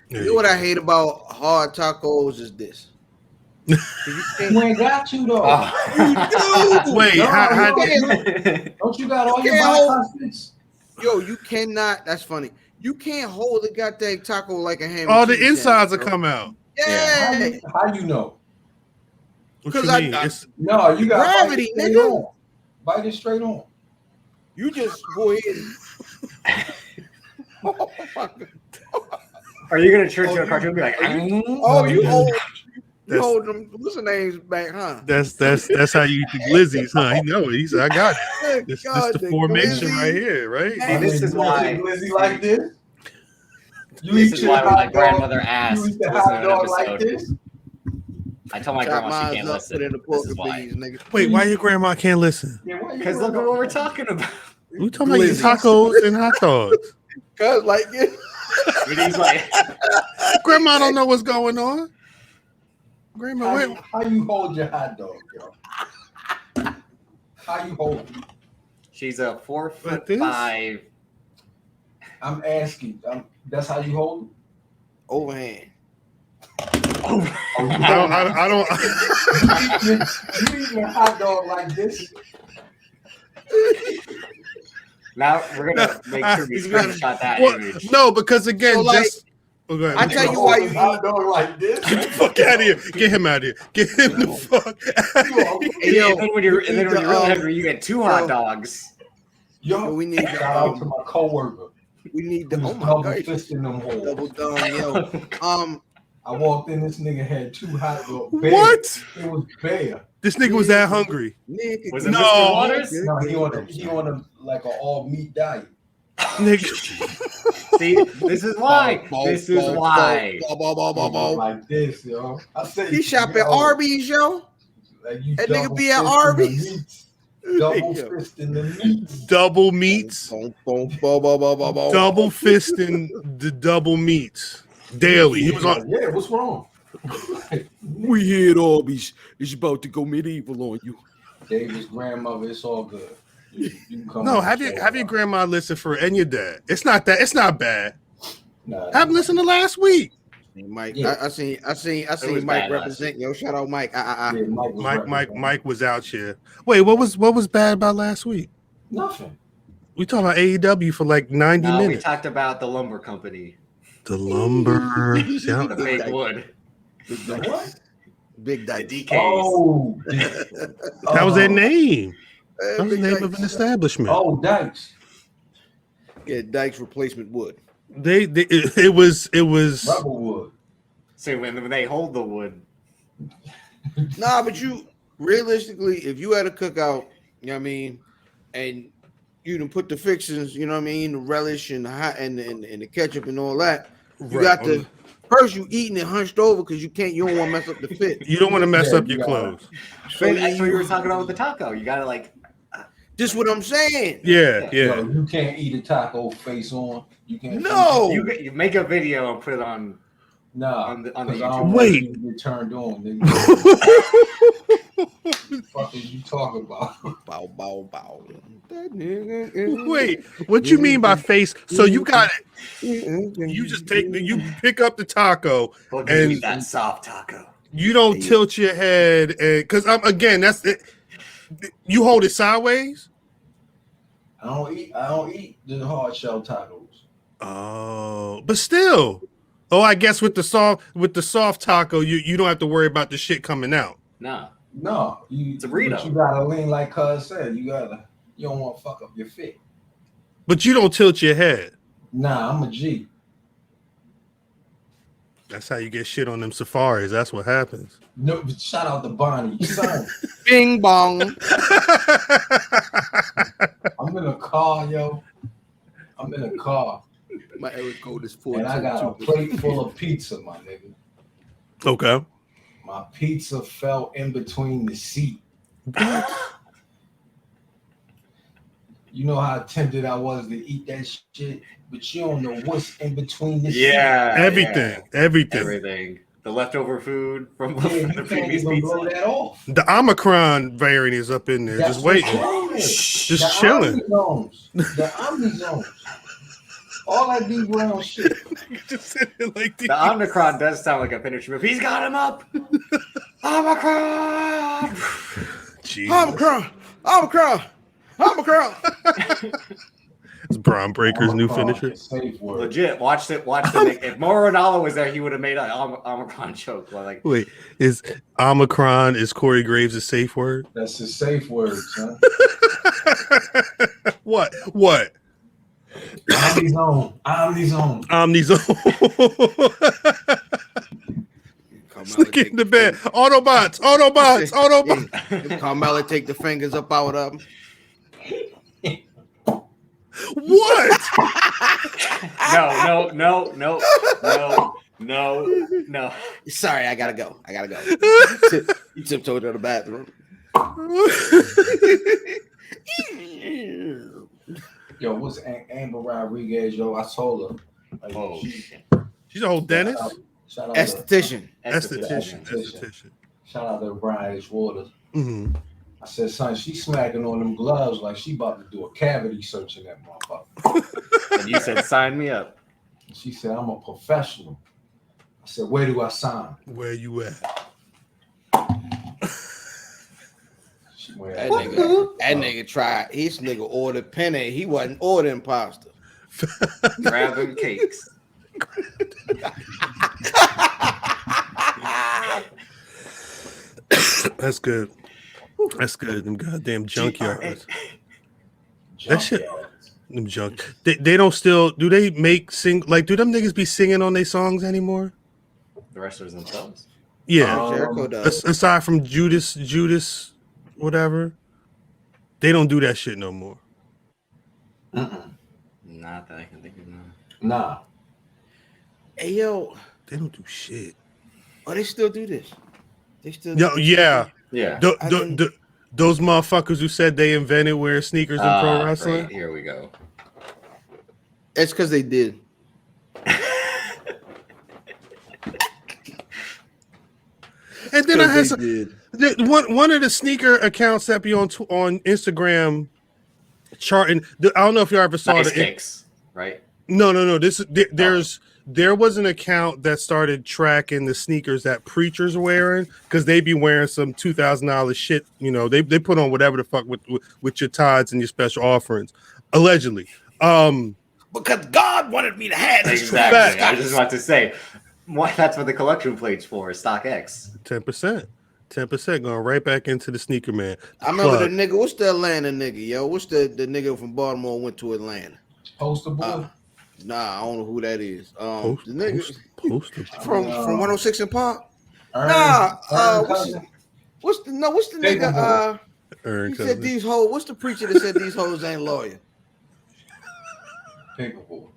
You know what I hate about hard tacos is this. You ain't got to though. You do. Wait, don't you got all your bicuspids? Yo, you cannot. That's funny. You can't hold the goddamn taco like a ham. All the insides will come out. Yeah. How you know? Because you got gravity, nigga. Bite it straight on. You just go ahead. Oh my God. Are you gonna church your cartoon and be like, you hold them, what's the names back, huh? That's how you eat the glizzies, huh? He know it. He said, I got it. This the formation right here, right? And this is why glizzy like this. This is why when my grandmother asked, you eat the hot dog like this. I told my grandma she can't listen. This is why. Wait, why your grandma can't listen? Because look at what we're talking about. We talking about tacos and hot dogs. Cause like it. He's like, grandma don't know what's going on. Grandma, how you hold your hot dog, yo? How you hold it? She's a 4'5". I'm asking. That's how you hold it? Overhand. I don't. You eat your hot dog like this? Now we're gonna make sure we screenshot that image. No, because again, So, just. I tell you why you hot dog like this. Get the fuck out of here! Get him out of here! Get him the fuck out of here! And then when you're really hungry, you get 2 hot dogs. Yo, we need shout out to my coworker. We need the double fisting them holes. Double down, yo. I walked in. This nigga had 2 hot dogs. What? It was bare. This nigga was that hungry. Was it Mr. Waters? No, he on a like an all meat diet. Nigga. See, this is why. This is why. Like this, yo. I said he shop at Arby's, yo. Like that nigga be at Arby's. Double fisting the meats. Double meats. Double fisting the double meats daily. He was on. Yeah, what's wrong? We here at Arby's. It's about to go medieval on you. David's grandmother, it's all good. You no, have your grandma listen for and your dad. It's not bad. Nah, have listened to last week. Mike, yeah. I seen Mike represent. Yo, shout out Mike. Yeah, Mike was out here. Wait, what was bad about last week? Nothing. We talking about AEW for like 90 minutes. We talked about the lumber company. The lumber. The fake wood. The what? Big Dyke. DKs. Oh, that was their name. That was the name of an establishment. Oh, Dykes. Yeah, Dykes replacement wood. It was rubber wood. So when they hold the wood. Nah, but you realistically, if you had a cookout, you know what I mean, and you done put the fixings, you know what I mean, the relish and the hot and the ketchup and all that, you got the first you eating it hunched over because you don't want to mess up the fit. You don't want to mess up your clothes. So that's what you were talking about with the taco. You gotta like. Just what I'm saying. Yeah. No, you can't eat a taco face on. You can't. No. You make a video and put it on. Nah, on the YouTube. Wait. You get turned on. What are you talking about? Bow, bow, bow. Wait, what you mean by face? So you got it. You just you pick up the taco and that soft taco. You don't tilt your head, and because again, that's it. You hold it sideways. I don't eat the hard shell tacos. Oh, but still. Oh, I guess with the soft taco, you don't have to worry about the shit coming out. No, it's a burrito. You gotta lean like Cuz said. You don't want to fuck up your fit. But you don't tilt your head. Nah, I'm a G. That's how you get shit on them safaris. That's what happens. No, but shout out to Bonnie. Son. Bing bong. I'm in a car, yo. I'm in a car. My area code is 4. And I got a plate full of pizza, my nigga. Okay. My pizza fell in between the seat. You know how tempted I was to eat that shit, but you don't know what's in between the seat. Everything. The leftover food from the previous pizza. pizza. Blow that off. The Omicron variant is up in there, just waiting, just chilling. The Omni zones. All that D Brown shit. Just said it like The Omicron does sound like a finisher move. He's got him up. Omicron. Omicron. It's Braun Breaker's new finisher. Safe word. Legit. Watch it. If Mauro Ranallo was there, he would have made an Omicron joke. Like, Wait, is Omicron is Corey Graves' safe word? That's his safe word, son. What? Omnizone. Sneak in the bed. Autobots. Carmella take the fingers up out of him. What? No. Sorry, I gotta go. You tiptoed to the bathroom. Yo, what's Amber Rodriguez? Yo, I told her. Like, Oh shit. She's a whole dentist. Shout out Esthetician. Esthetician. Shout out to Brian H. Waters. Mm-hmm. I said, son, she smacking on them gloves like she about to do a cavity search in that motherfucker. And you said, sign me up. She said, I'm a professional. I said, where do I sign? Where you at? That nigga tried. His nigga ordered penne. He wasn't ordering pasta. Grabbing cakes. That's good. Them goddamn junkyards. That shit. Them junk. They don't still. Do they make do them niggas be singing on their songs anymore? The wrestlers themselves. Yeah. Jericho does. Aside from Judas, whatever, they don't do that shit no more. Not that I can think of now. Nah. Hey yo, they don't do shit. Oh, they still do this. They still. Yeah. Those motherfuckers who said they invented wearing sneakers in pro wrestling. Great. Here we go. It's because they did. And then I had one of the sneaker accounts that be on Instagram charting. I don't know if you ever saw Nice Kicks, right? No. There was an account that started tracking the sneakers that preachers are wearing because they be wearing some $2,000 shit. You know, they put on whatever the fuck with your tithes and your special offerings, allegedly. Because God wanted me to have this. Exactly. I was just about to say, that's what the collection plate's for. StockX. 10% going right back into the sneaker man. I remember the nigga. What's the Atlanta nigga, yo? What's the nigga from Baltimore went to Atlanta? Poster boy. Nah, I don't know who that is. The nigga Poster from 106 and Park. What's the nigga? He said these hoes. What's the preacher that said these hoes ain't loyal? Paperboy.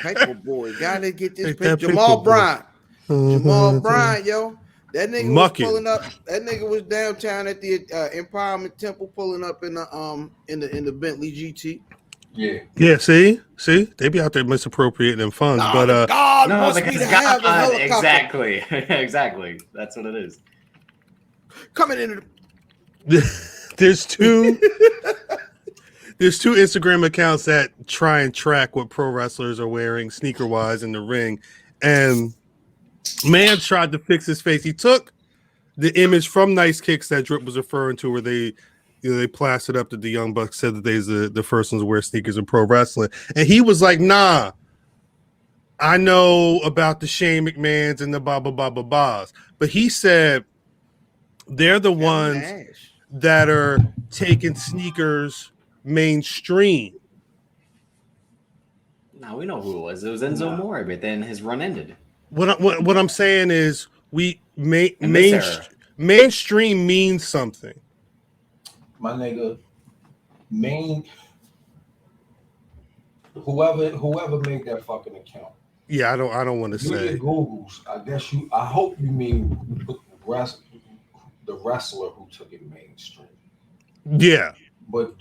Paperboy. Gotta get this picture. Jamal Bryant. Jamal Bryant, yo. That nigga was pulling up. That nigga was downtown at the Empowerment Temple, pulling up in the Bentley GT. Yeah. See, they be out there misappropriating them funds, but God wants me to have a helicopter. Exactly. That's what it is. Coming in. There's two Instagram accounts that try and track what pro wrestlers are wearing sneaker wise in the ring, and man tried to fix his face. He took the image from Nice Kicks that Drip was referring to, where they plastered up that the Young Bucks said that they's the first ones to wear sneakers in pro wrestling, and he was like, "Nah, I know about the Shane McMahons and the blah, but he said they're the ones that are taking sneakers mainstream." Now we know who it was. It was Enzo Amore, but then his run ended. What I'm saying is mainstream means something. My nigga, whoever made that fucking account. Yeah, I don't want to say. Googles. I hope you mean the wrestler who took it mainstream. Yeah. But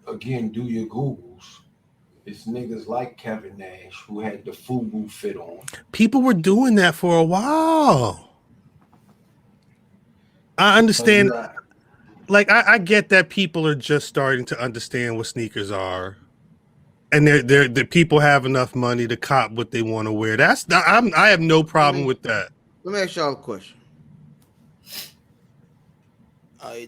again, do your Googles. It's niggas like Kevin Nash who had the FUBU fit on. People were doing that for a while. I understand. Like, I get that people are just starting to understand what sneakers are. and the people have enough money to cop what they want to wear. I have no problem with that. Let me ask y'all a question.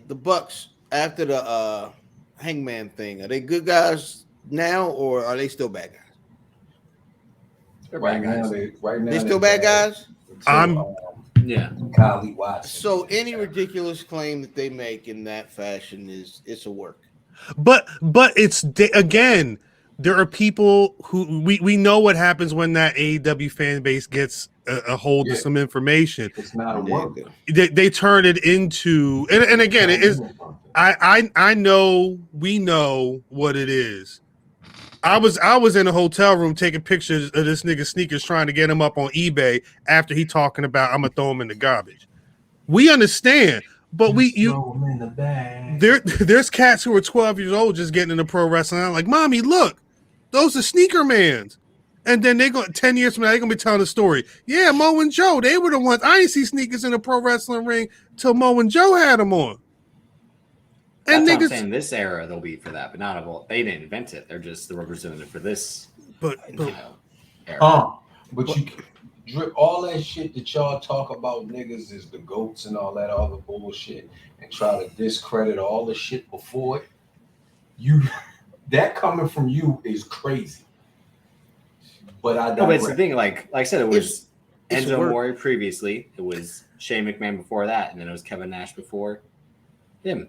The Bucks after the Hangman thing, are they good guys now or are they still bad guys? They're Right bad now, guys. They still bad guys? Yeah. Kali Watts. So any ridiculous claim that they make in that fashion it's a work. But again, there are people who we know what happens when that AEW fan base gets a hold of some information. It's not a work. They turn it into and again it is. I know we know what it is. I was in a hotel room taking pictures of this nigga's sneakers trying to get him up on eBay after he talking about I'm gonna throw him in the garbage. We understand, but there's cats who are 12 years old just getting into pro wrestling. I'm like, mommy, look, those are sneaker mans. And then they go 10 years from now, they're gonna be telling the story. Yeah, Mo and Joe, they were the ones. I didn't see sneakers in a pro wrestling ring till Mo and Joe had them on. And that's what I'm saying. This era they'll be for that, but not all. They didn't invent it. They're just the representative for this. Era. But you drip all that shit that y'all talk about niggas is the goats and all that other bullshit, and try to discredit all the shit before it. You that coming from you is crazy. But I don't. No, but it's the thing. Like I said, it was Enzo Amore previously. It was Shane McMahon before that, and then it was Kevin Nash before him.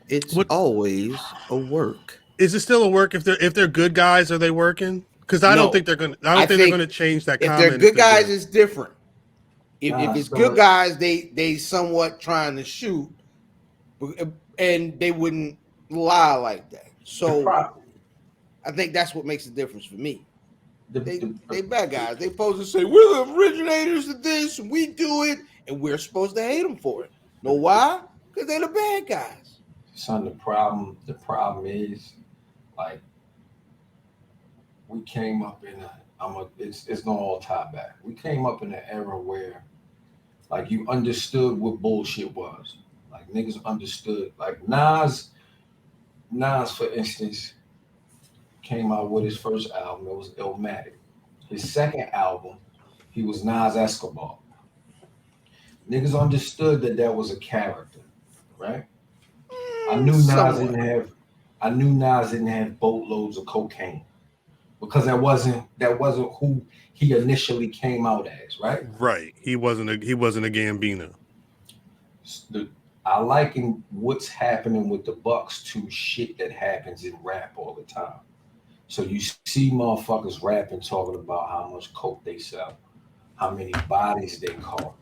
It's always a work. Is it still a work if they're good guys? Are they working? Because I don't think they're gonna. I don't think they're gonna change that. If they're good guys, it's different. If it's good guys, they somewhat trying to shoot, and they wouldn't lie like that. So I think that's what makes the difference for me. They bad guys. They supposed to say we're the originators of this, and we do it, and we're supposed to hate them for it. Know why? Because they're the bad guys. Son, the problem is, like, we came up in it's gonna all tie back. We came up in an era where, like, you understood what bullshit was. Like, niggas understood. Like, Nas, for instance, came out with his first album. It was Illmatic. His second album, he was Nas Escobar. Niggas understood that was a character, right? I knew Nas didn't have boatloads of cocaine because that wasn't who he initially came out as, right? Right. He wasn't a Gambino. I liken what's happening with the Bucks to shit that happens in rap all the time. So you see motherfuckers rapping, talking about how much coke they sell, how many bodies they caught.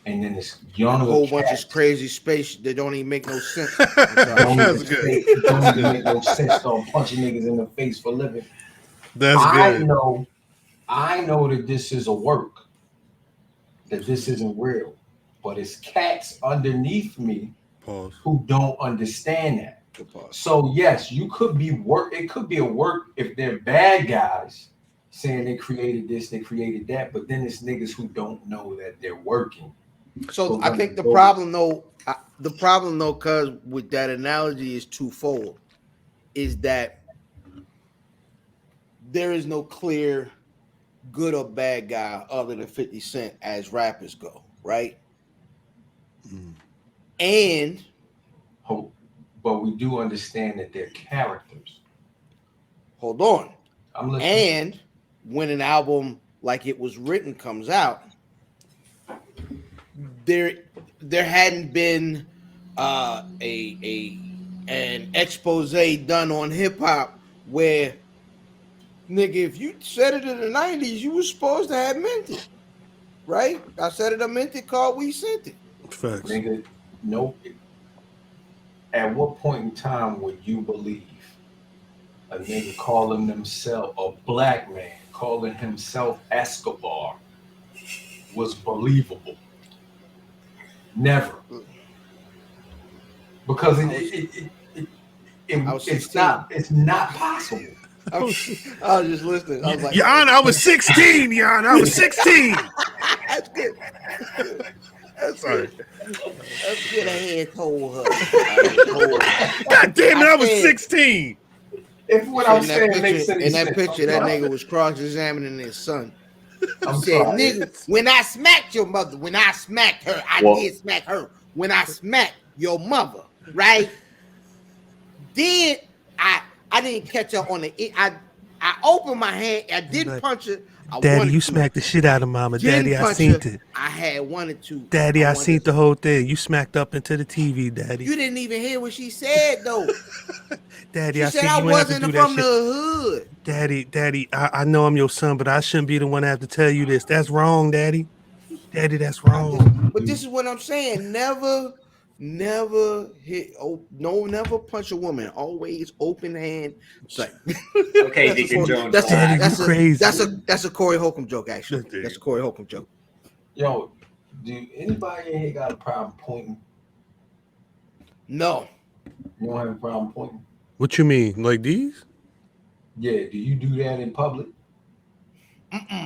And then this young whole bunch of crazy space that don't even make no sense. Don't even make no sense. Start punching niggas in the face for living. That's good. I know that this is a work, that this isn't real, but it's cats underneath me who don't understand that. So yes, you could be work. It could be a work if they're bad guys saying they created this, they created that, but then it's niggas who don't know that they're working. So I think the problem though, because with that analogy is twofold, is that there is no clear good or bad guy other than 50 Cent as rappers go, right? And but we do understand that they're characters. Hold on. I'm listening. And when an album like It Was Written comes out, there hadn't been an expose done on hip hop where, nigga, if you said it in the 90s, you were supposed to have meant it, right? I said it, I meant it, called we sent it. Facts. Nigga, no. At what point in time would you believe a nigga calling himself a black man, calling himself Escobar, was believable? Never. Because it's not possible. I was just listening. I was like, Jan, I was 16, Jan. I was 16. That's good. That's Sorry. good. Let's get a head told her. God damn it, I was 16. If what So I'm saying makes any in sense. that picture, that nigga was cross-examining his son. I'm Said, sorry. nigga, when I smacked your mother, when I smacked her, I did smack her. When I smacked your mother, right? Then I didn't catch her on the. I opened my hand. I didn't punch her. Daddy, you smacked the shit out of mama. Daddy, I seen it. I had wanted to. Daddy, I seen the whole thing. You smacked up into the TV, Daddy. You didn't even hear what she said though. Daddy, she I said said I you have to wasn't do from that the shit. hood. Daddy, I know I'm your son, but I shouldn't be the one to have to tell you this. That's wrong, Daddy. Daddy, that's wrong. But this is what I'm saying. Never hit. Oh, no, never punch a woman. Always open hand. It's like, okay, Deacon Jones. That's a Corey Holcomb joke. Actually, that's a Corey Holcomb joke. Yo, do anybody in here got a problem pointing? No. You don't have a problem pointing? What you mean, like these? Yeah. Do you do that in public?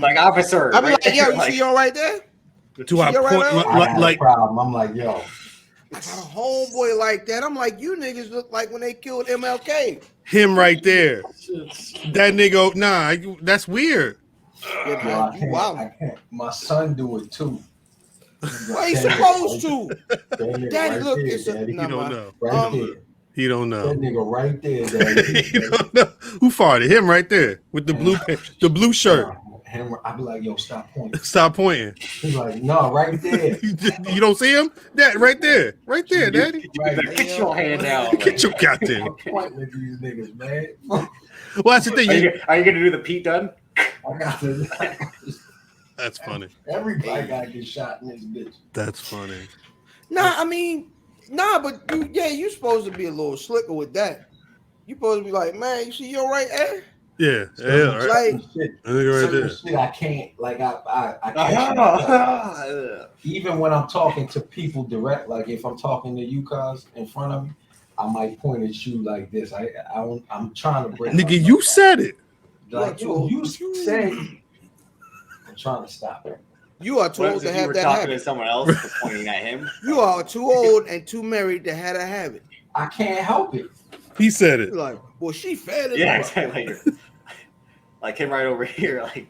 Like officer. I be like, yo, you see y'all right there? Do I point like problem? I'm like, yo. I got a homeboy like that. I'm like, you niggas look like when they killed MLK. Him right there. That nigga, nah, that's weird. Yeah, I can't. My son do it too. Why he supposed to? Daddy, right look, there, it's Daddy. He don't know. Right there. He don't know. That nigga right there, Daddy. He don't know. Who farted? Him right there with the blue shirt. Him, I be like, yo, stop pointing. Stop pointing. He's like, no, right there. You don't see him? That right there, Daddy. Get your hand out. Get your goddamn. I'm pointing at these niggas, man. Well, that's the thing. Are you gonna do the Pete Dunne? I got to. That's funny. Everybody gotta get shot in this bitch. That's funny. But you supposed to be a little slicker with that. You supposed to be like, man, you see your right air? Yeah, right. Shit, I can't. Like I can't. Even when I'm talking to people direct, like if I'm talking to you guys in front of me, I might point at you like this. I'm trying to bring. Nigga, you said it. Like you said. I'm trying to stop it. You are too old to have that talking habit. To someone else pointing at him. You are too old and too married to have that habit. I can't help it. He said it. You're like, well, she fed it. Yeah, exactly. Like him right over here. Like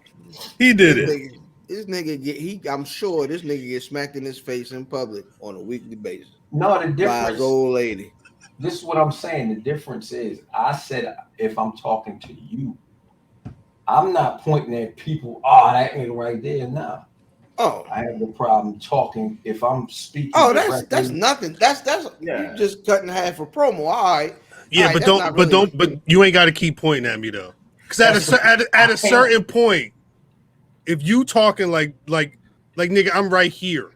he did it. This nigga I'm sure this nigga gets smacked in his face in public on a weekly basis. No, the difference. By his old lady. This is what I'm saying. The difference is, I said if I'm talking to you, I'm not pointing at people. Oh, that ain't right there now. Oh, I have the problem talking if I'm speaking. Oh, that's nothing. That's you just cutting half a promo. All right. Yeah, all right, but you ain't got to keep pointing at me though. Because at a certain point, if you talking like nigga, I'm right here.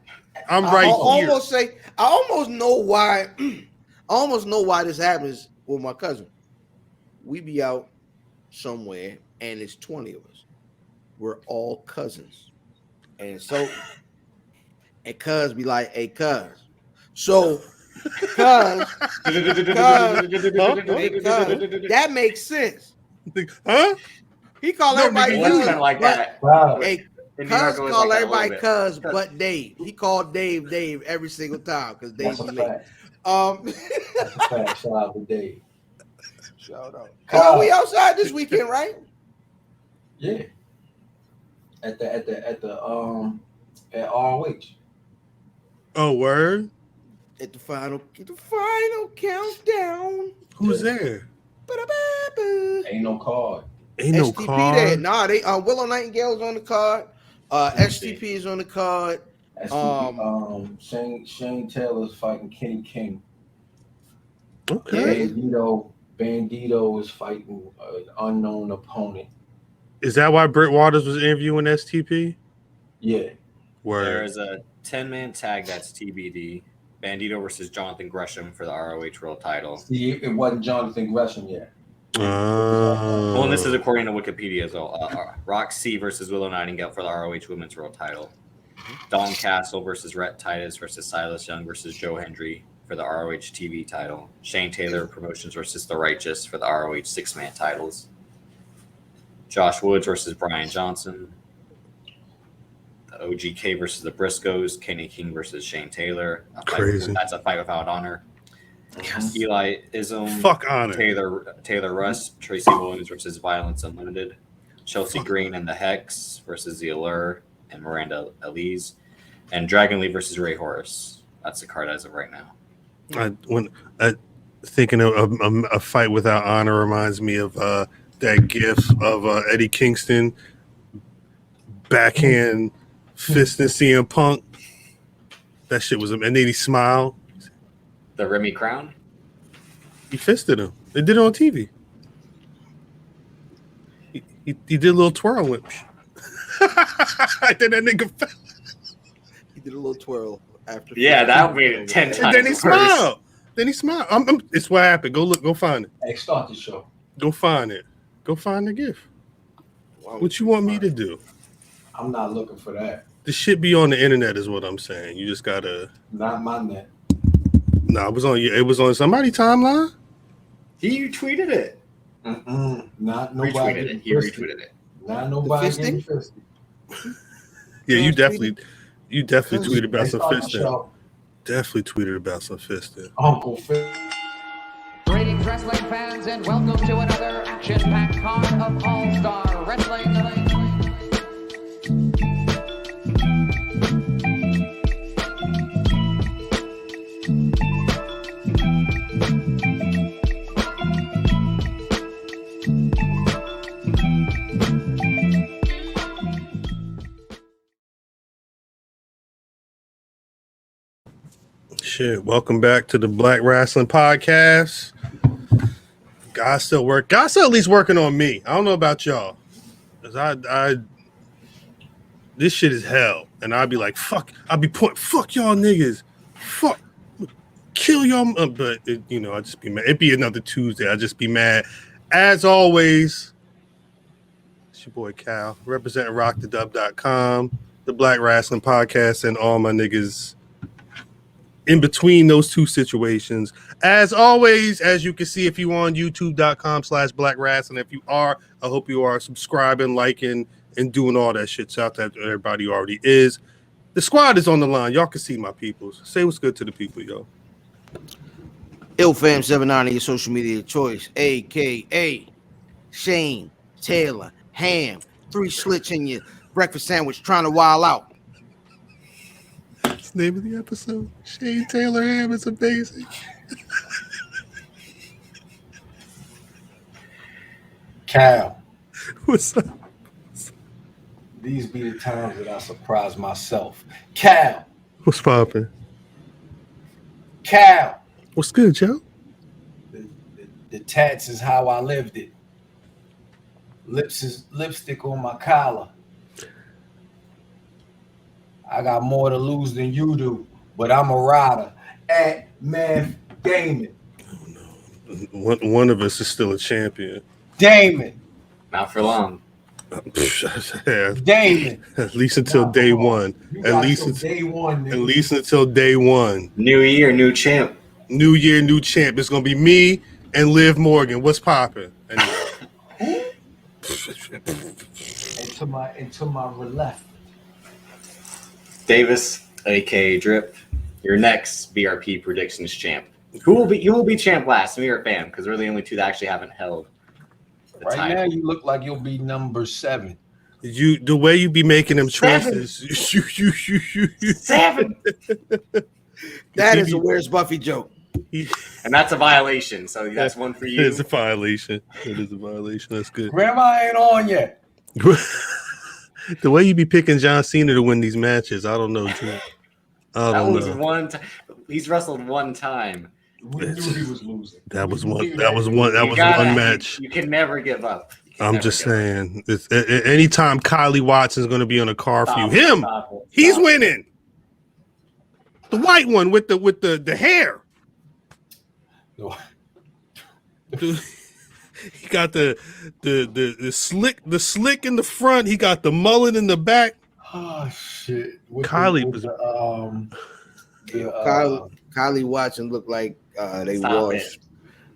I'm right here. I almost know why. I almost know why this happens with my cousin. We be out somewhere and it's 20 of us. We're all cousins, and so and cuz be like, hey cuz. So cuz that makes sense. Huh? He called everybody cuz like that. Hey, cuz call everybody cuz but Dave. He called Dave every single time because Dave's late. That's a fact. Shout out to Dave. Shout out. We outside this weekend, right? Yeah. At ROH. Oh, word. At the final countdown. Who's there? Ain't no card. Ain't no STP card. there. Nah, they Willow Nightingale's on the card. STP is on the card. Shane Taylor's fighting Kenny King. Okay. Bandito is fighting an unknown opponent. Is that why Britt Waters was interviewing STP? Yeah. Word. There is a 10-man tag that's TBD. Bandito versus Jonathan Gresham for the ROH World Title. See, it wasn't Jonathan Gresham yet. Well, and this is according to Wikipedia as well. Roxy versus Willow Nightingale for the ROH Women's World Title. Don Castle versus Rhett Titus versus Silas Young versus Joe Hendry for the ROH TV title. Shane Taylor Promotions versus The Righteous for the ROH 6-man titles. Josh Woods versus Brian Johnson. The OGK versus the Briscoes. Kenny King versus Shane Taylor. Crazy. That's a fight without honor. Yes. Eli Ism, Fuck Honor. Taylor Russ, Tracy Williams versus Violence Unlimited, Chelsea Fuck. Green and the Hex versus The Allure and Miranda Elise, and Dragon Lee versus Ray Horace. That's the card as of right now. Thinking of a fight without honor reminds me of that gif of Eddie Kingston backhand fisting CM Punk. That shit was, and then he smiled. The Remy Crown? He fisted him. They did it on TV. He did a little twirl whip. Then that nigga fell. He did a little twirl after. Yeah, that made it 10 times. And then he worse. smiled. It's what happened. Go find it. Hey, start the show. Go find it. Go find the gift. What you want me to do? I'm not looking for that. The shit be on the internet is what I'm saying. You just gotta. Not my net. No, it was on somebody's timeline. He tweeted it. Not nobody. Retweeted it. He retweeted it. Not nobody. fisting? Yeah, you definitely tweeted about some Start the fisting. show. Definitely tweeted about some fisting. Uncle Phil. Greetings, wrestling fans, and welcome to another action-packed card of All-Star Wrestling. Shit, welcome back to the Black Rasslin Podcast. God's still at least working on me. I don't know about y'all. Cause I this shit is hell. And I'd be like, fuck y'all niggas. Fuck. Kill y'all. But I'd just be mad. It'd be another Tuesday. I'd just be mad. As always, it's your boy Cal, representing rockthedub.com, the Black Rasslin Podcast, and all my niggas in between those two situations. As always, as you can see, if you're on youtube.com/blackwrestling, if you are, I hope you are subscribing, liking, and doing all that shit. Shout out to everybody who already is. The squad is on the line. Y'all can see my peoples. Say what's good to the people, yo. IlFam79 your social media choice, aka Shane Taylor Ham, 3 slits in your breakfast sandwich, trying to wild out. That's the name of the episode. Shane Taylor Ham is amazing. Cal. What's up? These be the times that I surprise myself. Cal. What's poppin'? Cal. What's good, Joe? The tats is how I lived it. Lips is lipstick on my collar. I got more to lose than you do, but I'm a rider at Math Damon. Oh, no. One of us is still a champion. Damon. Not for long. Yeah, Damon. at least until day one. At least until day one. New year, new champ. New year, new champ. It's gonna be me and Liv Morgan. What's poppin'? Anyway. into my left. Davis, aka Drip, your next BRP predictions champ. You will be champ last. We are a fan because we're the only two that actually haven't held the Right title. now, you look like you'll be number 7. The way you be making them choices. 7. That is a Where's Buffy joke. And that's a violation. So that's one for you. It is a violation. That's good. Grandma ain't on yet. The way you be picking John Cena to win these matches, I don't know, Drew. I That don't was know. one time. He's wrestled one time. We knew he was losing. That was one You gotta- match. You can never give up. I'm just saying. Anytime Kylie Watson's going to be on a car for you, he's winning. The white one with the hair. No. He got the slick in the front. He got the mullet in the back. Oh shit! Kylie was. Kylie Watson looked like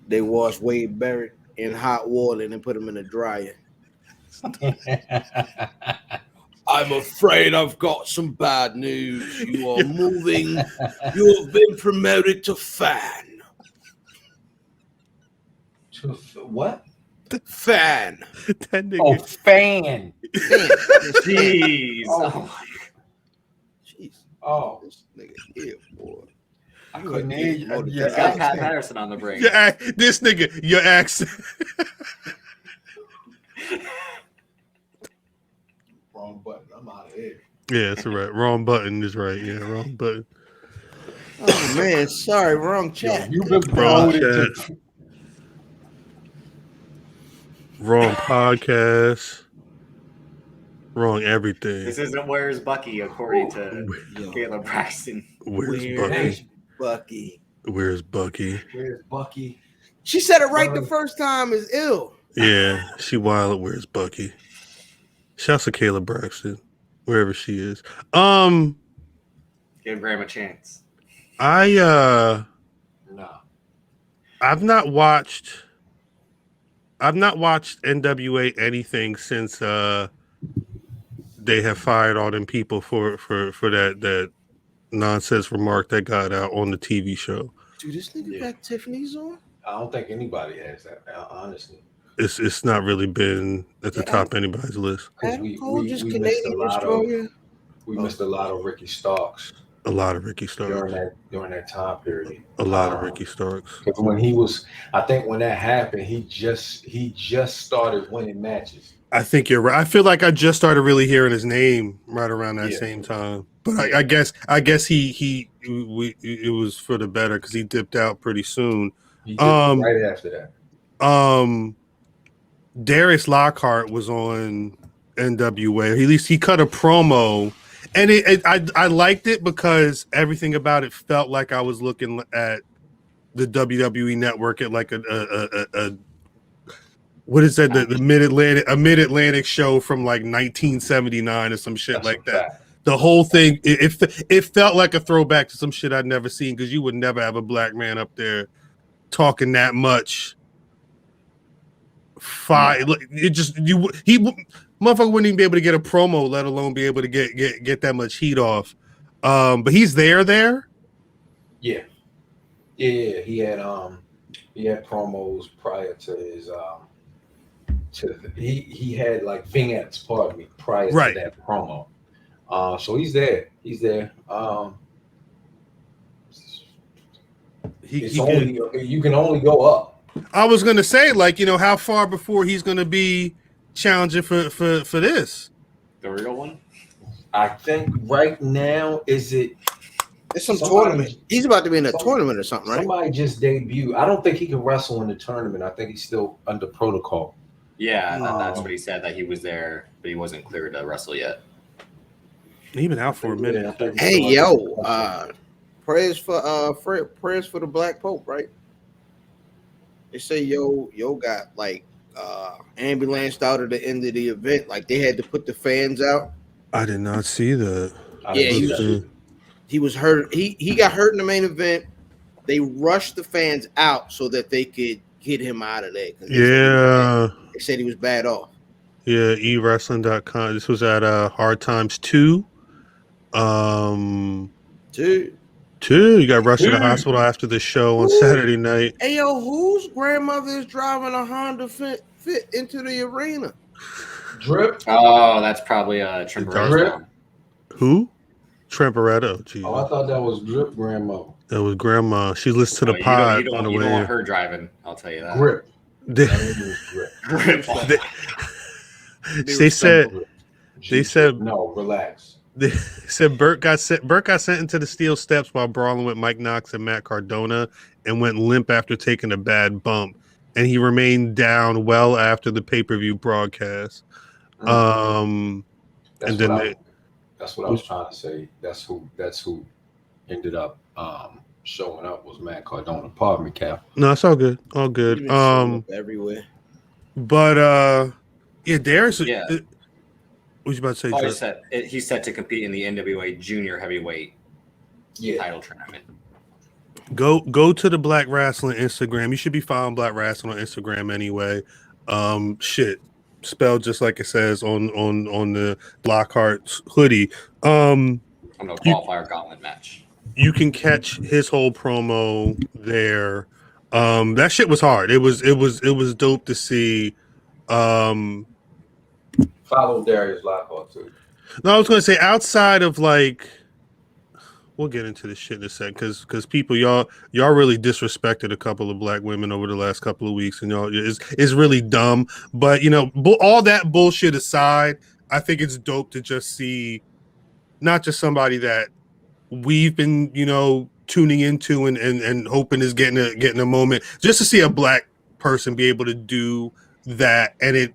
they washed Wade Barrett in hot water and then put him in a dryer. I'm afraid I've got some bad news. You are moving. You have been promoted to fan. What? Fan. That nigga. Oh, fan. Jeez. Oh. Jeez. Oh, This nigga here, boy. I couldn't hear you. Motor Yeah, He's got Pat Patterson on the brain. This nigga, your accent. Wrong button. I'm out of here. Yeah, that's right. Wrong button is right. Yeah, wrong button. Oh man, sorry, wrong Yo, chat. you've been Wrong promoted chat. to. Wrong podcast. Wrong everything. This isn't Where's Bucky, according to Yo, Caleb Braxton. Where's Where- Bucky? Bucky. Where's Bucky? Where's Bucky? She said it right the first time. Is ill. Yeah, she wild. Where's Bucky? Shouts to Caleb Braxton, wherever she is. Give Graham a chance. No. I've not watched NWA anything since they have fired all them people for that nonsense remark that got out on the TV show. Dude, this nigga Yeah. got Tiffany's on. I don't think anybody has that, honestly. It's not really been at the Yeah. top of anybody's list. Because Adam Cole just missed Canadian a lot Destroyer. we missed a lot of Ricky Starks A lot of Ricky Starks. during that time period. A lot of Ricky Starks. Because when he was, I think when that happened, he just started winning matches. I think you're right. I feel like I just started really hearing his name right around that Yeah. same time. But I guess it was for the better because he dipped out pretty soon. He did right after that. Darius Lockhart was on NWA. At least he cut a promo, and I liked it because everything about it felt like I was looking at the WWE network at like a what is that, the mid-Atlantic show from like 1979 or some shit That's like a that. fact. The whole thing, it felt like a throwback to some shit I'd never seen, because you would never have a black man up there talking that much. Motherfucker wouldn't even be able to get a promo, let alone be able to get that much heat off. But he's there. Yeah. He had promos prior to his he had like vignettes, pardon me, prior Right. to that promo. So he's there. It's you can only go up. I was gonna say, like, how far before he's gonna be challenging for this? The real one? I think right now It's some Somebody- tournament. He's about to be in a tournament or something, right? somebody just debuted. I don't think he can wrestle in the tournament. I think he's still under protocol. Yeah, No. that's what he said, that he was there, but he wasn't cleared to wrestle yet. He's been out for a minute. Yeah, I think Hey, he's still under prayers for prayers for the Black Pope, right? They say yo got like ambulanced out at the end of the event. Like they had to put the fans out. I did not see that. I Yeah, didn't he see was- that. He was hurt. He got hurt in the main event. They rushed the fans out so that they could get him out of there. 'Cause they said he was bad off. Yeah, ewrestling.com. This was at Hard Times 2. Dude. 2. You got rushed to the hospital after the show on Saturday night. Hey yo, whose grandmother is driving a Honda Fit into the arena? Drip. Oh, that's probably Trent Dark- Barrett's mom. Who? Tremparetto. Geez. Oh, I thought that was Drip grandma. That was grandma. She listened to the Oh, pod you on the don't way want in. her driving, I'll tell you that. Grip. They, That name was Grip. they said No, relax. they said Burt got sent into the steel steps while brawling with Mike Knox and Matt Cardona and went limp after taking a bad bump, and he remained down well after the pay-per-view broadcast. And then That's what I was trying to say. That's who ended up showing up was Matt Cardona. Pardon me, Cap. No, it's all good. All good. He been showing up everywhere. But yeah, Darius. Yeah. What was you about to say, Oh, Trent? he's set to compete in the NWA Junior Heavyweight title tournament. Go to the Black Rasslin Instagram. You should be following Black Rasslin on Instagram anyway. Shit, spelled just like it says on the Lockhart's hoodie. On the qualifier gauntlet match. You can catch his whole promo there. That shit was hard. It was dope to see. Follow Darius Lockhart too. No, I was gonna say outside of like, we'll get into this shit in a sec because people y'all really disrespected a couple of black women over the last couple of weeks, and y'all is really dumb. But all that bullshit aside, I think it's dope to just see not just somebody that we've been tuning into and hoping is getting a moment, just to see a black person be able to do that, and it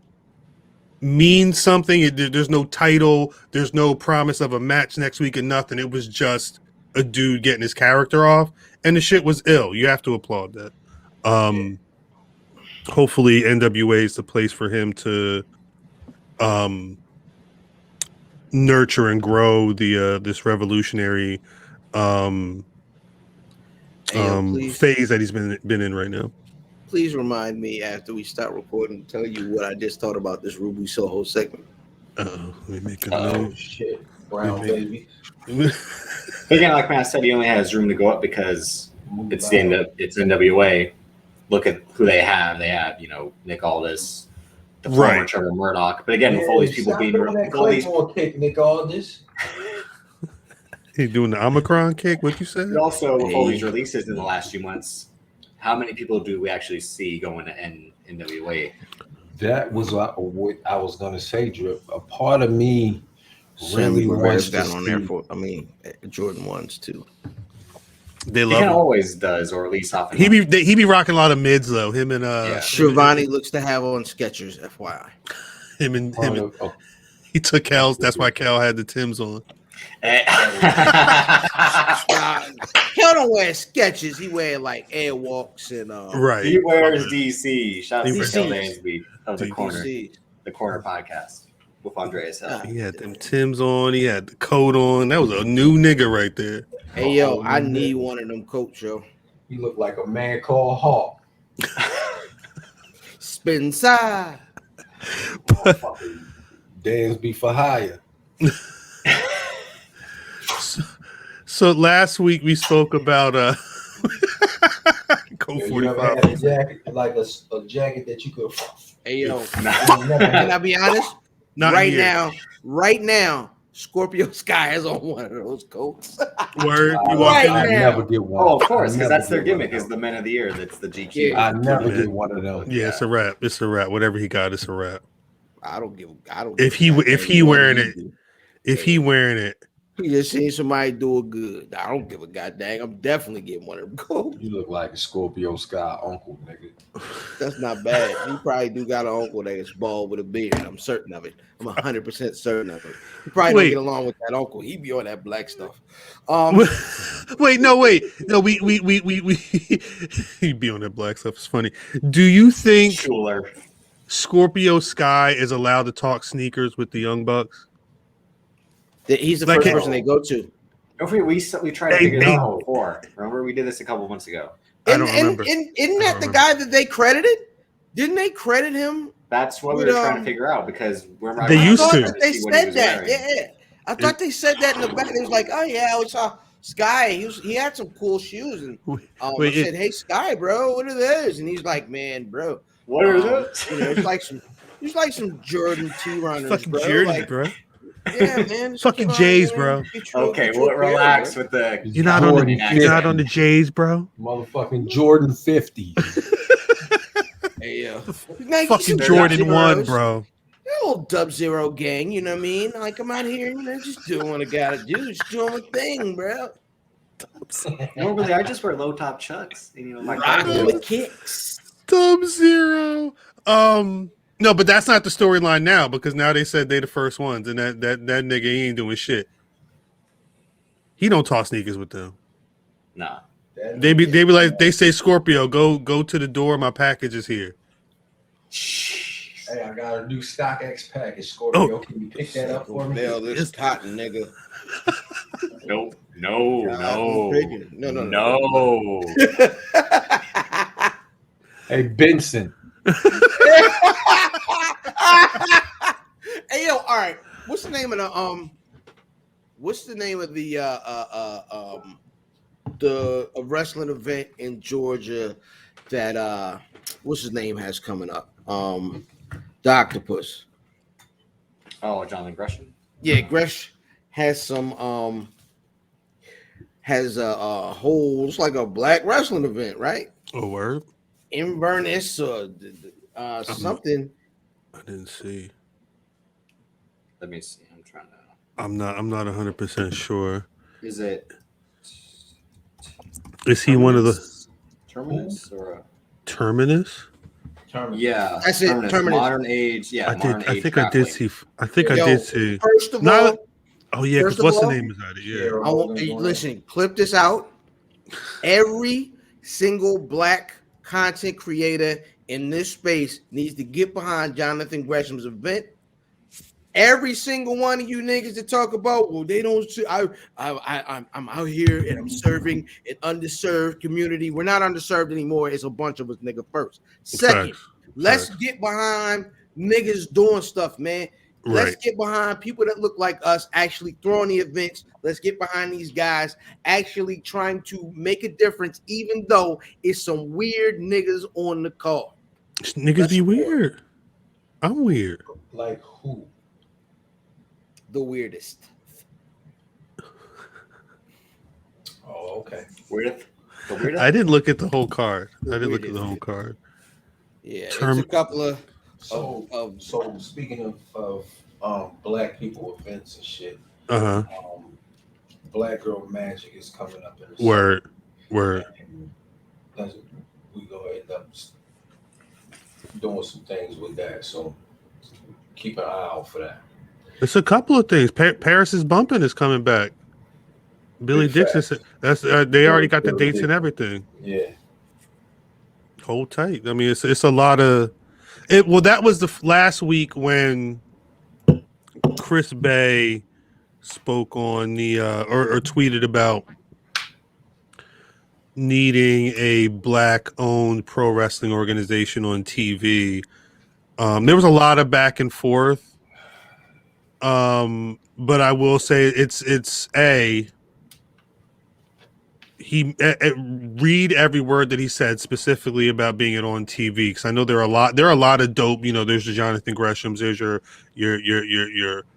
means something. There's no title, there's no promise of a match next week and nothing. It was just a dude getting his character off, and the shit was ill. You have to applaud that. Hopefully NWA is the place for him to nurture and grow this revolutionary phase that he's been in right now. Please remind me after we start recording, tell you what I just thought about this Ruby Soho segment. Let me make a Oh note. shit, brown baby. Again, like Matt said, he only has room to go up because it's NWA. Look at who they have. They have, Nick Aldis, the former Right. Trevor Murdoch. But again, with all these people being kick Nick Aldis. He doing the Omicron kick? What you said? but also with all these releases in the last few months, how many people do we actually see going to NWA? That was what I was gonna say, Drip. A part of me really wants to got on there see. for. Jordan 1s too. They He love kind of him. always does, or at least often. He be rocking a lot of mids though. Him and Shivani looks to have on Skechers, FYI. him and Oh, he took Cal's. That's why Cal had the Timbs on. Kel don't wear Skechers. He wear like Airwalks and Right. He wears DC. Shout out to DC. Kel Dansby of the DC. Corner podcast with Andreas Hell. He had them Timbs on. He had the coat on. That was a new nigga right there. Hey yo, I need one of them coats, yo. He looked like a man called Hawk. Spin side. Dansby for hire. So last week we spoke about Code You ever 45. had a jacket, like a jacket that you could. Hey yo, Never can I be honest? Not right here. now, Scorpio Sky has on one of those coats. Word. You I walk in Right there. now. never get one. Oh, of course, I because never that's their get one gimmick of is the them. Men of the Year. That's the GQ. Yeah. I never Man. get one of them. Yeah, it's a wrap. It's a wrap. Whatever he got, it's a wrap. I don't. If he wearing it, if he wearing it, he just seen somebody do it good. I don't give a goddamn. I'm definitely getting one of them coats. You look like a Scorpio Sky uncle, nigga. That's not bad. You probably do got an uncle that is bald with a beard. I'm certain of it. I'm 100% certain of it. You probably Wait. don't get along with that uncle. He be on that black stuff. wait, no, we he'd be on that black stuff. It's funny. Do you think Schuler. Scorpio Sky is allowed to talk sneakers with the Young Bucks? He's the Like first it- person they go to. Don't forget, we tried to figure it out before. Remember, we did this a couple months ago. I don't remember. Isn't I that don't the guy that they credited? Didn't they credit him? That's what we With, were trying to figure out because remember, They I used thought to. that they see what he said was that. wearing. Yeah, I thought they said that in the back. They was like, "Oh yeah, we saw Sky. He had some cool shoes." And Wait, I said, "Hey Sky, bro, what are those?" And he's like, "Man, bro, What are those? It's like some Jordan T runners, Fucking bro. Jordan, Like, bro. yeah, man. just Fucking keep on, Jays, man. bro. Get your- Okay, get your well, pair, relax bro. with the. You're not on Jordan the. You're not on the Jays, bro. Motherfucking Jordan 50. Hey, Nike Fucking some Jordan Dub-Zeros. 1, bro. That little Dub-Zero gang, you know what I mean? Like, I'm out here, just doing what I gotta do. Just doing my thing, bro. Normally, I just wear low top chucks. And, my Rocking the kicks. Dub-Zero. No, but that's not the storyline now because now they said they the first ones, and that nigga he ain't doing shit. He don't talk sneakers with them. Nah. They be like they say Scorpio, go to the door. My package is here. Hey, I got a new StockX package, Scorpio. Can you pick that up for me? Bell, this cotton nigga. No. No. Hey, Benson. Hey yo, all right. What's the name of the wrestling event in Georgia that what's his name has coming up. The Octopus. Oh, Jonathan Gresham. Yeah, Gresh has some has a whole, it's like a black wrestling event, right? Oh, word. Inverness something. I didn't see. Let me see. I'm trying to. I'm not 100% sure. Is it? Is he one of the Terminus or? Terminus? Yeah, That's it, Terminus. Modern age. Yeah, modern age. I did see. I think I Yo, did see. First of Not. all, Oh yeah, first because of what's the all, name is that? Yeah. I want listen, clip this out. Every single black content creator in this space needs to get behind Jonathan Gresham's event. Every single one of you niggas that talk about, well, they don't. I'm out here and I'm serving an underserved community. We're not underserved anymore. It's a bunch of us, nigga. First, second, let's get behind niggas doing stuff, man. Let's get behind people that look like us actually throwing the events. Let's get behind these guys actually trying to make a difference, even though it's some weird niggas on the call. Niggas be weird. I'm weird. Like who? The weirdest. Oh, okay. Weirdest. The weirdest. I didn't look at the whole card. I didn't look at the whole card. Yeah, it's a couple of. So speaking of black people events and shit, Black Girl Magic is coming up in the Word. And we gonna end up doing some things with that. So keep an eye out for that. It's a couple of things. Paris is bumping is coming back. Billy Dixon said that's they already got the dates and everything. Yeah. Hold tight. I mean, it's a lot of it. Well, that was the last week when Chris Bay spoke on the or tweeted about needing a black-owned pro wrestling organization on TV. There was a lot of back and forth. But I will say it's read every word that he said specifically about being it on TV, because I know there are a lot of dope, there's the Jonathan Greshams, there's your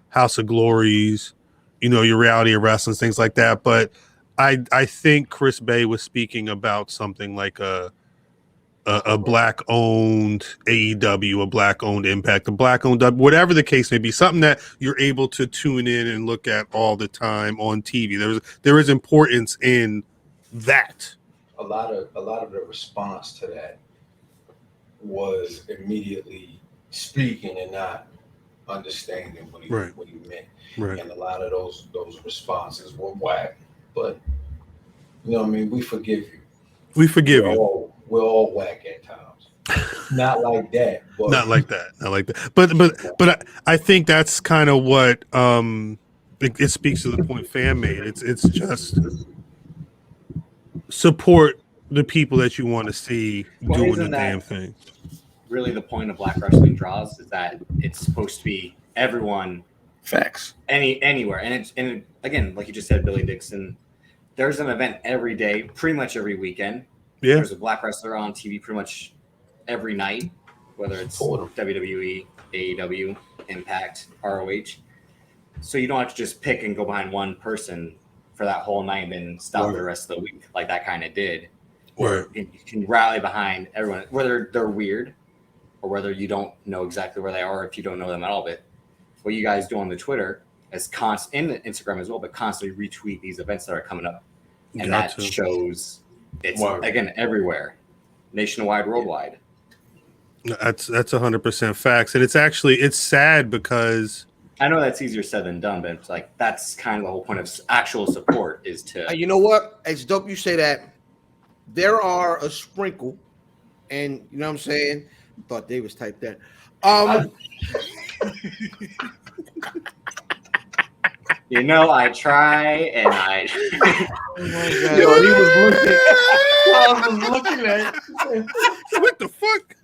House of Glories, your Reality of Wrestling, things like that. But I think Chris Bay was speaking about something like a black-owned AEW, a black-owned Impact, a black-owned whatever the case may be, something that you're able to tune in and look at all the time on TV. There is importance in that. A lot of the response to that was immediately speaking and not understanding what he meant. Right. And a lot of those responses were whack. But we forgive you. We forgive you. We're all whack at times. Not like that. But Not like that. But I think that's kind of what it speaks to the point Fan made. It's just support the people that you want to see doing the damn thing. Really, the point of Black Wrestling Draws is that it's supposed to be everyone. Facts. Anywhere, and again, like you just said, Billy Dixon. There's an event every day, pretty much every weekend. Yeah. There's a black wrestler on TV pretty much every night, whether it's WWE, AEW, Impact, ROH. So you don't have to just pick and go behind one person for that whole night and then stop the rest of the week like that kind of did. Or you can rally behind everyone, whether they're weird or whether you don't know exactly where they are, if you don't know them at all. But what you guys do on the Twitter is in the Instagram as well, but constantly retweet these events that are coming up. And that shows it's again everywhere, nationwide, worldwide. That's 100% facts, and it's sad because I know that's easier said than done, but it's like that's kind of the whole point of actual support is to. You know what? It's dope you say that. There are a sprinkle, and you know what I'm saying. I thought Davis typed that. I try and I. Oh my God. Yo, he was looking. I was looking at it. what the fuck?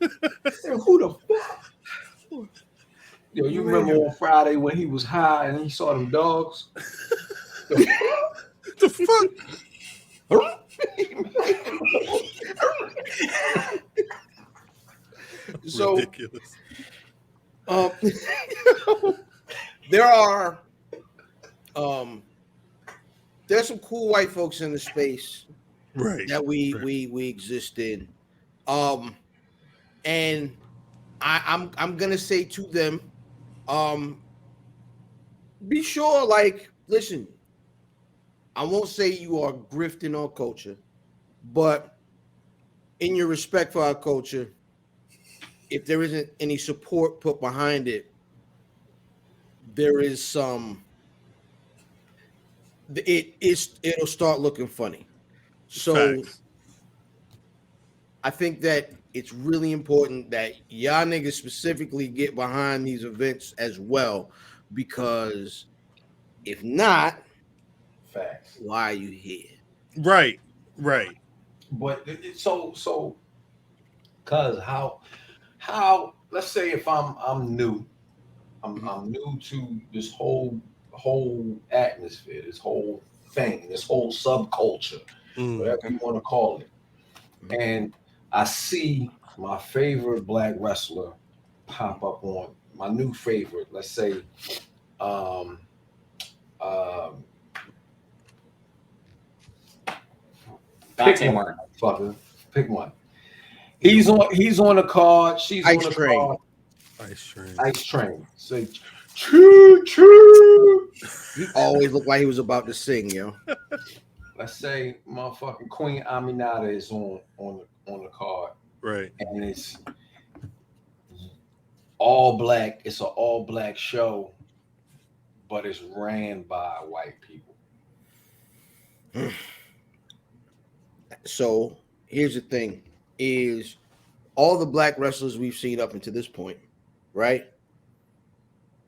Who the fuck? Yo, you remember on Friday when he was high and he saw them dogs? The fuck? So ridiculous. there are there's some cool white folks in the space Right. that we exist in. And I'm gonna say to them, be sure, like, listen, I won't say you are grifting our culture, but in your respect for our culture, if there isn't any support put behind it, there is some. It'll start looking funny. So Facts. I think that it's really important that y'all niggas specifically get behind these events as well, because if not, Facts. why are you here? Right. But so cause how let's say if I'm new, I'm new to this whole atmosphere, this whole thing, this whole subculture, whatever you want to call it, and I see my favorite black wrestler pop up on my new favorite, let's say Dante Martin. Fucker, pick one. He's on the card. She's Ice on the Train. card. Ice Ice Train. Say, choo choo. He always looked like he was about to sing, yo. Let's say motherfucking Queen Aminata is on the card, Right. and it's all black. It's an all black show, but it's ran by white people. So here's the thing: is all the black wrestlers we've seen up until this point, right,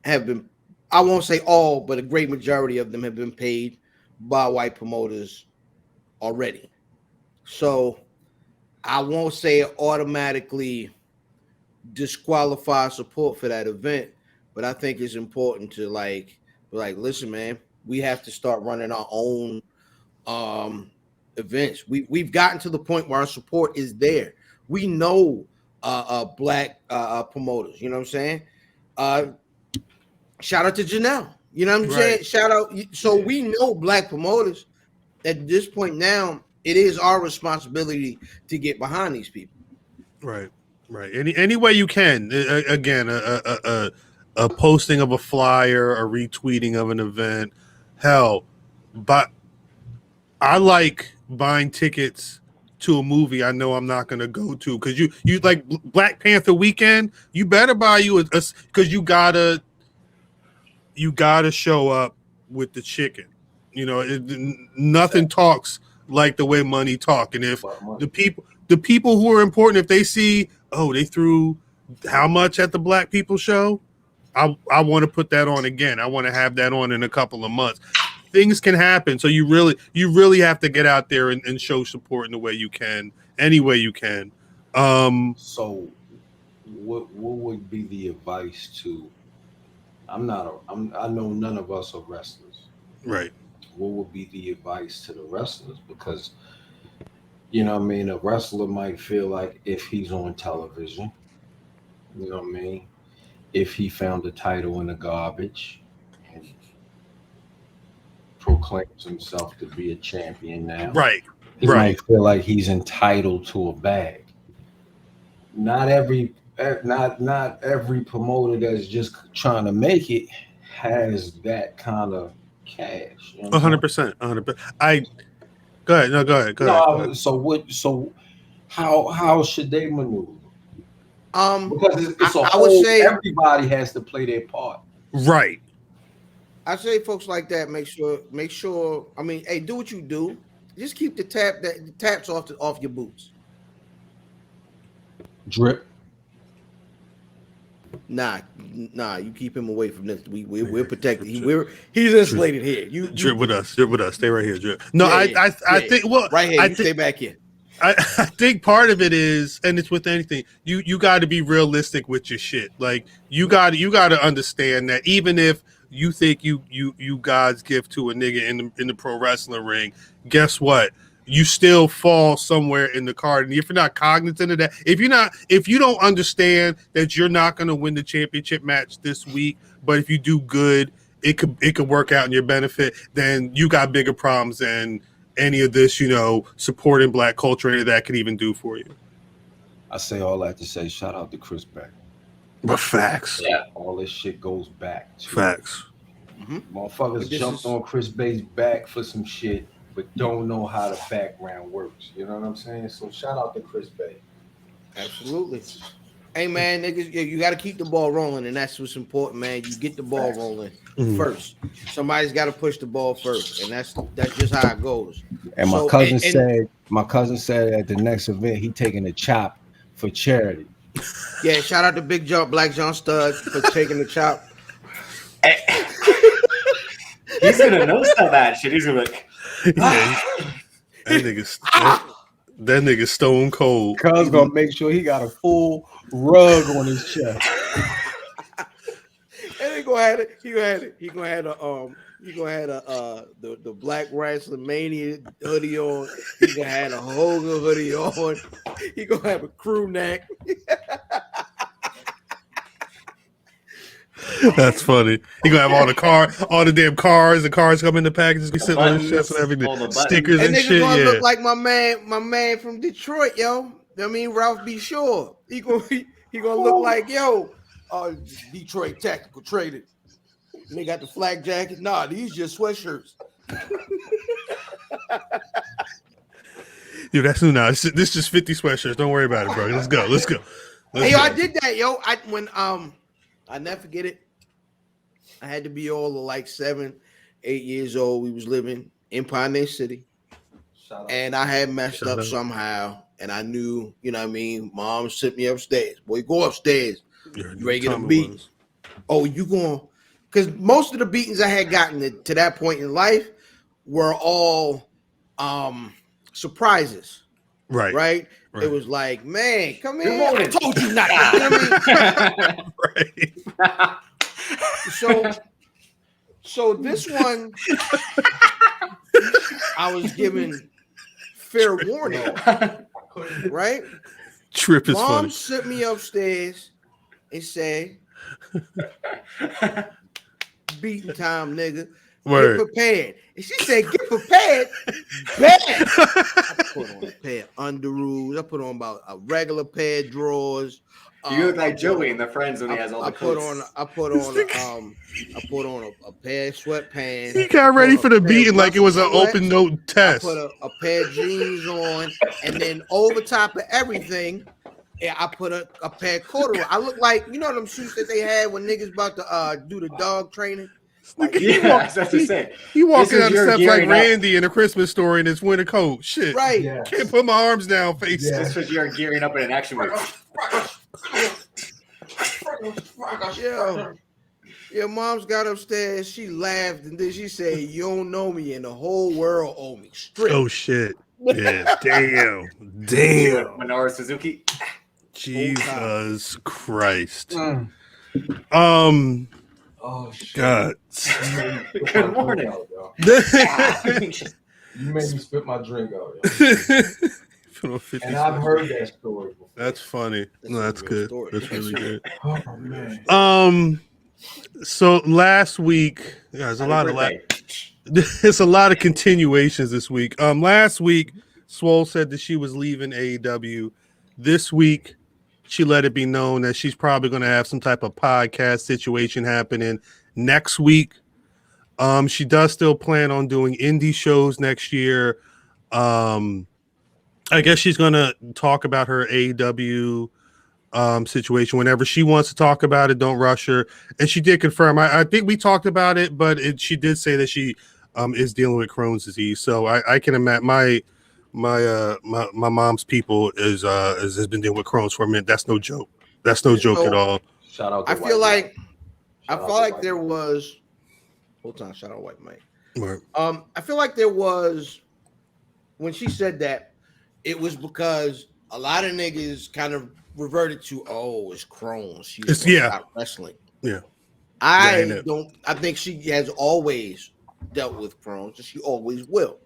have been, I won't say all, but a great majority of them have been paid by white promoters already. So I won't say it automatically disqualify support for that event, but I think it's important to like listen, man, we have to start running our own events. We've gotten to the point where our support is there. We know black promoters, you know what I'm saying? Shout out to Janelle, you know what I'm saying? Shout out. So we know black promoters. At this point now, it is our responsibility to get behind these people. Right. Any way you can. Again, a posting of a flyer, a retweeting of an event. Hell, but I like buying tickets to a movie I know I'm not going to go to, because you like Black Panther weekend. You better buy you a because you gotta show up with the chicken. You know, nothing talks like the way money talk. And if the people who are important, if they see, oh, they threw how much at the Black People show, I want to put that on again. I want to have that on in a couple of months. Things can happen, so you really have to get out there and show support in the way you can, any way you can. So, what would be the advice to? I know none of us are wrestlers, right? What would be the advice to the wrestlers? Because, you know what I mean, a wrestler might feel like if he's on television, you know what I mean, if he found a title in the garbage and proclaims himself to be a champion now, right, he might feel like he's entitled to a bag. Not every promoter that's just trying to make it has that kind of cash. 100%. Go ahead. So how should they maneuver? Because it's I would say everybody has to play their part. Right. I say folks like that make sure. I mean, hey, do what you do. Just keep the taps off your boots. Drip. Nah, you keep him away from this. We're protected. He's insulated here. You drip with us. Stay right here, drip. No, I think right here. Stay back here. I think part of it is, and it's with anything, you got to be realistic with your shit. Like you got to understand that even if you think you God's gift to a nigga in the pro wrestling ring, guess what? you still fall somewhere in the card. And if you're not cognizant of that, if you don't understand that you're not going to win the championship match this week, but if you do good, it could work out in your benefit, then you got bigger problems than any of this, supporting black culture that could even do for you. I say all that to say, shout out to Chris Beck. But facts. Yeah. All this shit goes back to Facts. Motherfuckers jumped on Chris Beck's back for some shit, but don't know how the background works. You know what I'm saying? So shout out to Chris Beck. Absolutely. Hey man, niggas, you got to keep the ball rolling, and that's what's important, man. You get the ball rolling first. Somebody's got to push the ball first, and that's just how it goes. And my cousin said at the next event he taking a chop for charity. Yeah, shout out to Big John, Black John Stud for taking the chop. He's gonna know that shit. He's gonna be like, that nigga stone cold. Cuz gonna make sure he got a full rug on his chest. And he gonna have the Black Rasslin Mania hoodie on. He gonna have a Hogan hoodie on. He gonna have a crew neck. That's funny. You gonna have all the damn cars. The cars come in the packages. Be sitting on his chest and everything. Stickers and shit. Gonna Yeah. look like my man from Detroit, yo. I mean, Ralph B. Shore. He gonna look like Detroit Tactical Traders. And they got the flag jacket. Nah, these just sweatshirts. Dude, that's new now. This just 50 sweatshirts. Don't worry about it, bro. Let's go. Hey, yo, I did that, yo. I never forget it. I had to be all of like 7, 8 years old. We was living in Pioneer City. And I had messed up somehow. And I knew, you know what I mean? Mom sent me upstairs. Boy, go upstairs. You ready to get a beating? Oh, you going? Because most of the beatings I had gotten to that point in life were all surprises. Right? It was like, man, come here. I told you not to. You know what I mean? Right. So this one, I was given fair warning. Right? Trip is Mom funny. sent me upstairs and said, beating time, nigga. Word. Get prepared. And she said, get prepared. Bad. I put on a pair of underoos. I put on about a regular pair of drawers. You look like Joey in the Friends when he has all the coats. I put on a pair of sweatpants. He got ready for the beating like it was an open note test. I put a pair of jeans on, and then over top of everything, I put a pair of corduroy. I look like, you know them suits that they had when niggas about to do the dog training. Like, that's what I'm saying. He walking down the steps like up. Randy in A Christmas Story in his winter coat. Shit. Right. Yeah. Can't put my arms down, face. That's because you're gearing up in an action movie. Yeah, mom's got upstairs. She laughed and then she said, "You don't know me, and the whole world owe me." Strip. Oh shit. Yeah. Damn. Minoru Suzuki. Jesus Christ. Oh shit. God. Good morning. You made me spit my drink out, yo. And I've heard that story before. That's funny. No, that's good. Story. That's really good. Oh man. So last week, there's a lot of continuations this week. Last week, Swole said that she was leaving AEW. This week, she let it be known that she's probably going to have some type of podcast situation happening next week. She does still plan on doing indie shows next year. I guess she's going to talk about her AEW situation whenever she wants to talk about it. Don't rush her. And she did confirm. I think we talked about it, but she did say that she is dealing with Crohn's disease. So I can imagine my mom's people has been dealing with Crohn's for a minute. That's no joke. That's no joke at all. Shout out. I feel like there was. Hold on, shout out White Mike. Right. I feel like there was, when she said that, it was because a lot of niggas kind of reverted to, it's Crohn's. She's stop wrestling. Yeah. I think she has always dealt with Crohn's, and she always will.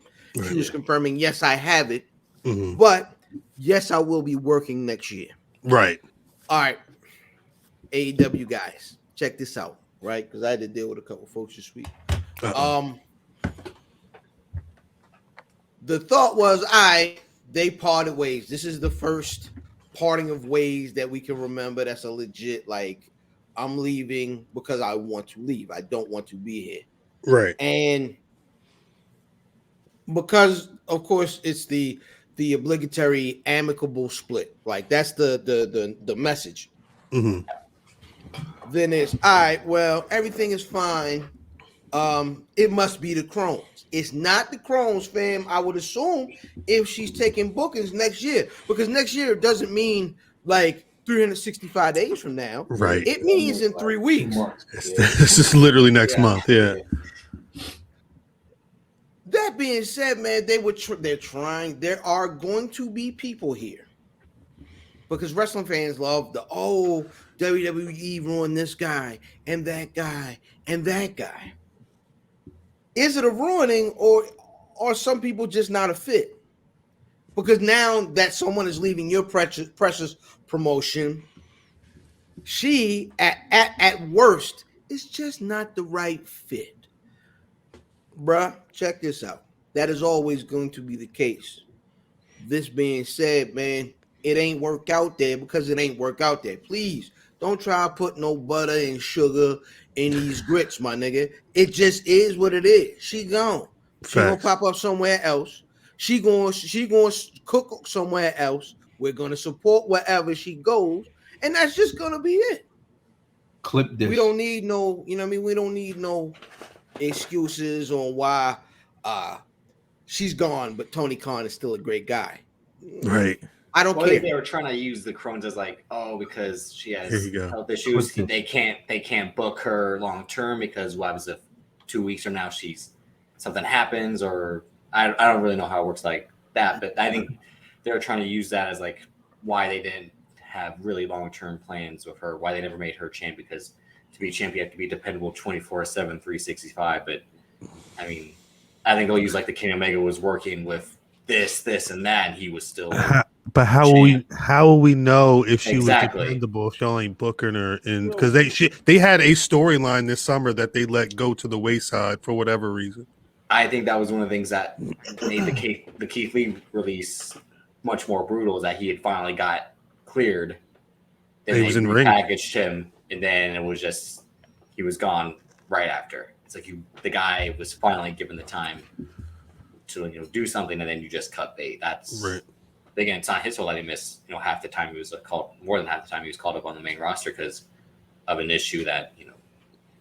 She was confirming, yes, I have it, Mhm. but yes, I will be working next year. Right. All right, AEW guys, check this out, right? Because I had to deal with a couple folks this week. The thought was, they parted ways. This is the first parting of ways that we can remember. That's a legit, like, I'm leaving because I want to leave. I don't want to be here. Right. And because, of course, it's the obligatory amicable split. Like, that's the message. Mm-hmm. Then it's, all right, well, everything is fine. It must be the Crones. It's not the Crones, fam. I would assume if she's taking bookings next year, because next year doesn't mean like 365 days from now. Right. It means in 3 weeks. This is literally next month. Yeah. That being said, man, they're trying. There are going to be people here because wrestling fans love WWE ruined this guy and that guy and that guy. Is it a ruining or are some people just not a fit? Because now that someone is leaving your precious promotion, she at worst is just not the right fit. Bruh, check this out. That is always going to be the case. This being said, man, it ain't work out there because it ain't work out there. Please don't try to put no butter and sugar in these grits, my nigga. It just is what it is. She gone. She gonna pop up somewhere else. She going cook somewhere else. We're gonna support wherever she goes, and that's just gonna be it. Clip this. We don't need no, you know what I mean? We don't need no excuses on why she's gone, but Tony Khan is still a great guy. Right. I don't Well, care. they were trying to use the Crohn's as like, oh, because she has Here you go. health issues, they can't book her long term because what happens if 2 weeks from now something happens, or I don't really know how it works like that, but I think they're trying to use that as like why they didn't have really long term plans with her, why they never made her champ, because to be champ you have to be dependable 24/7, 365. But I mean, I think they'll use like the King Omega was working with this, and that, and he was still. But how will we know if she Exactly. was dependable if y'all ain't booking her in? Because they had a storyline this summer that they let go to the wayside for whatever reason. I think that was one of the things that made the Keith Lee release much more brutal, is that he had finally got cleared. Then He was in ring. Packaged him, and then it was just he was gone right after. It's like the guy was finally given the time to do something, and then you just cut bait. That's Right. Again, it's not his fault that he missed half the time he was called, more than half the time he was called up on the main roster because of an issue that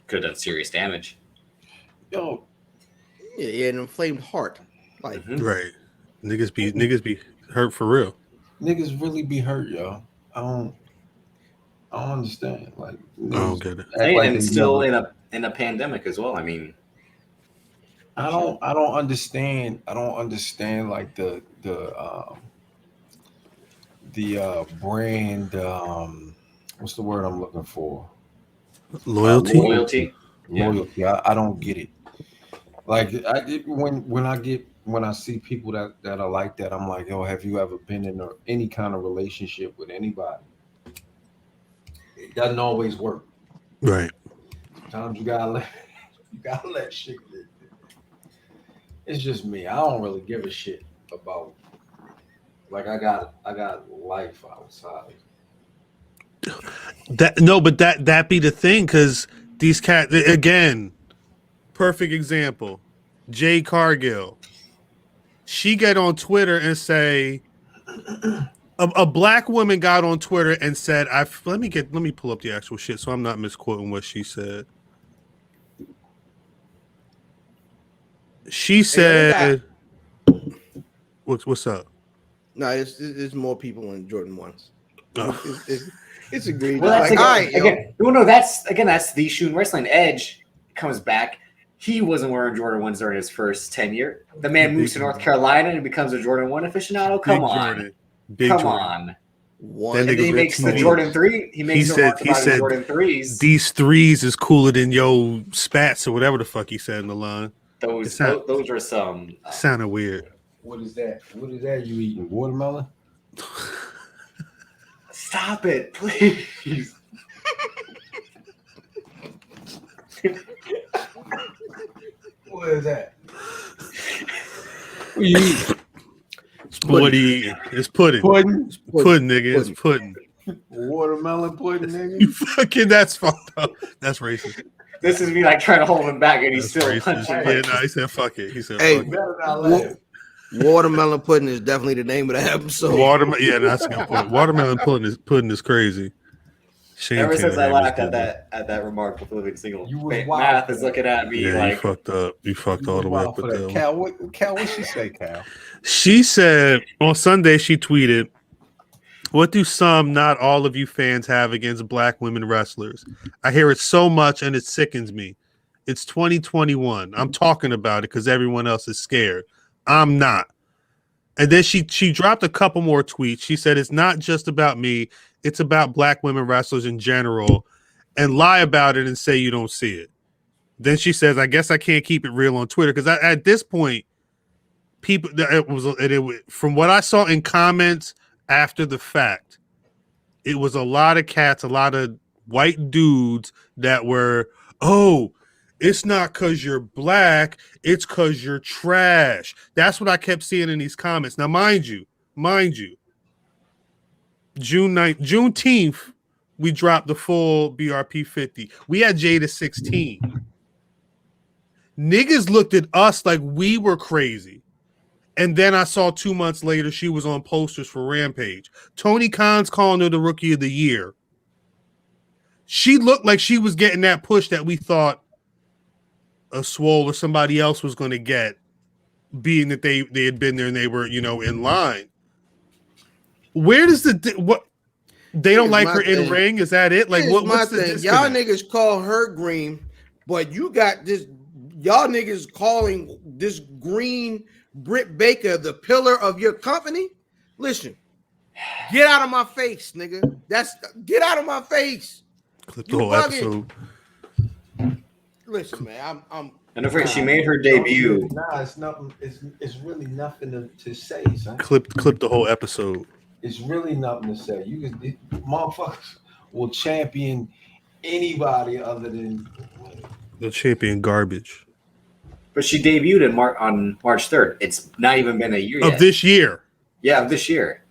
could have done serious damage. Yo, Yeah, he had an inflamed heart. Like, Right. Niggas be hurt for real. niggas really be hurt, yo. I don't understand. Like, I don't get it. And still in a pandemic as well. I mean, I don't understand. I don't understand like the brand. What's the word I'm looking for? Loyalty. loyalty. Loyalty. I don't get it. Like when I see people that are like that, I'm like, yo, have you ever been in any kind of relationship with anybody? It doesn't always work. Right. Sometimes you gotta let shit live. It's just me. I don't really give a shit about. Like I got life outside. That be the thing, because these cats again. Perfect example. Jade Cargill. She get on Twitter and say, a black woman got on Twitter and said, let me pull up the actual shit so I'm not misquoting what she said. She said, "What's up?" no, it's more people in Jordan ones. Oh. It's agreed. Well, that's like, all right, that's the Shun Wrestling. Edge comes back. He wasn't wearing Jordan 1s during his first tenure. The man moves to North Carolina and becomes a Jordan 1 aficionado. Come on. Come on. One. And then he makes the Jordan 3. He said Jordan 3s. These 3s is cooler than yo spats or whatever the fuck he said in the line. Those are some. Sounded weird. What is that? What is that you eating? Watermelon? Stop it, please. What is that? What you eating? What do you eat? It's pudding. Pudding? Pudding, nigga. It's pudding. Watermelon pudding, You nigga? fucking, that's fucked up. That's racist. This is me like trying to hold him back, and he's That's still racist. punching. Yeah, no, he said fuck it. He said Hey, fuck it. Better not laugh. Watermelon pudding is definitely the name of the episode. Watermelon, yeah, that's a good point. Watermelon pudding is crazy. Shane Ever since I Cunningham is laughed good. at that remark with living single, You was wild. Math is looking at me Yeah, you like fucked up. You fucked all the way up with that. Cal, what she say, Cal? She said on Sunday, she tweeted, "What do some, not all of you fans have against black women wrestlers? I hear it so much and it sickens me. It's 2021. I'm talking about it because everyone else is scared. I'm not." And then she dropped a couple more tweets. She said, "It's not just about me. It's about black women wrestlers in general," and lie about it and say you don't see it. Then she says, "I guess I can't keep it real on Twitter because at this point, people from what I saw in comments after the fact, it was a lot of cats, a lot of white dudes that were, oh, it's not because you're black, it's because you're trash." That's what I kept seeing in these comments. Now, mind you, Juneteenth, we dropped the full BRP 50. We had Jade at 16. Niggas looked at us like we were crazy. And then I saw 2 months later, she was on posters for Rampage. Tony Khan's calling her the Rookie of the Year. She looked like she was getting that push that we thought a Swole or somebody else was going to get, being that they had been there and they were, in line. Where does what they don't like her in ring? Is that it? Like, what's the thing? Y'all niggas call her green, but you got this. Y'all niggas calling this green Britt Baker the pillar of your company. Listen, get out of my face, nigga. Get out of my face. Clip the whole episode. Listen, man, I'm. And don't forget, she made her debut. Nah, it's nothing. It's really nothing to say, son. Clip the whole episode. It's really nothing to say. Motherfuckers will champion anybody other than The champion garbage But she debuted on March 3rd. It's not even been a year of yet. this year. Yeah, of this year.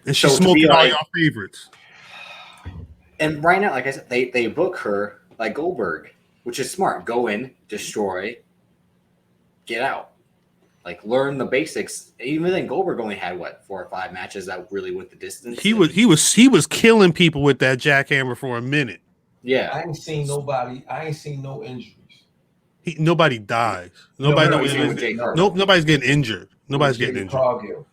And she's So to smoking be all like- y'all favorites. And right now, like I said, they book her like Goldberg, which is smart. Go in, destroy, get out. Like, learn the basics. Even then, Goldberg only had 4 or 5 matches that really went the distance. He was killing people with that jackhammer for a minute. Yeah. I ain't seen nobody. I ain't seen no injuries. Nobody dies. Nobody's getting injured. Nobody's getting injured. Cargill.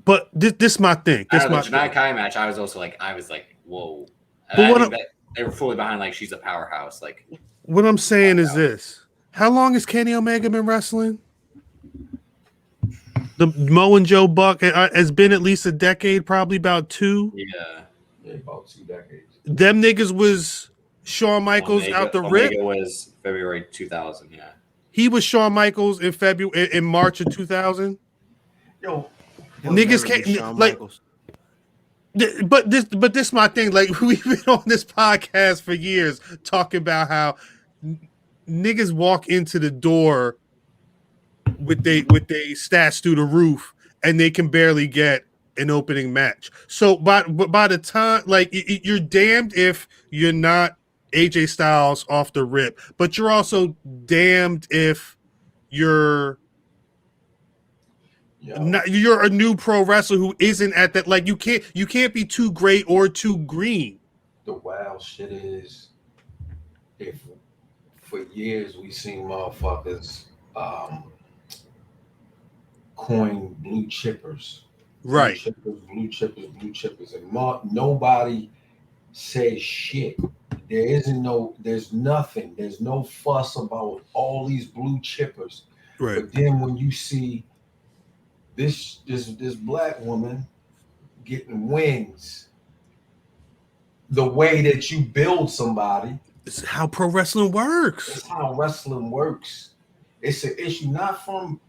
But this my thing. I This don't know, my the Janai thing. Kai match, I was like, whoa. But And what I think that they were fully behind, like, she's a powerhouse. Like, What I'm saying is this: how long has Kenny Omega been wrestling? The Mo and Joe Buck has been at least a decade, probably about 2. yeah. About 2 decades. Them niggas was Shawn Michaels out the rip. Omega was February 2000, yeah. He was Shawn Michaels in March of 2000. Yo, Niggas can't like. But this my thing. Like, we've been on this podcast for years talking about how niggas walk into the door with they stats through the roof and they can barely get an opening match. So by the time, like, you're damned if you're not AJ Styles off the rip, but you're also damned if you're you're a new pro wrestler who isn't at that. Like, you can't be too great or too green. The wild shit is, if for years we seen motherfuckers coin blue chippers, Right. blue chippers, and nobody says shit. There's nothing. There's no fuss about all these blue chippers. Right. But then when you see this black woman getting wins, the way that you build somebody, It's how pro wrestling works. It's how wrestling works. It's an issue not from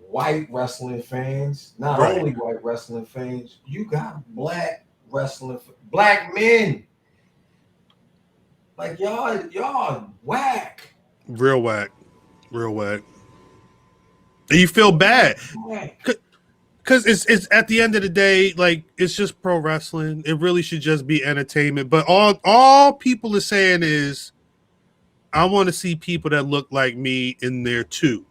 white wrestling fans, not Right. only white wrestling fans. You got black wrestling, black men. Like y'all whack. Real whack. Real whack. And you feel bad. Whack. Because it's at the end of the day, like, it's just pro wrestling. It really should just be entertainment. But all people are saying is, I want to see people that look like me in there too.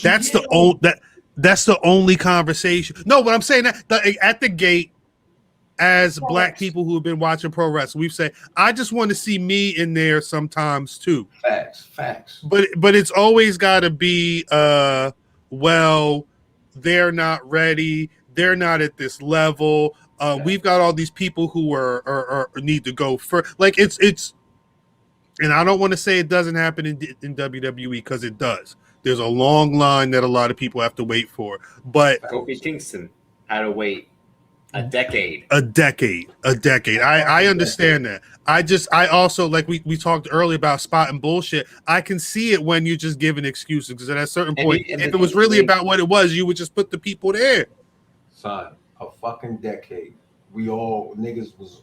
That's the only conversation. No, but I'm saying that at the gate, as black people who have been watching pro wrestling, we've said, I just want to see me in there sometimes too. Facts. But it's always got to be, well, they're not ready. They're not at this level. We've got all these people who are need to go first. Like it's, and I don't want to say it doesn't happen in WWE because it does. There's a long line that a lot of people have to wait for. But Kofi Kingston had to wait a decade. A decade. I understand that. I also, like we talked earlier about spot and bullshit. I can see it when you're just giving excuses, because at a certain point, if it was really about what it was, you would just put the people there. Son, a fucking decade. Niggas was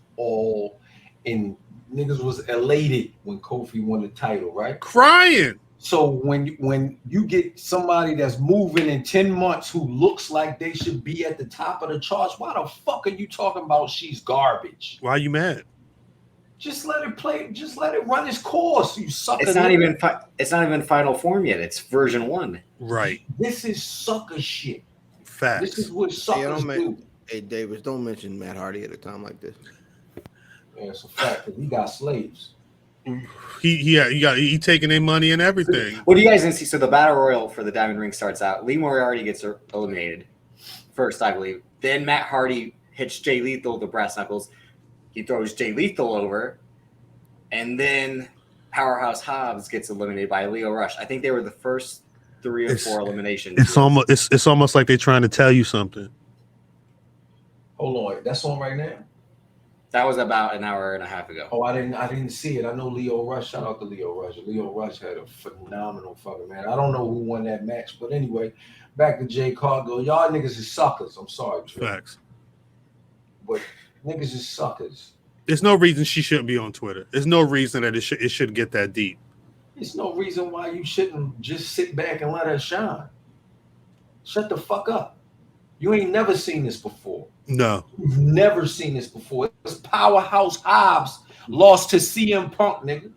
elated when Kofi won the title, right? Crying. So when you get somebody that's moving in 10 months who looks like they should be at the top of the charts, why the fuck are you talking about she's garbage? Why are you mad? Just let it play. Just let it run its course. You sucker. It's not even final form yet. It's version 1. Right. This is sucker shit. Facts. This is what suckers do. Hey, Davis, don't mention Matt Hardy at a time like this. Yeah, it's a fact that we got slaves. He taking their money and everything. What do you guys didn't see? So the battle royal for the Diamond Ring starts out. Lee Moriarty gets eliminated first, I believe. Then Matt Hardy hits Jay Lethal with the brass knuckles. He throws Jay Lethal over, and then Powerhouse Hobbs gets eliminated by Leo Rush. I think they were the first 3 or 4 eliminations. It's almost like they're trying to tell you something. Hold on, that's on right now. That was about an hour and a half ago. Oh, I didn't see it. I know Leo Rush. Shout out to Leo Rush. Leo Rush had a phenomenal fucking man. I don't know who won that match, but anyway, back to Jay Cargill. Y'all niggas is suckers. I'm sorry, Trey. Facts. But niggas is suckers. There's no reason she shouldn't be on Twitter. There's no reason that it should get that deep. There's no reason why you shouldn't just sit back and let her shine. Shut the fuck up. You ain't never seen this before. No. You've never seen this before. It was Powerhouse Hobbs lost to CM Punk, nigga.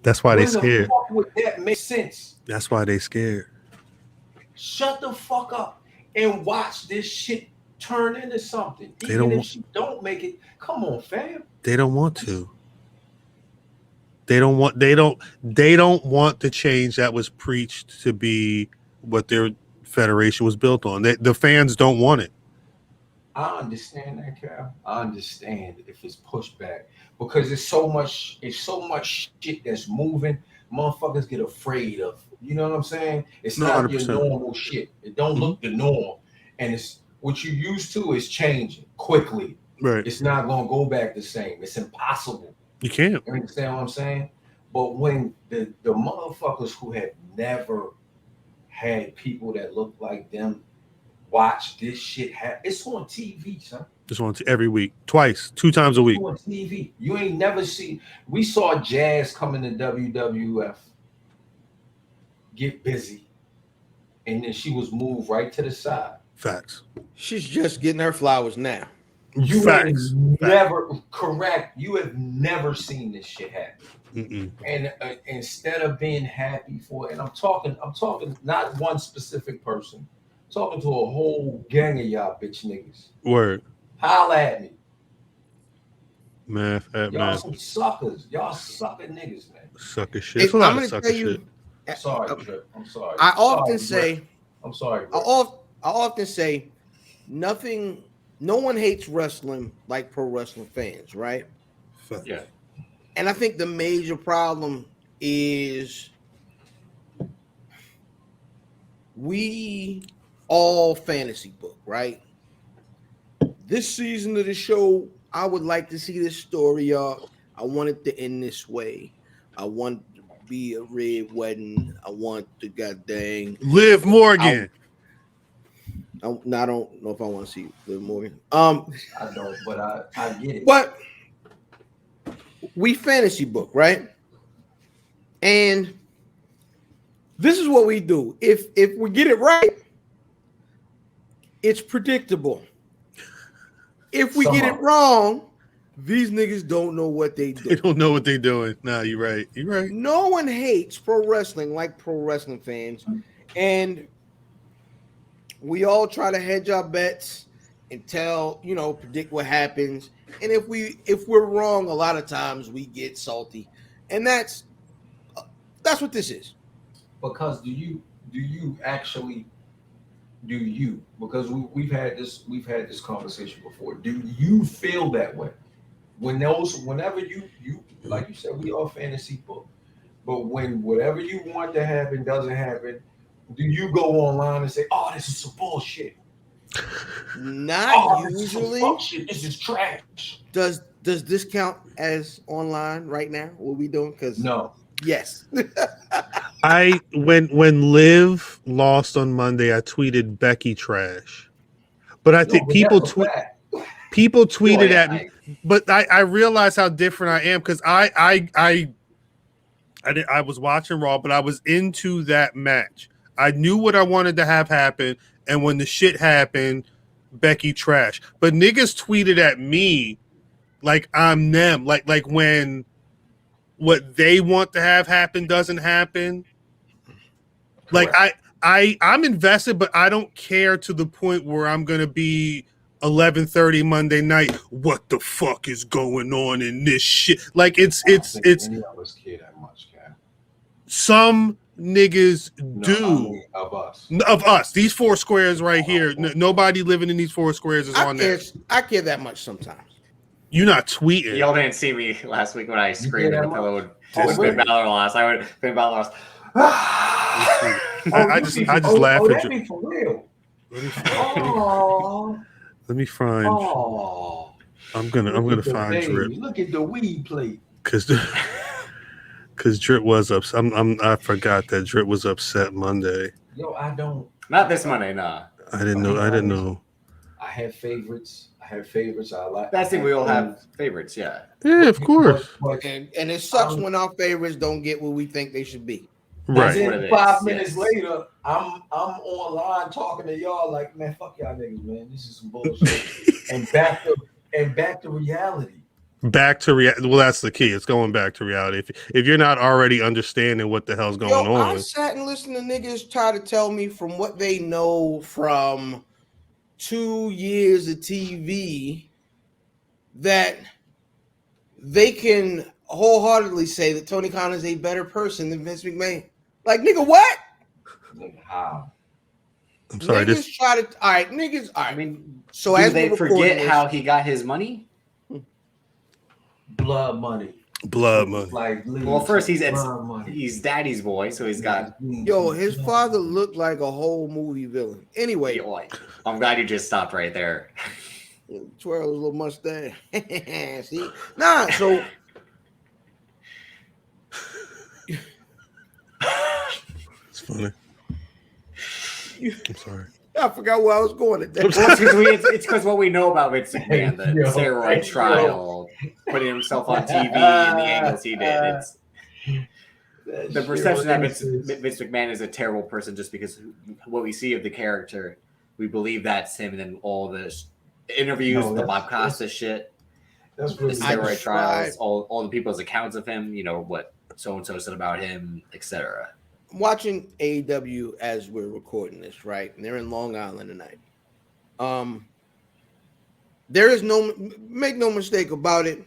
That's why they scared. The fuck would that make sense? That's why they scared. Shut the fuck up and watch this shit turn into something. They Even don't if she don't make it, come on, fam. They don't want to. They don't want the change that was preached to be what their federation was built on. The fans don't want it. I understand that, Cal. I understand if it's pushback because it's so much shit that's moving. Motherfuckers get afraid of. You know what I'm saying? It's not 100%. your normal shit. It don't look the norm, and it's what you used to is changing quickly. Right. It's not gonna go back the same. It's impossible. You can't. You understand what I'm saying? But when the motherfuckers who have never had people that look like them watch this shit happen, it's on TV, son. It's on every week, twice, 2 times a week. It's on TV. You ain't never seen. We saw Jazz come into WWF, get busy, and then she was moved right to the side. Facts. She's just getting her flowers now. You Facts. have never correct. You have never seen this shit happen. Mm-mm. And instead of being happy for it, and I'm talking not one specific person, I'm talking to a whole gang of y'all bitch niggas. Word. Holla at me. Math. Y'all some suckers. Y'all sucker niggas, man. Sucker shit. It's a lot of sucker shit. I'm sorry, Trip. I'm sorry. I often say, I'm sorry. I often say, no one hates wrestling like pro wrestling fans, right? Facts. Yeah. And I think the major problem is we all fantasy book, right? This season of the show, I would like to see this story, y'all. I want it to end this way. I want it to be a red wedding. I want the goddamn Liv Morgan. I don't know if I want to see Liv Morgan. I don't, but I get it. But we fantasy book, right? And this is what we do. If we get it right, it's predictable. If we get it wrong, these niggas don't know what they do. They don't know what they're doing. Nah, you're right. You're right. No one hates pro wrestling like pro wrestling fans. And we all try to hedge our bets and predict what happens. And if we're wrong, a lot of times we get salty. And that's what this is. Because do you actually because we've had this conversation before. Do you feel that way? Whenever you like you said, we are fantasy book. But when whatever you want to happen doesn't happen, do you go online and say, "Oh, this is some bullshit"? Not usually. This is trash. Does this count as online right now? What we doing? Because No. yes. When Liv lost on Monday, I tweeted Becky trash. But I think people tweeted at me. But I realized how different I am because I was watching Raw, but I was into that match. I knew what I wanted to have happen, and when the shit happened, Becky trash. But niggas tweeted at me like I'm them, like when what they want to have happen doesn't happen. Like I'm invested, but I don't care to the point where I'm gonna be 11:30 Monday night. What the fuck is going on in this shit? Like it's any of us care that much, Cam. Some niggas do. I mean, of us. These four squares right here. Nobody living in these four squares is on there. I care that much sometimes. You're not tweeting. Y'all didn't see me last week when I screamed in the pillow when Finn Balor lost. Finn Balor lost. I just laugh at you. For real. Let me find. I'm gonna find Drip. Look at the weed plate. Because Drip was upset. I forgot that Drip was upset Monday. Yo, I don't. Not this Monday, nah. I didn't know. I have favorites. I like. That's the thing. We all have favorites, yeah. Yeah, of course. And it sucks when our favorites don't get what we think they should be. Right. And then 5 minutes later, I'm online talking to y'all like, man, fuck y'all niggas, man. This is some bullshit. and back to reality. Back to reality. Well, that's the key. It's going back to reality. If you're not already understanding what the hell's going on. I sat and listened to niggas try to tell me from what they know from 2 years of TV that they can wholeheartedly say that Tony Khan is a better person than Vince McMahon. Like, nigga, what? How? I'm sorry. Niggas try to. All right, niggas. All right. I mean, so do as they we forget how he got his money? Blood money. Like, well, first he's daddy's boy, so he's got. Yo, his father looked like a whole movie villain. Anyway, I'm glad you just stopped right there. Twirl his little mustache. See, nah. So. It's funny. I'm sorry. I forgot where I was going at that. It's because what we know about Vince McMahon, the steroid trial, putting himself on TV and the angles he did. It's the perception that Vince McMahon is a terrible person just because what we see of the character, we believe that's him, and then all the interviews, the Bob Costa shit, the steroid trials, all the people's accounts of him, what so-and-so said about him, etc. I'm watching AEW as we're recording this, right? And they're in Long Island tonight. There is make no mistake about it.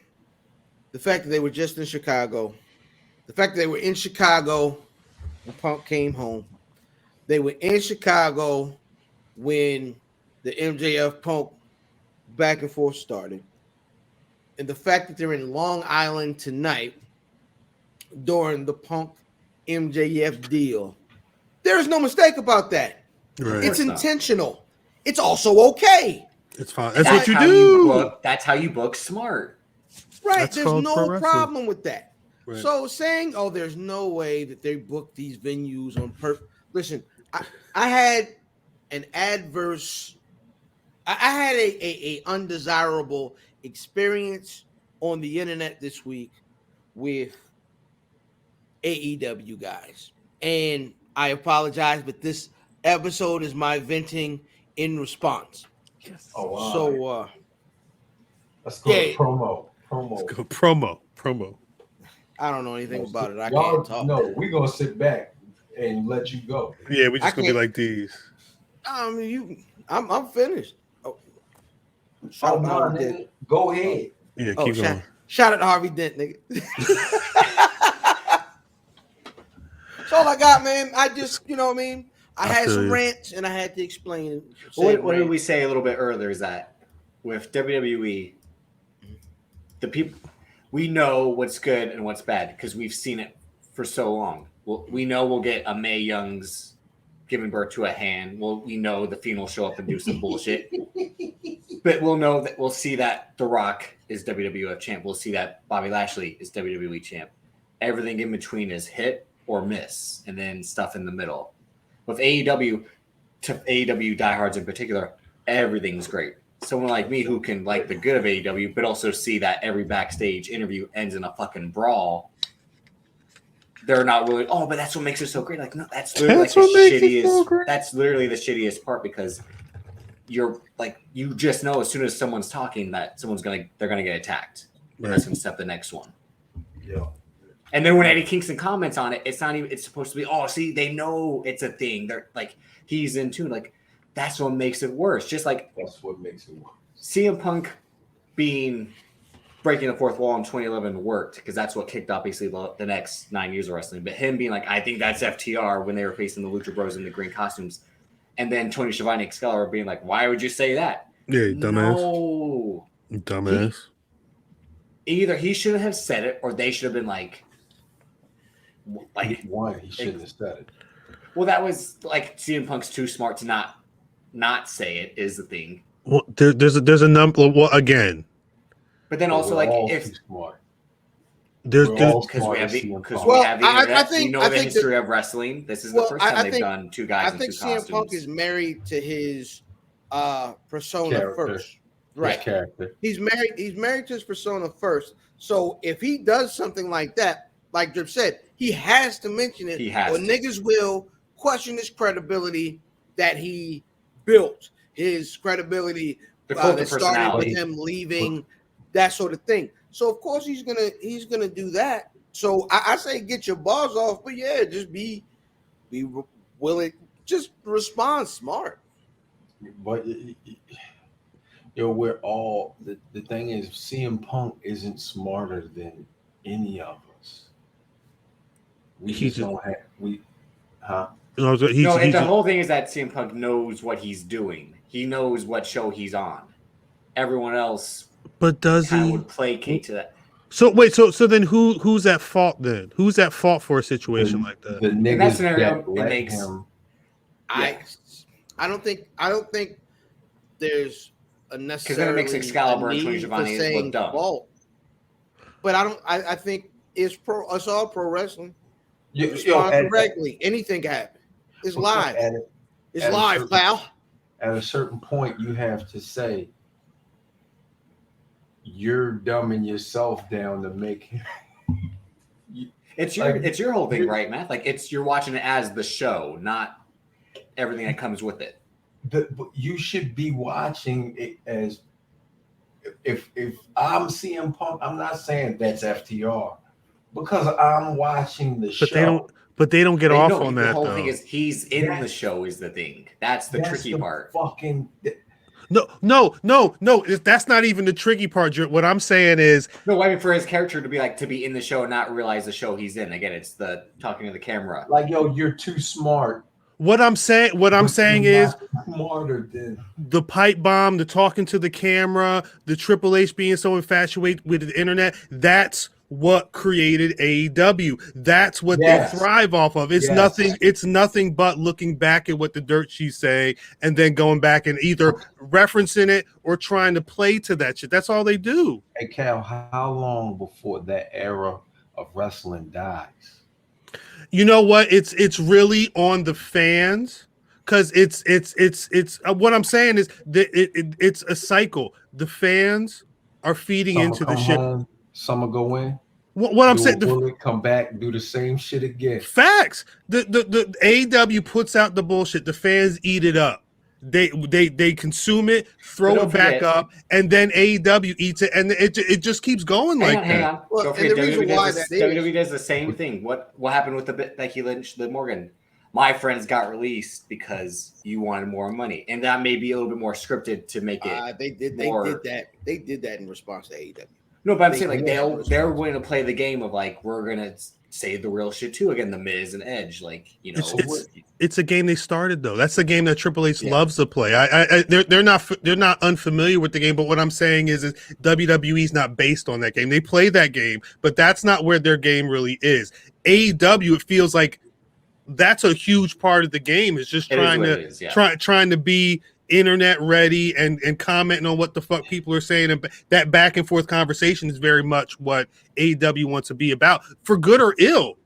The fact that they were just in Chicago, the fact that they were in Chicago when Punk came home, they were in Chicago when the MJF Punk back and forth started, and the fact that they're in Long Island tonight during the Punk MJF deal, there is no mistake about that. Right. It's intentional. It's also okay. It's fine. That's what you do. That's how you book smart. Right. That's There's called pro no wrestling. problem with that. Right. So saying, "Oh, there's no way that they booked these venues on purpose." Listen, I had an adverse. I had a undesirable experience on the internet this week with AEW guys, and I apologize, but this episode is my venting in response. Oh wow. So, let's go yeah. to promo. Let's go promo. I don't know anything about it. I Y'all can't talk. No, we're gonna sit back and let you go. Yeah, we just I gonna be can't- like these. I mean, I'm finished. Oh, Oh, shout out to no, Harvey Dent. nigga. Go ahead. Yeah, Oh, keep going. shout out to Harvey Dent, nigga. That's all I got, man. I just, you know what I mean? I had feel some you. rants and I had to explain it. What did we say a little bit earlier is that with WWE, the people, we know what's good and what's bad because we've seen it for so long. We know we'll get a Mae Young's giving birth to a hand. We know the Fiend will show up and do some bullshit. But we'll know that we'll see that The Rock is WWF champ. We'll see that Bobby Lashley is WWE champ. Everything in between is hit or miss, and then stuff in the middle. With AEW, to AEW diehards in particular, everything's great. Someone like me who can like the good of AEW, but also see that every backstage interview ends in a fucking brawl. They're not really. Oh, but that's what makes it so great. Like, no, that's literally That's like what the makes it so shittiest. great. That's literally the shittiest part because you're like, you just know as soon as someone's talking that they're gonna get attacked. And that's gonna set the next one. Yeah. And then when Eddie Kingston comments on it, it's not even. It's supposed to be. Oh, see, they know it's a thing. They're like, he's in tune. Like, that's what makes it worse. Just like That's what makes it work. CM Punk breaking the fourth wall in 2011 worked because that's what kicked off basically the next 9 years of wrestling. But him being like, I think that's FTR when they were facing the Lucha Bros in the green costumes, and then Tony Schiavone Excalibur being like, why would you say that? Yeah, you dumbass. No. Dumbass. Either he shouldn't have said it, or they should have been like One, he shouldn't have said it. well, that was like CM Punk's too smart to not say it is the thing. Well, there's a number. Well, again, But then also We're like all if too smart. there's We're all because smart we have as the CM because Punk. we Well, have the I internet, think- we know I the think history of wrestling. This is the first time they've done two guys I in think two CM costumes. Punk is married to his persona Character. first. Right. His character. He's married to his persona first. So if he does something like that, like Drip said, he has to mention it. He has or to. niggas will question his credibility that he built, his credibility The cult that of started with personality. him leaving, that sort of thing. So of course he's gonna do that. So I say get your bars off, but yeah, just be willing, just respond smart. But we're all the thing is CM Punk isn't smarter than any of us. We He's just don't have The whole thing is that CM Punk knows what he's doing. He knows what show he's on. Everyone else but does kind of he? would placate to that. So wait, so then who's at fault then? Who's at fault for a situation like that? the niggas that scenario, that it let makes- him. I don't think there's a necessarily then it makes Excalibur and Tony need for Schiavone saying look dumb. fault. But I think it's all pro wrestling. Respond correctly. Anything can happen. It's live. It's at a live, certain- pal. At a certain point, you have to say you're dumbing yourself down to make him. It's Like, your whole thing, you're- right, Matt? Like you're watching it as the show, not everything that comes with it. But you should be watching it as if I'm CM Punk. I'm not saying that's FTR because I'm watching the show. But they don't get They off know on the that whole though. thing is he's in That's- the show is the thing. That's the That's tricky the part. Fucking No. That's not even the tricky part. What I'm saying is, No, I mean for his character to be in the show and not realize the show he's in. Again, it's the talking to the camera. like you're too smart. what I'm saying You're is not smarter than the pipe bomb, the talking to the camera, the Triple H being so infatuated with the internet. That's what created AEW. That's what Yes. they thrive off of. It's Yes. nothing. It's nothing but looking back at what the dirt sheets say and then going back and either referencing it or trying to play to that shit. That's all they do. Hey Cal, how long before that era of wrestling dies? You know what? It's really on the fans because it's what I'm saying is that it's a cycle. The fans are feeding Some into the come shit. home, some will go in. What I'm do saying, a bullet, come back, do the same shit again. facts. The AEW puts out the bullshit. The fans eat it up. They consume it, throw But it don't back forget- up, and then AEW eats it, and it just keeps going Hang like on, that. hang on. Well, Don't and forget, the reason why WWE does the same thing. What happened with the Becky Lynch, Liv Morgan? My friends got released because you wanted more money, and that may be a little bit more scripted to make it. They did more- that. They did that in response to AEW. No, but I'm They- saying like yeah. they're willing to play the game of like we're gonna say the real shit too. Again, the Miz and Edge, like It's a game they started though. That's the game that Triple H Yeah. loves to play. They're not unfamiliar with the game, but what I'm saying is WWE's not based on that game. They play that game, but that's not where their game really is. AEW, it feels like that's a huge part of the game. Is just It is trying what to it is, yeah. trying to be internet ready and commenting on what the fuck people are saying, and that back and forth conversation is very much what AEW wants to be about, for good or ill,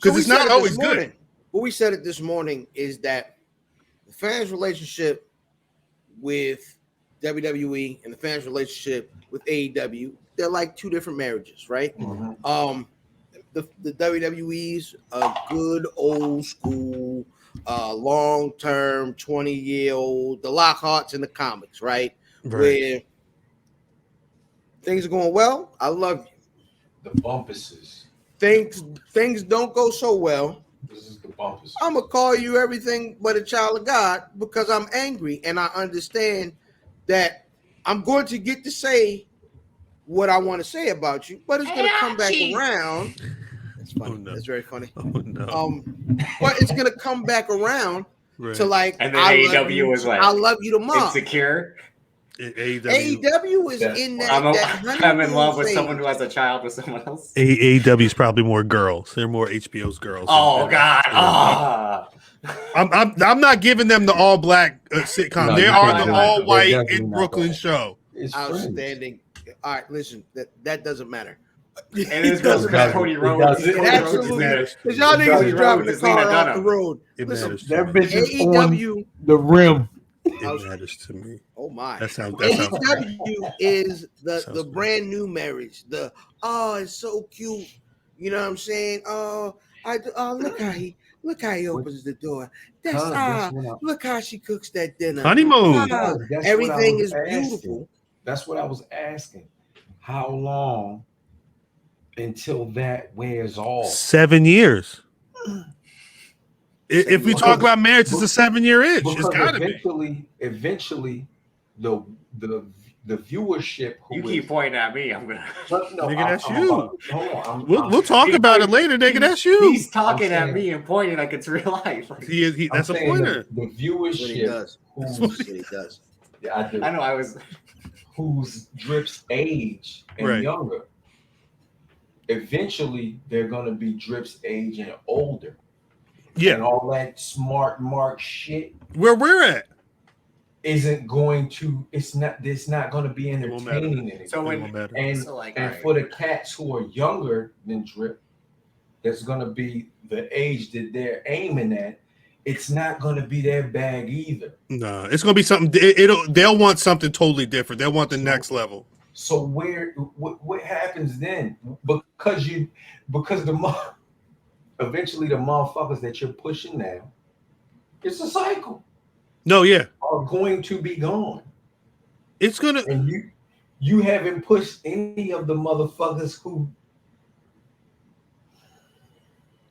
because it's not always good. What we said it this morning is that the fans' relationship with WWE and the fans' relationship with AEW, they're like two different marriages, right? Mhm. The WWE's a good old school, long-term, 20-year-old, the Lockharts in the comics, right? Where things are going well, I love you. The bumpuses. Things don't go so well, This is the bumpus. I'm gonna call you everything but a child of God because I'm angry and I understand that I'm going to get to say what I want to say about you, but it's gonna come back around. That's funny. Oh, no. That's very funny. Oh no. But it's gonna come back around to like, And then AEW was like, I love you the most. Insecure. AEW is That's in funny. that. I'm in love with honeymoon someone who has a child with someone else. AEW is probably more girls. They're more HBO's girls. Oh God! Ah. I'm not giving them the all black sitcom. No, they you are can't the do that. all They're white definitely in not Brooklyn that. show. It's Outstanding. All right, listen, that doesn't matter. And it's because Cody Rhodes. It absolutely matters. because y'all It niggas is does. driving the It's Lena car off the Dunham. road. It Listen, matters. That To me. bitch is on AEW. the rim. It matters to me. Oh my! That sounds. AEW is the Sounds good. brand new marriage. It's so cute. You know what I'm saying? Look how he opens the door. Look how she cooks that dinner. Honeymoon. Ah, That's what I everything was is asking. beautiful. That's what I was asking. How long until that wears off? 7 years. If we talk about marriage, it's a 7-year itch. It's Because got to be. eventually, the viewership. You keep pointing at me. I'm gonna. Nigga, that's you. Hold on. We'll talk about it later, nigga. That's you. He's talking I'm at saying- me and pointing like it's real life. Like, That's a saying pointer. The That's what he viewership. does. Who's, That's what he does. yeah, I do. I know I was. Whose drips age and Right. younger. Eventually, they're gonna be drips age and older. And Yeah, all that smart mark shit where we're at. isn't going to. It's not going to be won't matter. entertaining anymore. So It when won't matter. and so like, and alright. for the cats who are younger than drip, that's going to be the age that they're aiming at. It's not going to be their bag either. No, it's gonna be something. They'll want something totally different. They'll want the next level. So what happens then? Because eventually the motherfuckers that you're pushing now, it's a cycle, No, yeah, are going to be gone. it's gonna. And you haven't pushed any of the motherfuckers who.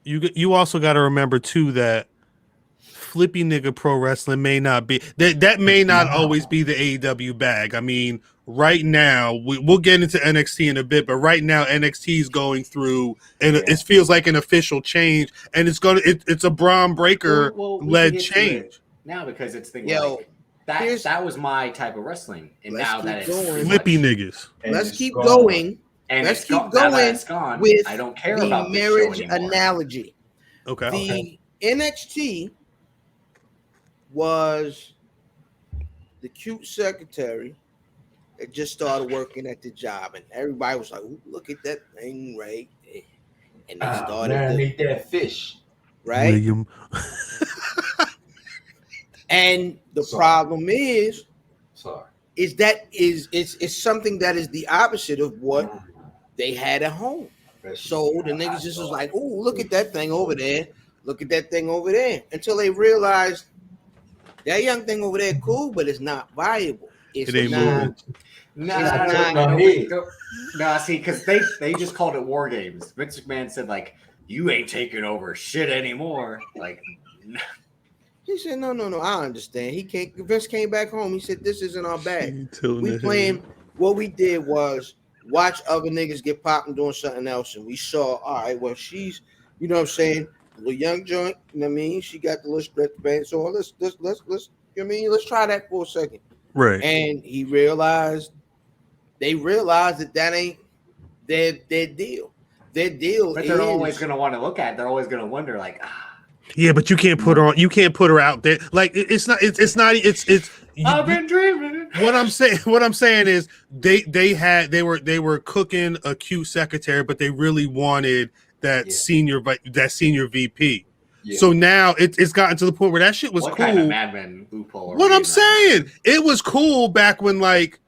You also got to remember too that flippy nigga pro wrestling may not be that may not always be the AEW bag. I mean, right now we'll get into NXT in a bit, but right now NXT is going through, and it feels like an official change, and it's a Braun Breaker Well, we led can get to change. it now because it's the Yo, that was my type of wrestling, and let's now keep that it's going. Flippy niggas. and Let's it's keep gone. going. And let's it's keep now that going it's gone, with I don't care the about this show marriage anymore. analogy. Okay. The NXT was the cute secretary that just started working at the job, and everybody was like, "Ooh, look at that thing right there." And they started marinate that fish. right. William. And the Sorry. problem is Sorry. it's something that is the opposite of what Mhm. they had at home. That So shit- the I niggas just was saw like, it. "Oh, look at that thing over there. Look at that thing over there." Until they realized that young thing over there cool, but it's not viable. It's It ain't not. moving. No, see, because they just called it War Games. Vince McMahon said, like, you ain't taking over shit anymore. Like, He said, "No, I understand." Vince came back home. He said, "This isn't our bag. We We playing." What we did was watch other niggas get popped and doing something else, and we saw, all right, well, she's, you know what I'm saying, a little young joint, you know what I mean? She got the little stretch band, so let's, you know what I mean? Let's try that for a second. Right. And they realized that ain't their deal. Their deal but is they're always going to want to look at it. They're always going to wonder, like, Yeah, but you can't put her on. You can't put her out there. Like it's not. I've been dreaming. What I'm saying is they were cooking a cute secretary, but they really wanted that senior VP. Yeah. So now it's gotten to the point where that shit was what cool. kind of Mad Men loophole? What I'm saying, it was cool back when like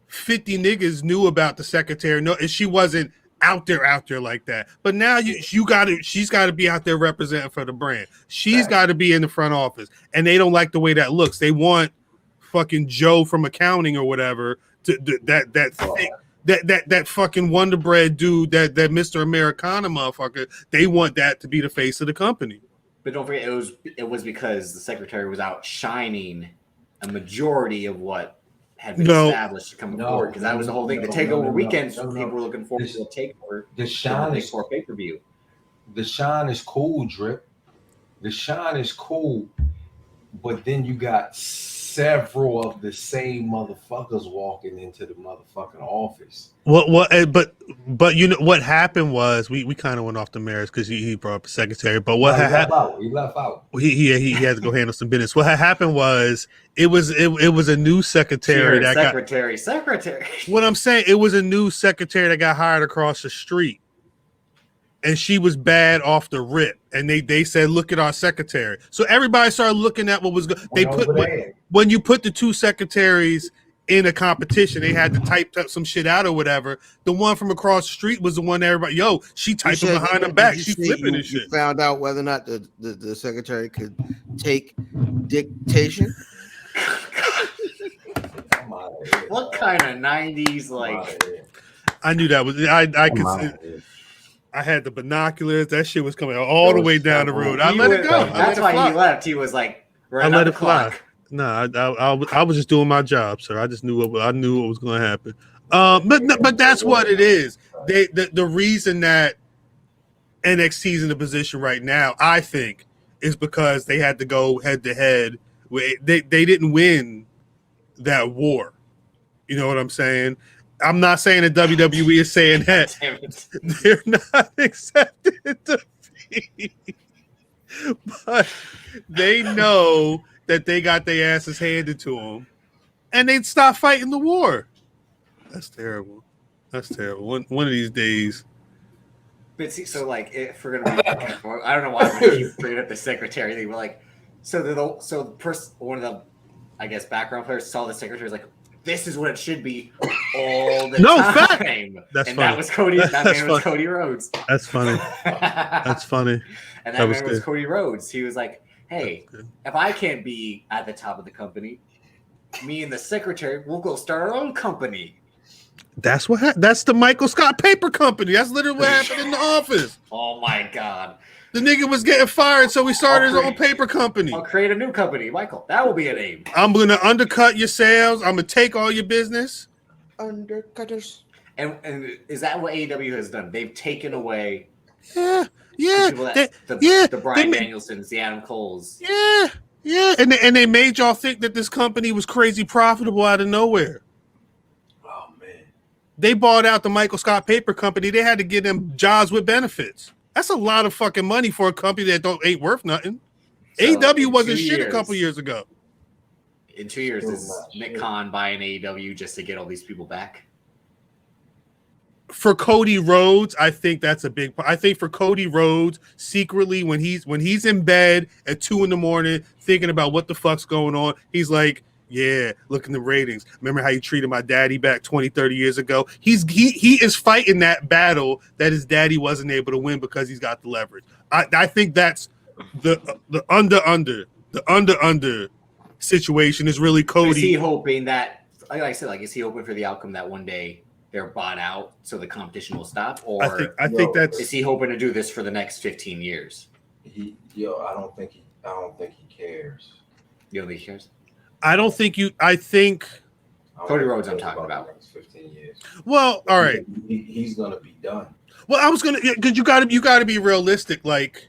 50 niggas knew about the secretary. No, she wasn't out there like that. But now she's got to be out there representing for the brand. She's got to be in the front office, and they don't like the way that looks. They want fucking Joe from accounting or whatever to that fucking Wonder Bread dude, that Mr. Americana motherfucker. They want that to be the face of the company. But don't forget, it was because the secretary was outshining a majority of what had been established to come forward, because that was the whole thing. The takeover weekends, people were looking forward to the takeover. The shine is for pay-per-view. The shine is cool, Drip. The shine is cool, but then you got several of the same motherfuckers walking into the motherfucking office. But you know what happened was we kind of went off the merits because he brought up the secretary. But what happened? He left out. He had to go handle some business. What had happened was it was a new secretary Secretary. What I'm saying, it was a new secretary that got hired across the street, and she was bad off the rip. And they said, "Look at our secretary." So everybody started looking at what was good. They put when you put the two secretaries in a competition, they had to type up some shit out or whatever. The one from across the street was the one that everybody, she typing behind her back. She flipping and shit. You found out whether or not the secretary could take dictation. What kind of 90s I knew that was I could. I had the binoculars. That shit was coming all the way down the road. I let it go. That's why he left. He was like, I let it fly. No, I was just doing my job, sir. I just knew what was going to happen. But that's what it is. The reason that NXT's in the position right now, I think, is because they had to go head to head. They didn't win that war. You know what I'm saying? I'm not saying that WWE is saying that they're not accepting defeat, but they know that they got their asses handed to them, and they'd stop fighting the war. That's terrible. One of these days. But see, so like, if we're gonna be, I don't know why we're gonna keep bringing up the secretary thing, but like, the person, one of the, I guess, background players saw the secretary was like, this is what it should be all the time. Fact. That's funny. That was Cody. That man was Cody Rhodes. That's funny. That's funny. And that man was Cody Rhodes. He was like, hey, if I can't be at the top of the company, me and the secretary, we'll go start our own company. That's what happened. That's the Michael Scott Paper Company. That's literally what happened in the office. Oh my God. The nigga was getting fired, so we started his own paper company. I'll create a new company, Michael. That will be a name. I'm going to undercut your sales. I'm going to take all your business. Undercutters. And is that what AEW has done? They've taken away the Bryan Danielsons, the Adam Coles. Yeah. And they made y'all think that this company was crazy profitable out of nowhere. Oh, man. they bought out the Michael Scott Paper Company. They had to give them jobs with benefits. That's a lot of fucking money for a company that ain't worth nothing. So AEW in wasn't 2 shit a years- couple years ago. In 2 years, Still is not Nick shit. Khan buying AEW just to get all these people back? For Cody Rhodes, I think that's a big. I think for Cody Rhodes, secretly when he's in bed at 2 a.m. thinking about what the fuck's going on, he's like, yeah, look at the ratings. Remember how you treated my daddy back 20, 30 years ago? He is fighting that battle that his daddy wasn't able to win because he's got the leverage. I think that's the under situation is really So is he Cody. hoping that, like I said, like is he hoping for the outcome that one day they're bought out so the competition will stop, or I think that's is he hoping to do this for the next 15 years? I don't think he cares. You don't think he cares? I don't think you. I think. I don't Cody think Rhodes he I'm cares talking about. the next 15 years. Well, all right. He's gonna be done. Well, I was gonna because you got to be realistic. Like,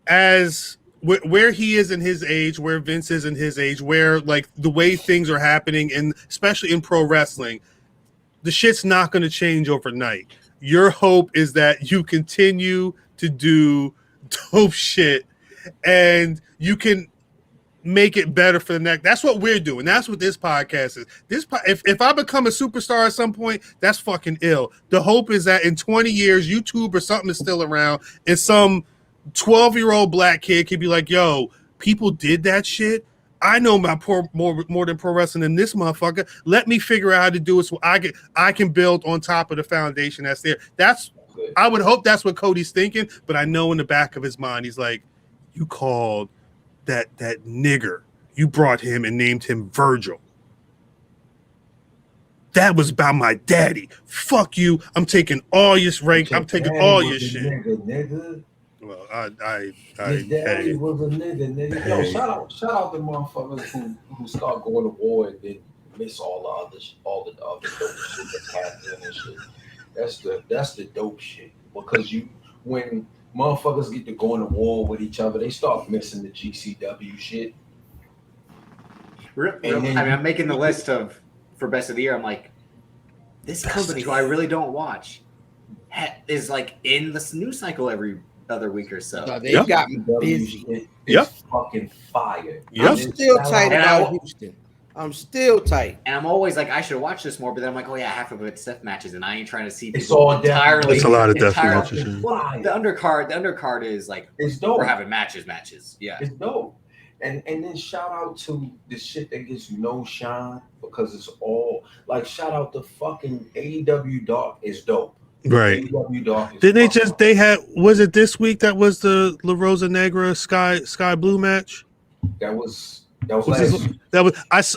as where he is in his age, where Vince is in his age, where like the way things are happening, and especially in pro wrestling, the shit's not going to change overnight. Your hope is that you continue to do dope shit, and you can make it better for the next. That's what we're doing. That's what this podcast is. If I become a superstar at some point, that's fucking ill. The hope is that in 20 years, YouTube or something is still around, and some 12-year-old black kid can be like, yo, people did that shit. I know my more than pro wrestling than this motherfucker. Let me figure out how to do it so I can build on top of the foundation that's there. I would hope that's what Cody's thinking, but I know in the back of his mind, he's like, you called that nigger. You brought him and named him Virgil. That was about my daddy. Fuck you. I'm taking all your rank. I'm taking all your shit. Nigga. Well, His daddy hey. was a nigga. Yo, shout out the motherfuckers who start going to war and then miss all the other dope shit that's happening and shit. That's the dope shit. Because when motherfuckers get to going to war with each other, they start missing the GCW shit. I'm making the list for best of the year. I'm like, this company who I really don't watch is like in the news cycle every other week or so. No, they got me busy. It's fucking fire. I'm still tight And about Houston. I'm still tight. And I'm always like, I should watch this more, but then I'm like, oh yeah, half of it's death matches, and I ain't trying to see It's all entirely. It's a lot of death entirely- matches. Well, the undercard is like It's dope. we're having matches. Yeah. It's dope. And then shout out to the shit that gets no shine because it's all like shout out to fucking AEW Dark is dope. Right. AEW Dark is Didn't they had was it this week that was the La Rosa Negra Sky Blue match? That was Was last this- week. That was last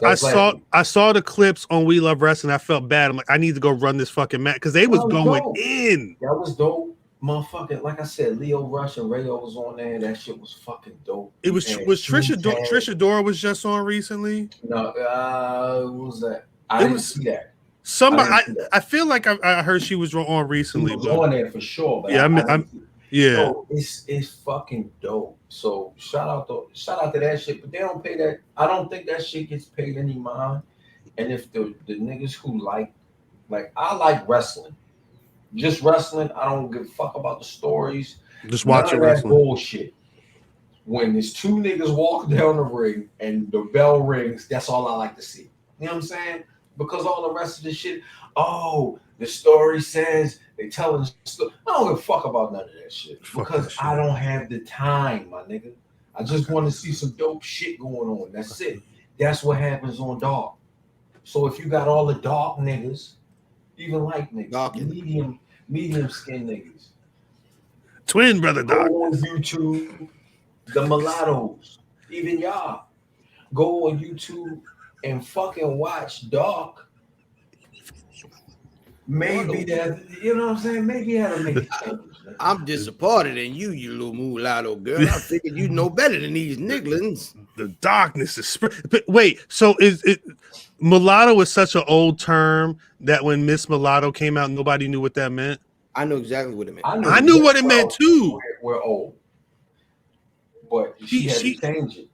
I saw the clips on We Love Wrestling. I felt bad. I'm like, I need to go run this fucking match because they was Oh, going dope. in. That was dope. Motherfucking, like I said, Leo Rush and Rayo was on there. That shit was fucking dope. It was And Trisha Dora was just on recently. No, what was that? I It didn't was- see that. Somebody, I didn't see that. I feel like I heard she was on He recently. was But on there for sure. But Yeah, I I'm- didn't see it. yeah, So it's fucking dope. So shout out to that shit. But they don't pay that. I don't think that shit gets paid any mind. And if the niggas who like I like wrestling, just wrestling. I don't give a fuck about the stories. just watch None it of that wrestling. bullshit. When there's two niggas walking down the ring and the bell rings, that's all I like to see. You know what I'm saying? Because all the rest of the shit, oh, the story says they telling the story. I don't give a fuck about none of that shit Fuck because that shit. I don't have the time, my nigga. I just want to see some dope shit going on. That's it. That's what happens on Dark. So if you got all the dark niggas, even like niggas, Darkin'. medium skin niggas, Twin brother go Doc. on YouTube, the mulattoes, even y'all, go on YouTube and fucking watch Dark. Maybe that, you know what I'm saying? Maybe you had to make it change. Man. I'm disappointed in you, you little mulatto girl. I figured you know better than these nigglins. The darkness is. But wait, so is it? Mulatto is such an old term that when Miss Mulatto came out, nobody knew what that meant. I know exactly what it meant. I knew what it meant too. We're old, but she had She- to change it.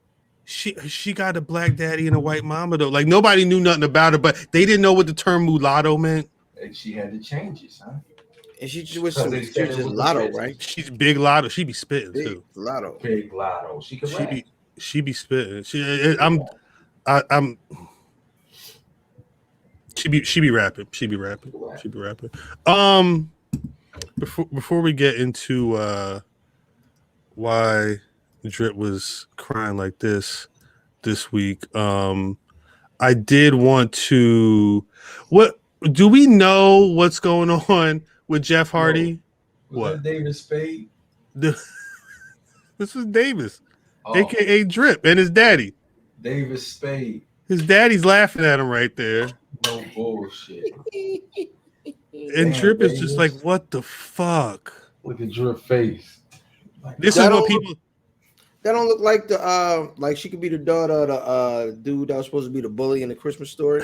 She got a black daddy and a white mama though. Like nobody knew nothing about her, but they didn't know what the term mulatto meant. And she had to change it, huh? And she was Because they said it just was lotto, offensive. right? She's big lotto. She be spitting Big too. lotto. Big lotto. She could rap. She be spitting. I'm she be rapping. She be rapping. Before we get into why Drip was crying like this week, I did want to. What do we know? What's going on with Jeff Hardy? Was that David Spade? This is Davis, aka Drip, and his daddy. David Spade. His daddy's laughing at him right there. No bullshit. And Drip is just like, what the fuck? Look at Drip face. Like, This is what people. That don't look like the like she could be the daughter of the dude that was supposed to be the bully in the Christmas Story.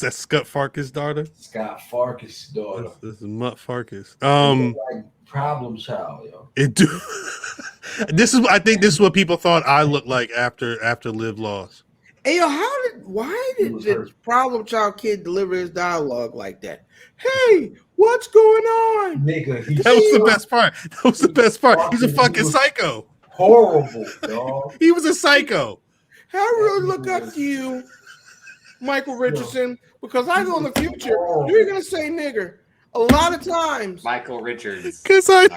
That's Scott Farkas' daughter. Scott Farkas' daughter. This is Mutt Farkas. Like problem child, yo. It do. I think this is what people thought I looked like after Liv lost. Hey yo, why did the problem child kid deliver his dialogue like that? Hey, what's going on? Nigga, that was the best part. That was the best part. He's a fucking psycho. Horrible, dog. He was a psycho. I really look up to you, Michael Richardson, because I know in the future you're gonna say nigger a lot of times. Michael Richards. Because I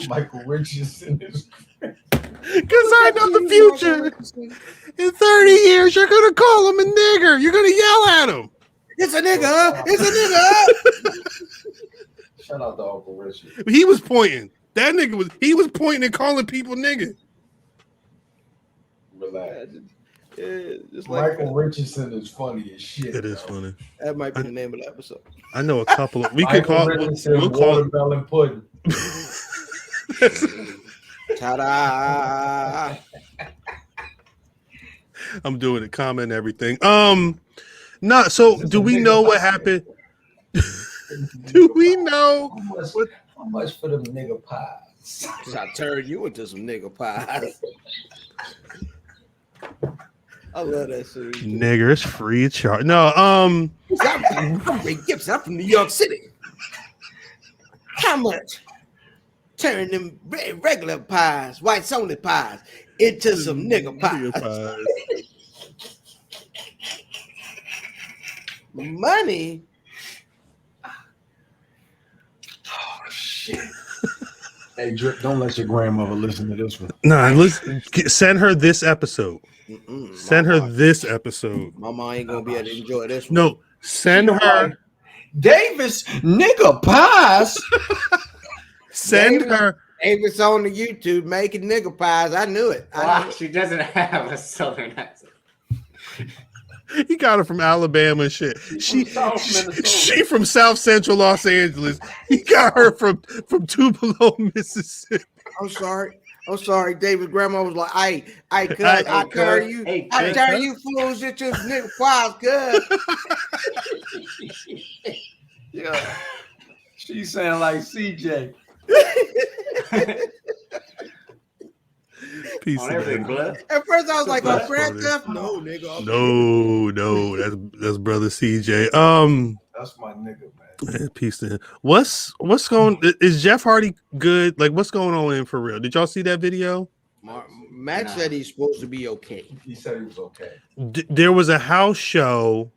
Michael Richardson is. Because I know the future. In 30 years, you're gonna call him a nigger. You're gonna yell at him. It's a nigga. It's a nigga. Shout out to Uncle Richard. He was pointing. That nigga was pointing and calling people nigga. Relax. Just like Michael Richardson is funny as shit. It is funny. That might be the name of the episode. I know a couple of. We could call. We'll call it watermelon pudding. Ta-da! I'm doing it. Comment everything. No. So, do we know what happened? Do we know how much for them nigga pies? I turned you into some nigga pies. I love that series. Nigger, it's free of charge. No. I'm Ray Gibson. I'm from New York City. How much? Turn them regular pies, whites only pies, into some nigga pies. Money. Oh shit! Hey, Drip, don't let your grandmother listen to this one. Nah, listen. Send her this episode. Send her this episode. Mama ain't gonna be able to enjoy this one. No, send her. Davis nigga pies. Send her. Davis on the YouTube making nigga pies. I knew it. Wow, she doesn't have a southern accent. He got her from Alabama and shit. She from South Central Los Angeles. He got her from Tupelo, Mississippi. I'm sorry. David's grandma was like, I tell you fools that just nigga pies, cuz. Yeah. She sound like CJ. Peace On everything, blood. At first I was like, oh, Grand Theft? No, nigga. No, that's brother CJ. That's my nigga, man. Peace to him. What's going? Is Jeff Hardy good? Like, what's going on in for real? Did y'all see that video? Matt said he's supposed to be okay. He said he was okay. There was a house show.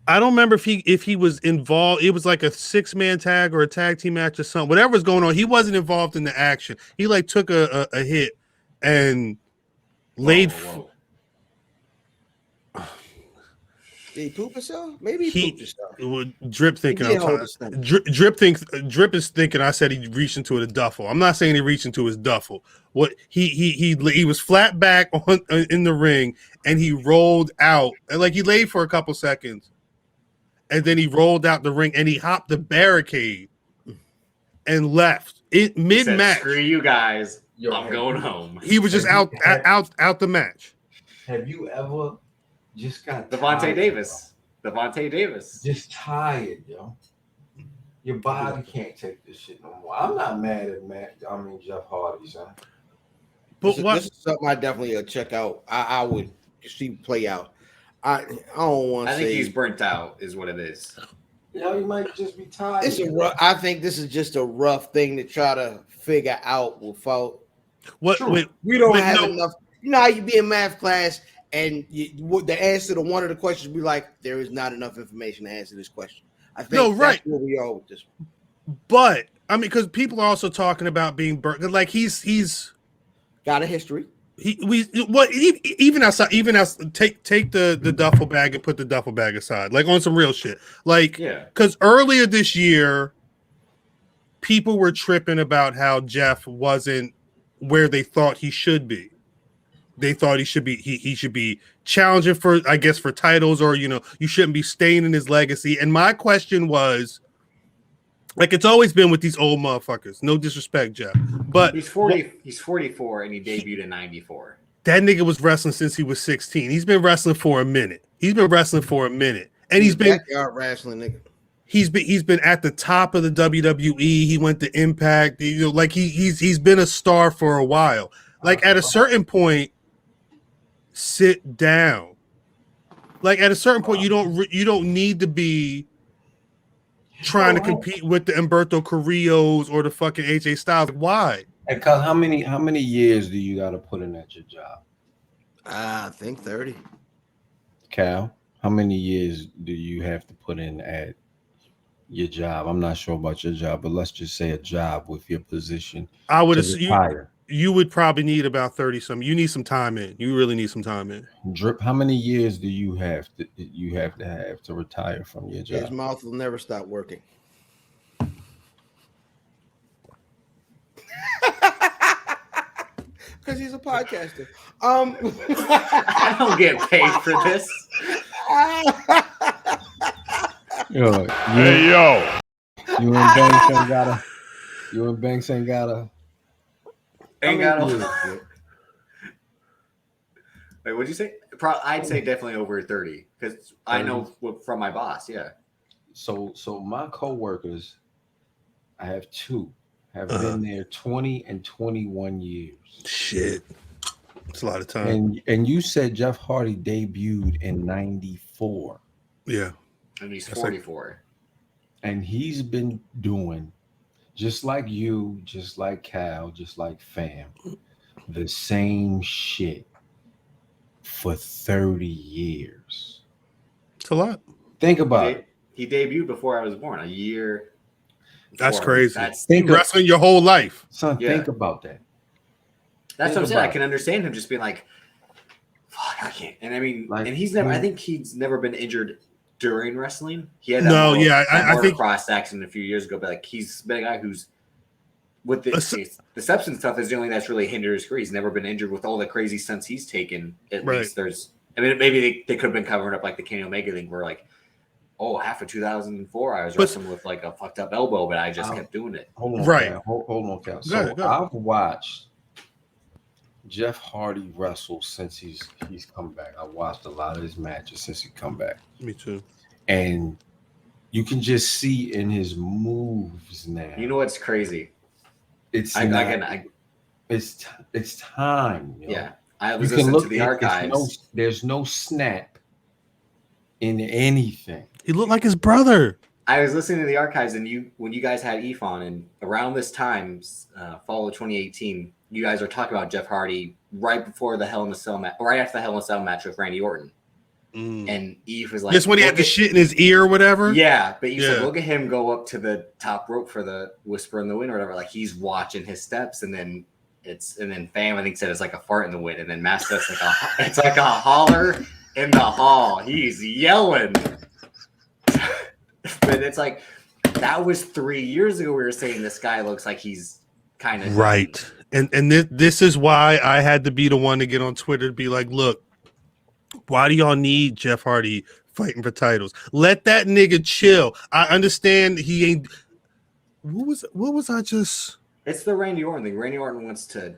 I don't remember if he was involved. It was like a 6-man tag or a tag team match or something. Whatever was going on, he wasn't involved in the action. He like took a hit and laid. Did he poop himself? Maybe he pooped himself. Drip thinking. Drip is thinking. I said he reached into a duffel. I'm not saying he reached into his duffel. What he was flat back in the ring and he rolled out and like he laid for a couple seconds. And then he rolled out the ring and he hopped the barricade and left it mid-match. Screw you guys. I'm going home. He was just out the match. Have you ever just got Devontae Davis? Just tired, yo. Your body can't take this shit no more. I'm not mad at Jeff Hardy, son. But this is something I definitely check out. I would see play out. I don't want to I say think he's burnt out, is what it is. Yeah, he might just be tired. it's a rough. I think this is just a rough thing to try to figure out without. what? True. Wait, We don't But have no- enough. You know how you be in math class and the answer to one of the questions be like, there is not enough information to answer this question. I think No, right. that's where we are with this. but I mean, because people are also talking about being burnt. Like he's Got a history. even outside, take the duffel bag and put the duffel bag aside, like on some real shit. Like, Yeah. because earlier this year, people were tripping about how Jeff wasn't where they thought he should be. They thought he should be he should be challenging for, I guess, for titles, or you shouldn't be staying in his legacy. And my question was, like, it's always been with these old motherfuckers. No disrespect, Jeff, but He's 40. He's 44, and he debuted in '94. that nigga was wrestling since he was 16. He's been wrestling for a minute. And he's been backyard wrestling nigga. he's been at the top of the WWE. He went to Impact. Like he's been a star for a while. Like at a certain point, sit down. Like at a certain point, you don't need to be trying to compete with the Humberto Carrillos or the fucking AJ Styles. Why? And cause how many years do you got to put in at your job? I think 30. Cal, how many years do you have to put in at your job? I'm not sure about your job, but let's just say a job with your position. I would to assume retire. you would probably need about 30 some. You need some time in. You really need some time in. Drip, how many years do you have to retire from your His job? mouth will never stop working. Because he's a podcaster. I don't get paid for this. Yo, Hey yo, you and Banks ain't gotta. You and Banks ain't gotta. Ain't got How many no- years, Drip? Wait, what'd you say? I'd say definitely over 30, because I know from my boss. Yeah. So my coworkers, I have two, have been there 20 and 21 years. Shit. It's a lot of time. And you said Jeff Hardy debuted in 94. Yeah. And he's That's like- 44. And he's been doing, just like you, just like Cal, just like Fam, the same shit for 30 years. It's a lot. Think about it. He debuted before I was born, a year. That's before. crazy. That's Think of, Wrestling your whole life. son, Yeah. think about that. what I'm Think saying. I about can understand him just being like, "Fuck, I can't." And I mean, Like, and he's never. I when- think he's never been injured during wrestling. He had that No, motor- yeah, that I think- motocross accident a few years ago. But like, he's been a guy who's with the substance stuff is the only thing that's really hindered his career. He's never been injured with all the crazy stunts he's taken. At Right. least there's. I mean, maybe they could have been covering up like the Kenny Omega thing, where like, oh, half of 2004, I was But- wrestling with like a fucked up elbow, but I just kept doing it. Hold on, Right. Cal. Hold on, Cal. Go So ahead, go ahead. I've watched Jeff Hardy wrestle since he's come back. I watched a lot of his matches since he come back, Me too. and you can just see in his moves now. You know what's crazy? it's I not- can it's time. Yo. yeah. I You was can listening look to the it's archives. there's no snap in anything. He looked like his brother. I was listening to the archives, and when you guys had Eve on, and around this time, fall of 2018, you guys were talking about Jeff Hardy right before the Hell in a Cell match, right after the Hell in a Cell match with Randy Orton, and Eve was like, Just when he had "Look the at-" shit in his ear or whatever. Yeah, but you said, Yeah. look at him go up to the top rope for the Whisper in the Wind or whatever. Like he's watching his steps, and then Fam I think said it's like a fart in the wind, and then Matt says it's like a holler in the hall. He's yelling. But it's like that was 3 years ago. We were saying this guy looks like he's kind of Right. And this is why I had to be the one to get on Twitter to be like, look, why do y'all need Jeff Hardy fighting for titles? Let that nigga chill. I understand he ain't. What was I just? It's the Randy Orton thing. Randy Orton wants to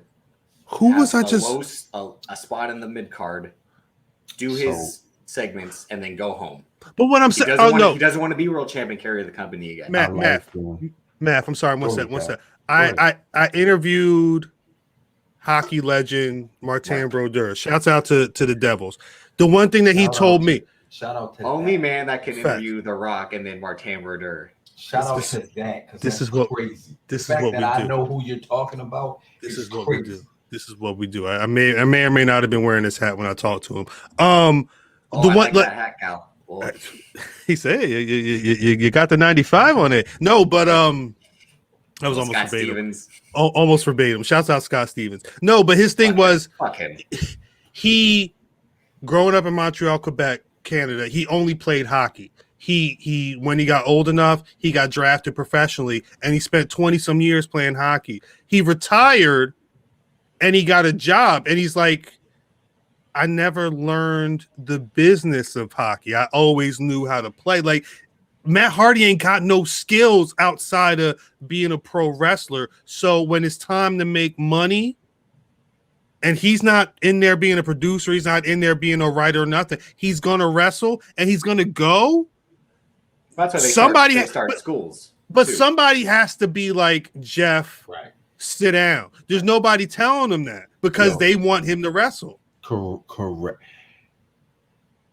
Who have was I just? a spot in the mid card, do his segments, and then go home. But what I'm He saying, doesn't, oh he no, doesn't want to be world champion, carry the company again. Matt, him. Matt, I'm sorry. One Go sec. ahead. I interviewed hockey legend Martin Brodeur. Shouts out to the Devils. The one thing that he told me. Shout out to only that. man that can Facts. interview The Rock and then Martin Brodeur. Shout out to that because this that's is what crazy. this The is fact what that we I do. know who you're talking about. This is what crazy. we do. This is what we do. I may or may not have been wearing this hat when I talked to him. Oh, The I one like that hat, Cal. Well, he said, hey, you got the 95 on it. No, but that was almost Scott verbatim. Stevens. Almost verbatim. Shouts out Scott Stevens. No, but his thing was Fuck him. he growing up in Montreal, Quebec, Canada, he only played hockey. He when he got old enough, he got drafted professionally and he spent 20 some years playing hockey. He retired and he got a job and he's like, I never learned the business of hockey. I always knew how to play. Like Matt Hardy ain't got no skills outside of being a pro wrestler. So when it's time to make money, and he's not in there being a producer, he's not in there being a writer or nothing. He's gonna wrestle and he's gonna go. That's why they start schools. But too. somebody has to be like, Jeff, Right. sit down. There's nobody telling him that because they want him to wrestle. Correct.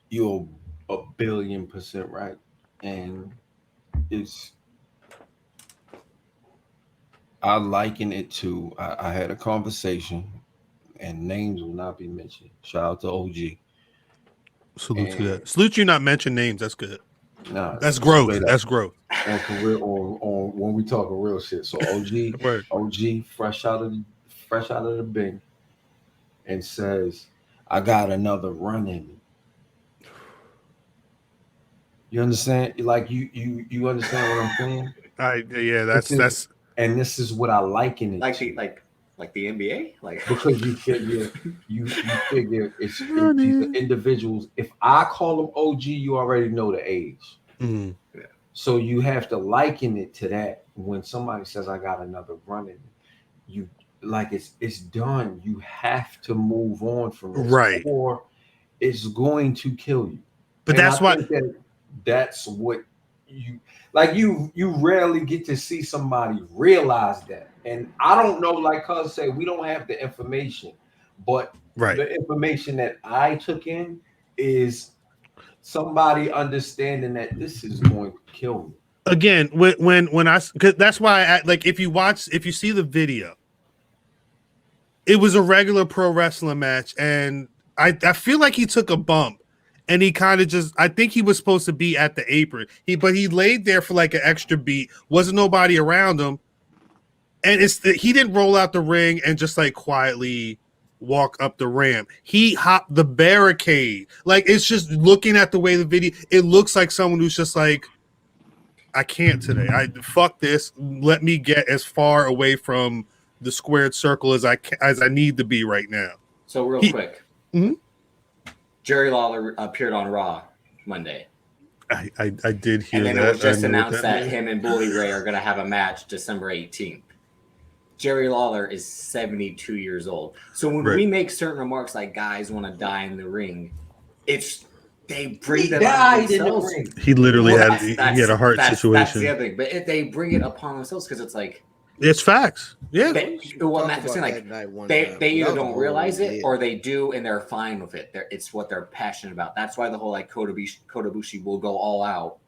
You're 1,000,000,000% right. And I liken it to, I had a conversation and names will not be mentioned. Shout out to OG. Salute to that. Salute you not mention names. That's good. Nah, That's growth. That's growth. On career, on when we talking real shit. So OG, Word. OG, fresh out of the bin, and says, "I got another run in me." You understand? Like you understand what I'm saying? That's and this is what I liken it like the NBA, like because you figure it's these individuals. If I call them OG, you already know the age. Mm-hmm. Yeah. So you have to liken it to that. When somebody says I got another run in, you like it's done. You have to move on from this, right, or it's going to kill you. But and that's why that's what you like. You rarely get to see somebody realize that. And I don't know, like Cuz said, we don't have the information, but the information that I took in is somebody understanding that this is going to kill me. Again, when I, because that's why I like, if you see the video, it was a regular pro wrestling match, and I feel like he took a bump. And he kind of just, I think he was supposed to be at the apron. But he laid there for like an extra beat. Wasn't nobody around him. And he didn't roll out the ring and just like quietly walk up the ramp. He hopped the barricade. Like, it's just looking at the way the video, it looks like someone who's just like, I can't today. Fuck this. Let me get as far away from the squared circle as I need to be right now. So real quick. Mm-hmm. Jerry Lawler appeared on Raw Monday. I did hear that. And then it was just announced that him and Bully Ray are going to have a match December 18th. Jerry Lawler is 72 years old. So when we make certain remarks like guys want to die in the ring, they bring that on themselves. He literally had a heart situation. That's the other thing. But if they bring it upon themselves, because it's like, it's facts. Yeah. What Matt was saying, like they either don't realize it or they do, and they're fine with it. It's what they're passionate about. That's why the whole like Kota Ibushi will go all out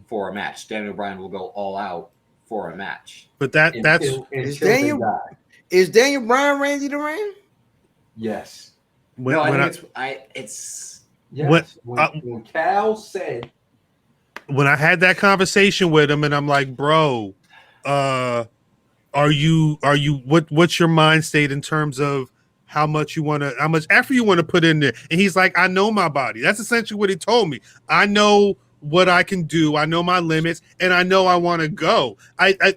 for a match. Daniel Bryan will go all out for a match. But that's is Daniel Bryan Randy the Ram? Yes. It's yes. When Cal said, when I had that conversation with him, and I'm like, bro, what's your mind state in terms of how much effort you want to put in there? And he's like, I know my body. That's essentially what he told me. I know what I can do. I know my limits, and I know I want to go.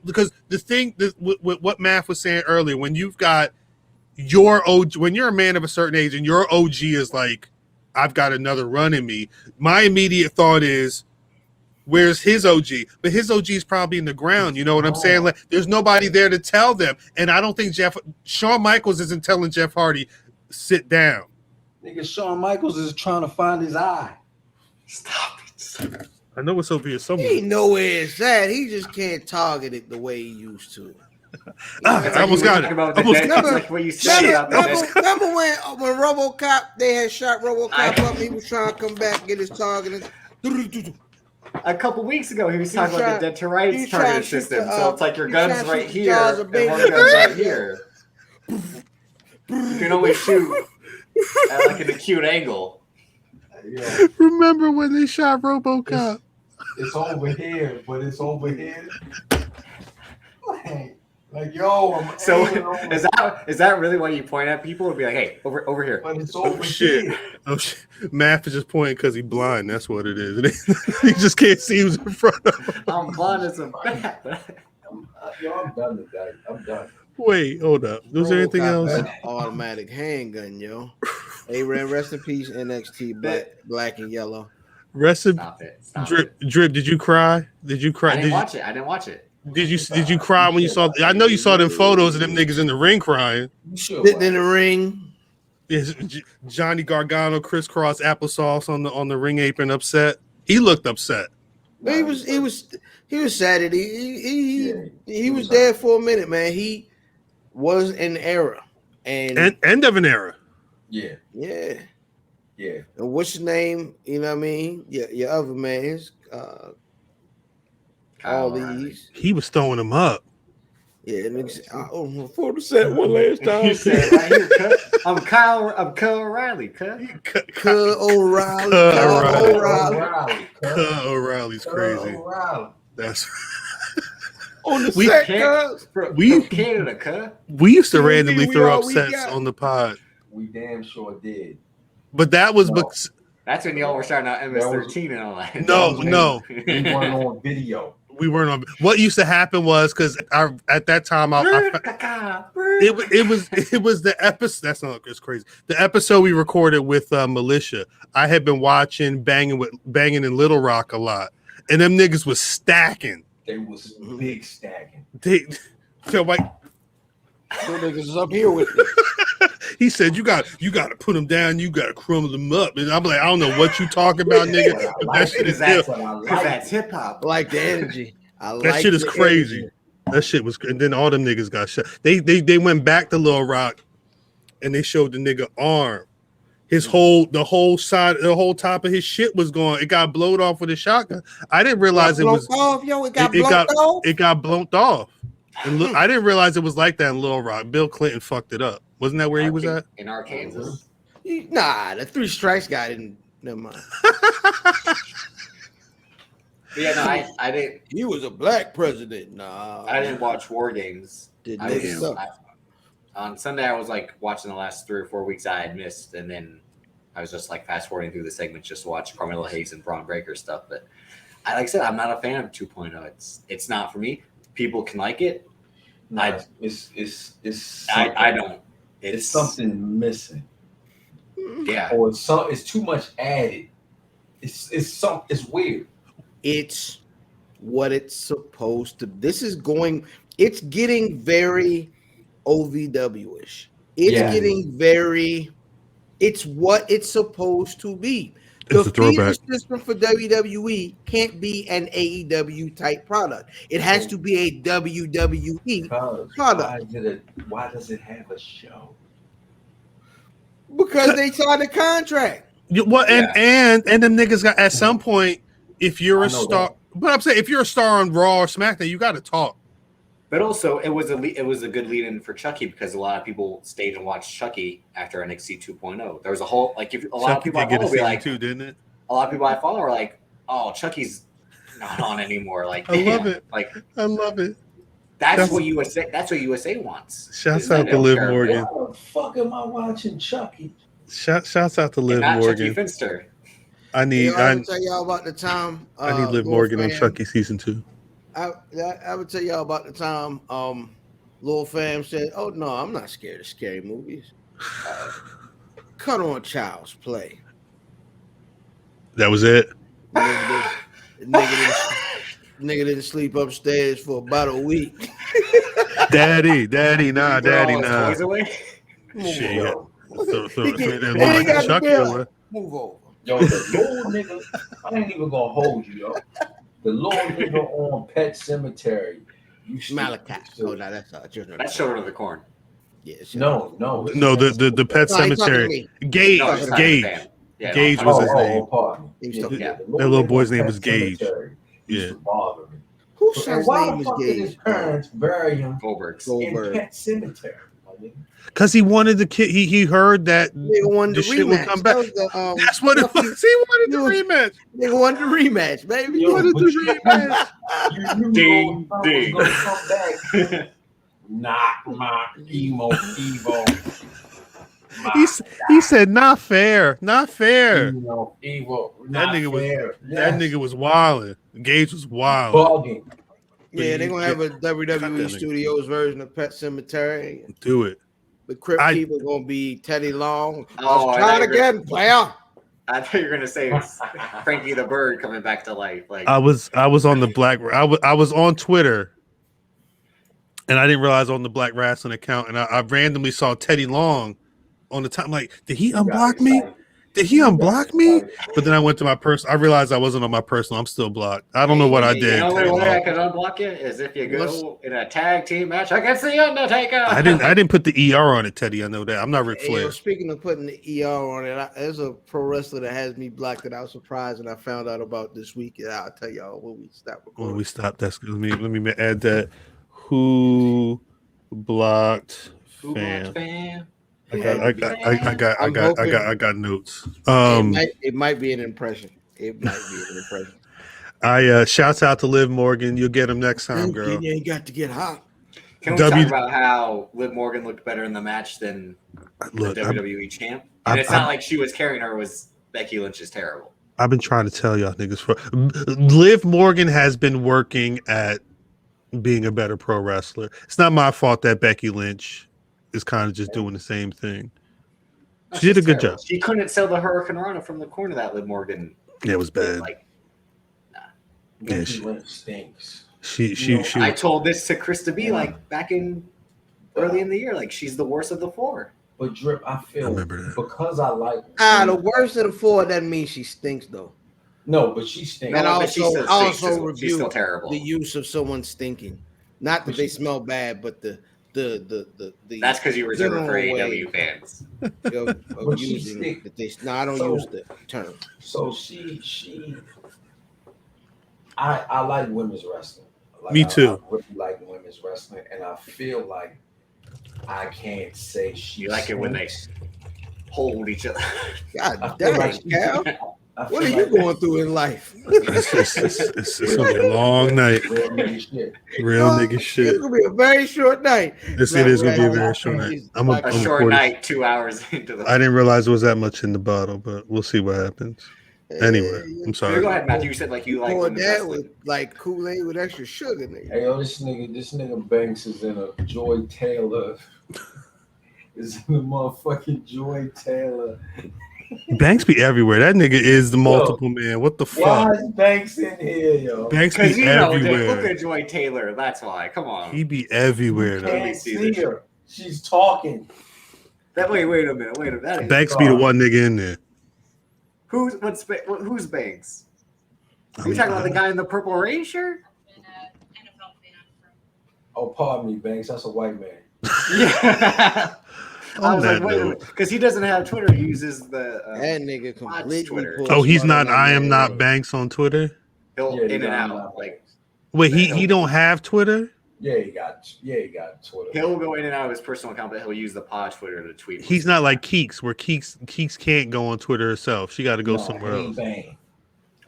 Because the thing what Math was saying earlier, when you've got your OG, when you're a man of a certain age and your OG is like, I've got another run in me, my immediate thought is, where's his OG? But his OG is probably in the ground. You know what I'm saying? Like, there's nobody there to tell them. And I don't think Shawn Michaels isn't telling Jeff Hardy, sit down. Nigga, Shawn Michaels is trying to find his eye. Stop it. I know it's over here somewhere. He know where it's at. He just can't target it the way he used to. I almost got it. About the Almost dead, got it's it. like what you said about the dead. Remember when RoboCop, they had shot RoboCop up, he was trying to come back, get his target. A couple weeks ago, he was He talking was about the dead to rights he's trying targeting to shoot system. the, So it's like your he's trying gun's to right shoot the here, jaws of and baby one gun's right Yoda. here. You can only shoot at like an acute angle. Yeah, Remember when they shot RoboCop? it's over here, but it's over here. Like yo, I'm So aiming over, is that really why you point at people and be like, hey, over here? but it's Oh over shit! here. Oh shit! Math is just pointing because he's blind. That's what it is. He just can't see who's in front of him. I'm blind as a bat. I'm done today. I'm done. Wait, hold up. Was there anything RoboCop else? had an automatic handgun, yo. A-Ran, rest in peace, NXT, black and yellow. Rest in Stop it. Stop drip. it. Drip. Did you cry? Did you cry? I didn't watch it. I didn't watch it. Did you cry when you saw? I know you saw them photos of them niggas in the ring crying. You should. Sitting in the ring. Yes, Johnny Gargano crisscross applesauce on the ring apron, upset. He looked upset. He was sad. He was was there for a minute, man. He was an era, and End of an era. Yeah, yeah. yeah. And what's his name? You know what I mean? Yeah, your other man's all these. He was throwing them up. Yeah, niggas. For the set one last time. You said right here, cut. I'm Kyle O'Reilly, cut. Cuz O'Reilly. O'Reilly. O'Reilly's crazy. O'Reilly. That's On the We set, can't- cuz. we Canada, cut. we used to See, randomly we throw all up we sets got. on the pod, We damn sure did. but that was No. That's when y'all were starting out MS-13 and all that. No. We weren't on video. we weren't on. What used to happen was because at that time it was the episode. That's not it's crazy. The episode we recorded with Militia. I had been watching Banging in Little Rock a lot, and them niggas was stacking. They was big stacking. So like So niggas is up here with me. he said, you got to put them down. You got to crumble them up. And I'm like, I don't know what you talking about, nigga. But that shit is That's ill. that's hip hop. I like the energy. That shit is crazy. Energy. That shit was, and then all them niggas got shot. They went back to Lil Rock, and they showed the nigga arm. The whole top of his shit was gone. It got blowed off with a shotgun. I didn't realize it was. Off, yo, it got It blown off. It got blown off. And look, I didn't realize it was like that in Little Rock. Bill Clinton fucked it up. Wasn't that where he was at? In Arkansas. Nah, the Three Strikes guy didn't. Never mind. But yeah, no, I didn't. He was a black president. Nah, I didn't watch War Games. Did I niggas was, suck. on Sunday, I was like watching the last 3 or 4 weeks I had missed, and then I was just like fast forwarding through the segments just to watch Carmelo Hayes and Braun Breaker stuff. But like I said, I'm not a fan of 2.0. It's not for me. People can like it. No, it's I don't. It's something missing. Yeah. Or it's too much added. It's weird. It's what it's supposed to. It's getting very OVW-ish. It's what it's supposed to be. It's The a throwback. feeder system for WWE can't be an AEW type product. It has to be a WWE product. Why does it have a show? Because they signed a contract. Well, and them niggas got at some point. If you're I a know star, that. but I'm saying if you're a star on Raw or SmackDown, you got to talk. But also, it was a good lead-in for Chucky because a lot of people stayed and watched Chucky after NXT 2.0. There was a whole a lot of people I follow be like, too, didn't it? a lot of people I follow are like, oh, Chucky's not on anymore. Like, I love it. Like, I love it. that's what USA. That's what USA wants. Shouts Is that out they to don't Liv care. Morgan. Why the fuck am I watching Chucky? Shouts out to And Liv not Chucky Morgan. Finster. I need I would tell y'all about the time. Liv Morgan on Chucky season 2. I would tell y'all about the time. Lil Fam said, "Oh no, I'm not scared of scary movies. Cut on Child's Play." That was it. Nigga didn't sleep upstairs for about a week. Daddy, nah. Toys away? Shit. Throw He that ain't got like the Chucky bill. away. Move over. Yo, the little nigga, I ain't even gonna hold you, yo. The little nigga on Pet Cemetery Malachi. Oh, no, that's That's Children of the Corn. Yeah, it's No. the Pet No, he's talking to Cemetery. me. Gage, No, just Gage, fan. Yeah, Gage no, was Oh, his name. pardon me. He was Yeah, talking- yeah. the That little nigga boy's on name Pet was Gage. Cemetery used to bother me. Whose And son's why name the is fuck did his Gage? parents bury him Goldberg's. in Goldberg. Pet Cemetery? My nigga? Because he wanted the kid. He heard that Nigga wanted the the shit would rematch. come back. That was the, That's what it Buffy- was. He wanted the you- rematch. Nigga wanted the rematch, baby. He Yo, wanted but the you- rematch. You knew Ding, Goldberg ding. was gonna come back. Not my Evo. He said, "Not fair, not fair." Evo. That Not nigga was fair. that nigga was wilding. Gage was wild. bugging. Yeah, they're gonna have a Cut that WWE nigga. Studios version of Pet Cemetery. Do it. The Crypt I- Keeper gonna be Teddy Long. Oh, Let's I try thought it you were- again, player. I thought you were gonna say it's Frankie the Bird coming back to life. Like I was on the Black. I was on Twitter, and I didn't realize on the Black Rasslin account, and I randomly saw Teddy Long on the top. I'm like, did he unblock me? Did he unblock me? But then I went to my personal. I realized I wasn't on my personal. I'm still blocked. I don't know what I The did. only Teddy way I Long. can unblock you is if you go in a tag team match against the Undertaker. I didn't put the ER on it, Teddy. I know that. I'm not Ric Hey, Flair. yo, speaking of putting the ER on it, there's a pro wrestler that has me blocked that I was surprised and I found out about this week. Yeah, I'll tell y'all when we stop recording. When we stop, that's good. Let me add that. Who blocked Who fam? wants fam? I got notes. It might be an impression. It might be an impression. I shouts out to Liv Morgan. You'll get him next time, girl. You ain't got to get hot. Can we W- talk about how Liv Morgan looked better in the match than Look, the WWE champ? And it's not like she was carrying her. Was Becky Lynch is terrible? I've been trying to tell y'all niggas for Liv Morgan has been working at being a better pro wrestler. It's not my fault that Becky Lynch is kind of just doing the same thing. No, She did a she's good terrible. job. She couldn't sell the Hurricane Rana from the corner that Liv Morgan Yeah, it was did. bad. Like, Yeah, Becky she- Lynch stinks. She I told this to Krista B like back in early in the year. Like she's the worst of the four. But Drip, I feel I remember that. because I like The worst of the four doesn't mean she stinks though. No, but she stinks. And but she still also stinks. She's still rebuke terrible. the use of someone stinking. Not that they smell bad, but the That's because you reserve it for general way AEW fans. of But she using stink. that they. No, I don't So- use the term. So I like women's wrestling. Like, Me too. I really like women's wrestling, and I feel like I can't say she. You like it when they stinks. hold each other. I God feel dang, like Cal. I What feel are you like going through in life? it's gonna be a long night. real nigga shit. Real nigga shit. It's gonna be a very short night. It is gonna be a very short night. I'm Like A I'm short recording. night, 2 hours into the. I didn't realize there was that much in the bottle, but we'll see what happens. Anyway, I'm Go sorry. ahead, Matthew. You said like you like Pour women's that wrestling. with like Kool-Aid with extra sugar, nigga. Hey yo, this nigga Banks is in a Joy Taylor. Is in a motherfucking Joy Taylor. Banks be everywhere. That nigga is the multiple man. What the Why fuck? is Banks in here, yo? Banks Because be you know, look everywhere. at Joy Taylor. That's why. Come on. He be everywhere You though. Can't can't see see this her. She's talking. Wait a minute. That is, Banks be the one nigga in there. who's Banks? Are you talking about the guy in the Purple Rain shirt? Oh, pardon me, Banks. That's a white man. Yeah. I On was that like, wait a note. minute, because he doesn't have Twitter. He uses the. That nigga completely. Twitter. pulled Oh, he's smart not. on I that am man. not Banks on Twitter. He'll Yeah, in and I'm out. not Like Banks. Wait, he don't have Twitter. Yeah, he got Twitter. he'll go in and out of his personal account, but he'll use the pod Twitter to tweet. He's not like Keeks, where Keeks can't go on Twitter herself. She got to go No, somewhere he else. banned.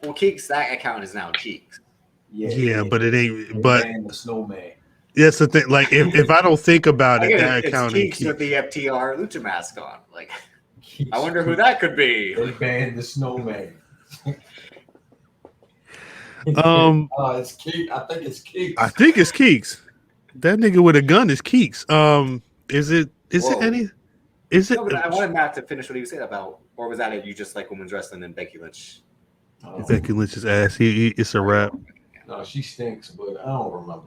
Well, Keeks, that account is now Keeks. Yeah, but it ain't. They But banned the snowman. that's the thing. Like if I don't think about I it, get that it. It's account ain't Keeks with Keeks. the FTR Lucha mask on. Like, I wonder who that could be. They banned the snowman. It's Keek. I think it's Keeks. I think it's Keeks. That nigga with a gun is Keeks. Is it Whoa. any? Is it? No, but I wanted Matt to finish what he was saying about, or was that it? You just like women's wrestling and Becky Lynch? Becky Lynch's ass. It's a wrap. No, she stinks, but I don't remember.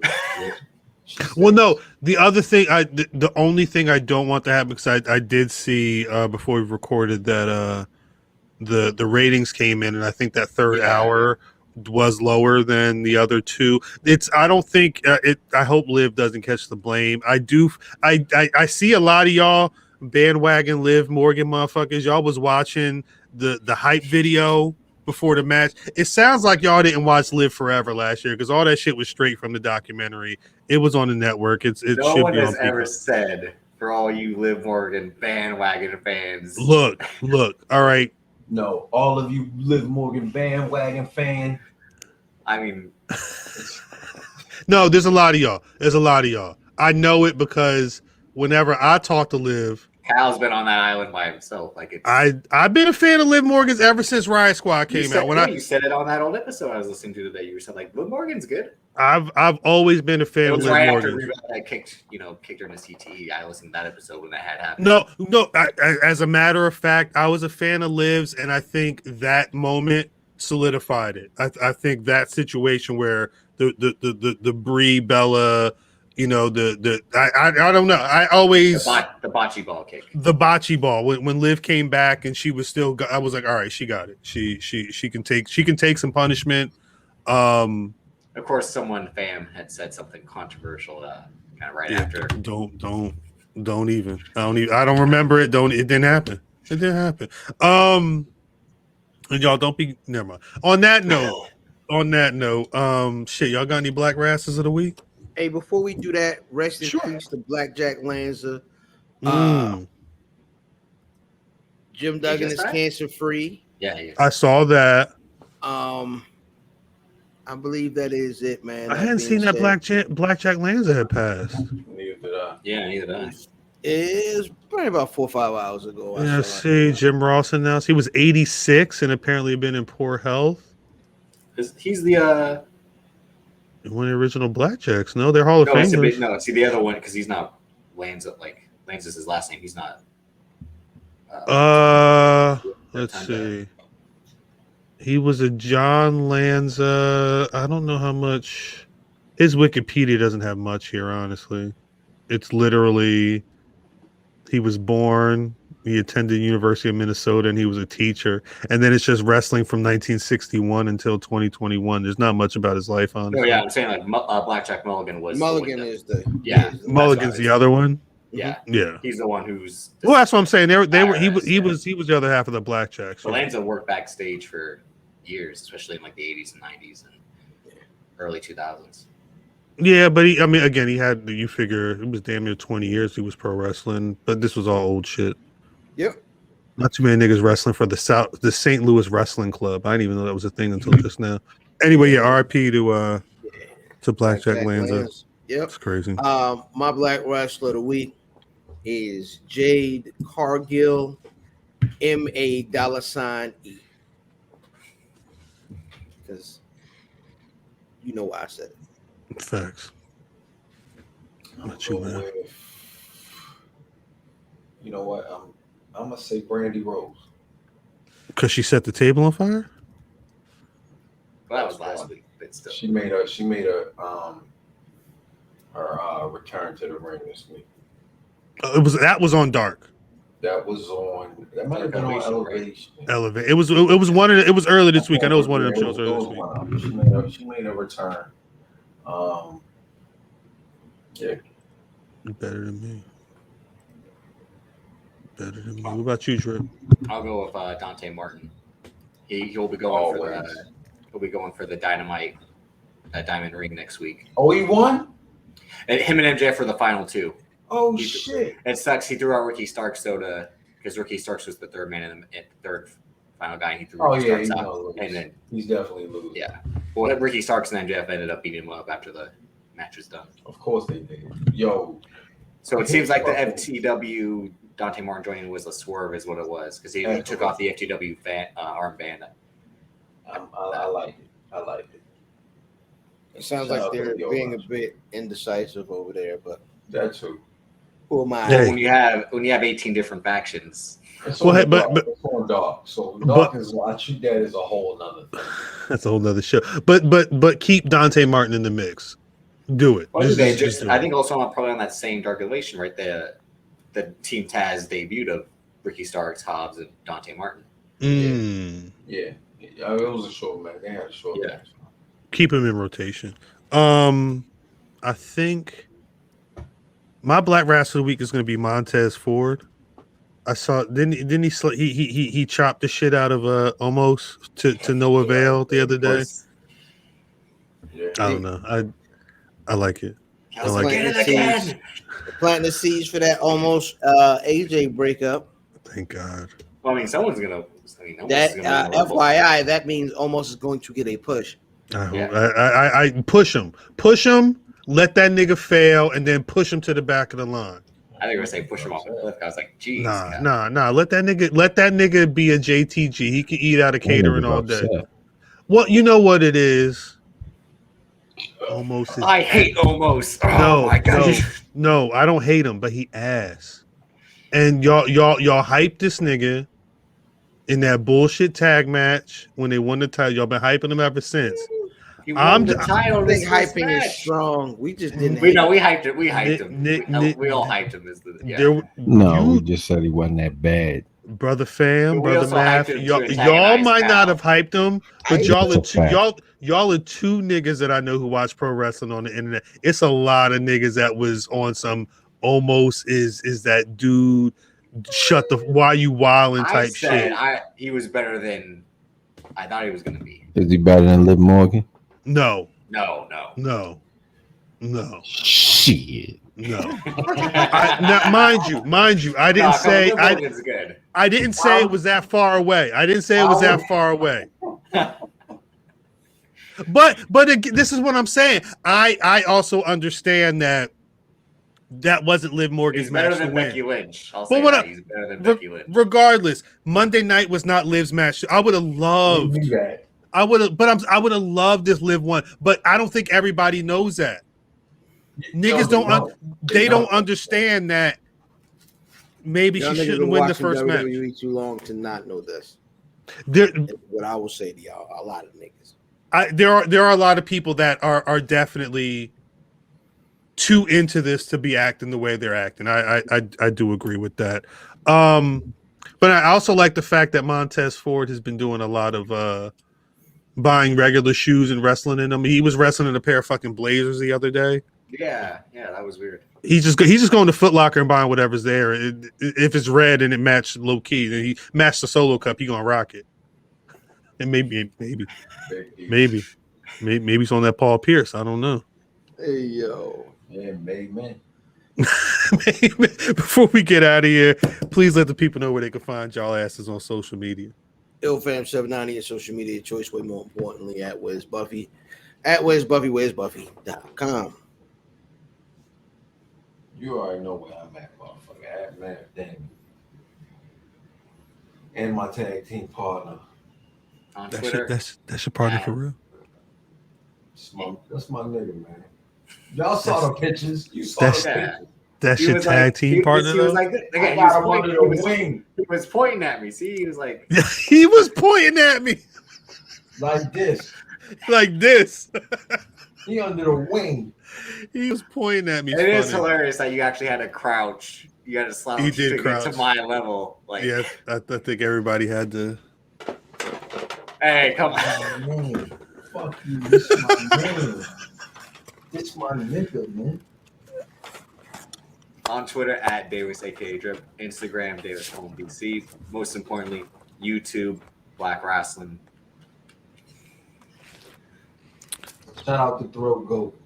She Well, stinks. no. The other thing, the only thing I don't want to happen, because I did see before we recorded that the ratings came in, and I think that third Yeah. hour was lower than the other two. I don't think I hope Liv doesn't catch the blame. I see a lot of y'all bandwagon Liv Morgan motherfuckers. Y'all was watching the hype video before the match. It sounds like y'all didn't watch Live Forever last year because all that shit was straight from the documentary. It was on the network. It No should one be on has ever Peacock. said, for all you Liv Morgan bandwagon fans. Look. All right. No, all of you Liv Morgan bandwagon fan. I mean, No, there's a lot of y'all. I know it because whenever I talk to Liv, Cal's been on that island by himself. Like it's, I've been a fan of Liv Morgan's ever since Riot Squad came out. You said it on that old episode I was listening to today. You were saying like Liv Morgan's good. I've always been a fan It of was Liv right Morgan. after Reba had kicked her in a CTE. I listened to that episode when that had happened. No. As a matter of fact, I was a fan of Liv's, and I think that moment solidified it. I think that situation where the Brie Bella, I don't know. I always the bocce ball kick. The bocce ball when Liv came back and she was still. I was like, all right, she got it. She can take some punishment. Of course, fam had said something controversial, kind of right after. Don't even. I don't remember it. It didn't happen. It didn't happen. And y'all don't be. Never mind. On that note, shit. Y'all got any black rasses of the week? Hey, before we do that, rest in Sure. peace to Blackjack Lanza. Mm. Jim Duggan is died? cancer free. Yeah, he is. I saw that. I believe that is it, man. I hadn't seen that Blackjack Lanza had passed. Neither did I. Yeah, neither did I. It was probably about 4 or 5 hours ago. Yeah, see, Jim Ross announced he was 86 and apparently been in poor health. He's the One of the original Blackjacks. No, they're Hall of Famers. see the other one because he's not Lanza. Like Lanza's his last name. He's not. Let's see. He was a John Lanza. I don't know how much. His Wikipedia doesn't have much here, honestly. It's literally he was born, he attended University of Minnesota, and he was a teacher. And then it's just wrestling from 1961 until 2021. There's not much about his life, honestly. Oh yeah, I'm saying like Blackjack Mulligan was Mulligan is the Mulligan's the other one. Yeah, yeah. He's the one who's. Well, that's what I'm saying. They were. He was the other half of the Blackjacks. So Lanza worked backstage for years, especially in like the 80s and 90s and early 2000s. Yeah, but he had. You figure it was damn near 20 years he was pro wrestling, but this was all old shit. Yep. Not too many niggas wrestling for the St. Louis Wrestling Club. I didn't even know that was a thing until just now. Anyway, yeah, RIP to Blackjack Lanza. Yep. It's crazy. My black wrestler of the week is Jade Cargill, $MA. Because you know why I said it. Facts. You know what? I'm gonna say Brandy Rose. Because she set the table on fire? Well, that was last week, but still. She made her return to the ring this week. That was on Dark. That might have been on Elevation. Elevate. It was early this week. I know it was one of them shows early this week. She made a return. Yeah. Better than me. What about you, Drip? I'll go with Dante Martin. He'll be going for the Dynamite Diamond Ring next week. Oh, he won? And him and MJF for the final two. Oh shit! It sucks. He threw out Ricky Starks because Ricky Starks was the third man and the third final guy. And he threw Ricky Starks out, and then he's definitely losing. Yeah. Well, Ricky Starks and MJF ended up beating him up after the match was done. Of course they did. Yo. So it seems like the FTW Dante Martin joining was a swerve, is what it was, because he took off the FTW armband. I like it. I like it. It sounds like they're being a bit indecisive over there, but that's true. Who am I? Well, when you have 18 different factions. It's on Dark. So Dark I treat that as a whole nother thing. That's a whole nother show. But keep Dante Martin in the mix. Do it. I think also probably on that same Dark Elevation, right? The Team Taz debuted of Ricky Starks, Hobbs, and Dante Martin. Yeah, it was a short match. They had a short match. Keep him in rotation. I think my Black Wrestler of the Week is going to be Montez Ford. I saw didn't he chopped the shit out of almost to no avail the other day. Yeah. I don't know. I like it. I like it. Planting the seeds for that almost AJ breakup. Thank God. Well, I mean, someone's gonna. That FYI, that means almost is going to get a push. I push him. Let that nigga fail, and then push him to the back of the line. I think you were gonna say push him off the cliff. I was like, geez. Nah. Let that nigga be a JTG. He can eat out of catering all day. Well, you know what it is. Almost. I hate Almost. Oh my God. No, I don't hate him, but he ass. And y'all hype this nigga in that bullshit tag match when they won the title. Y'all been hyping him ever since. He won the title. I think hyping is strong. We just didn't. We hyped it. We hyped him. We all hyped him. We just said he wasn't that bad. Brother Fam, Brother Math, y'all might not have hyped him, but y'all are two niggas that I know who watch pro wrestling on the internet. It's a lot of niggas that was on some Almost is that dude shut the why you wildin' type shit. He was better than I thought he was gonna be. Is he better than Liv Morgan? No. Shit. No. Now, mind you, I didn't say I didn't say it was that far away. But this is what I'm saying. I also understand that wasn't Liv Morgan's match. He's better than Becky Lynch. I'll say that. He's better than Becky Lynch. Regardless, Monday night was not Liv's match. I would have loved. I would have loved this Liv one, but I don't think everybody knows that. Niggas don't understand that. Maybe she shouldn't win the first match. Too long to not know this. What I will say to y'all, a lot of niggas. There are a lot of people that are definitely too into this to be acting the way they're acting. I do agree with that. But I also like the fact that Montez Ford has been doing a lot of buying regular shoes and wrestling in them. He was wrestling in a pair of fucking Blazers the other day. Yeah, that was weird. He's just going to Foot Locker and buying whatever's there. If it's red and it matched low key, then he matched the Solo Cup. He gonna rock it. And maybe he's on that Paul Pierce. I don't know. Hey yo, yeah, man. Before we get out of here, please let the people know where they can find y'all asses on social media. IllFam790 at social media choice. Way more importantly, at Where's Buffy, where'sbuffy.com. You already know where I'm at, motherfucker. At man, damn. And my tag team partner on Twitter. That's your partner for real. That's my nigga, man. Y'all saw the pictures. You saw the pictures. That's your tag team partner. He was like, again, he was pointing at me. See, he was like, he was pointing at me like this. He under the wing. He was pointing at me. It is hilarious that you actually had to crouch. You had to slouch to get to my level. Like, yeah, I think everybody had to. Hey, come on. Oh, man. Fuck you. This is my name. This my nigga, man. On Twitter at Davis aka Drip, Instagram Davis Home BC. Most importantly, YouTube Black Rasslin. Shout out to Throat Goat.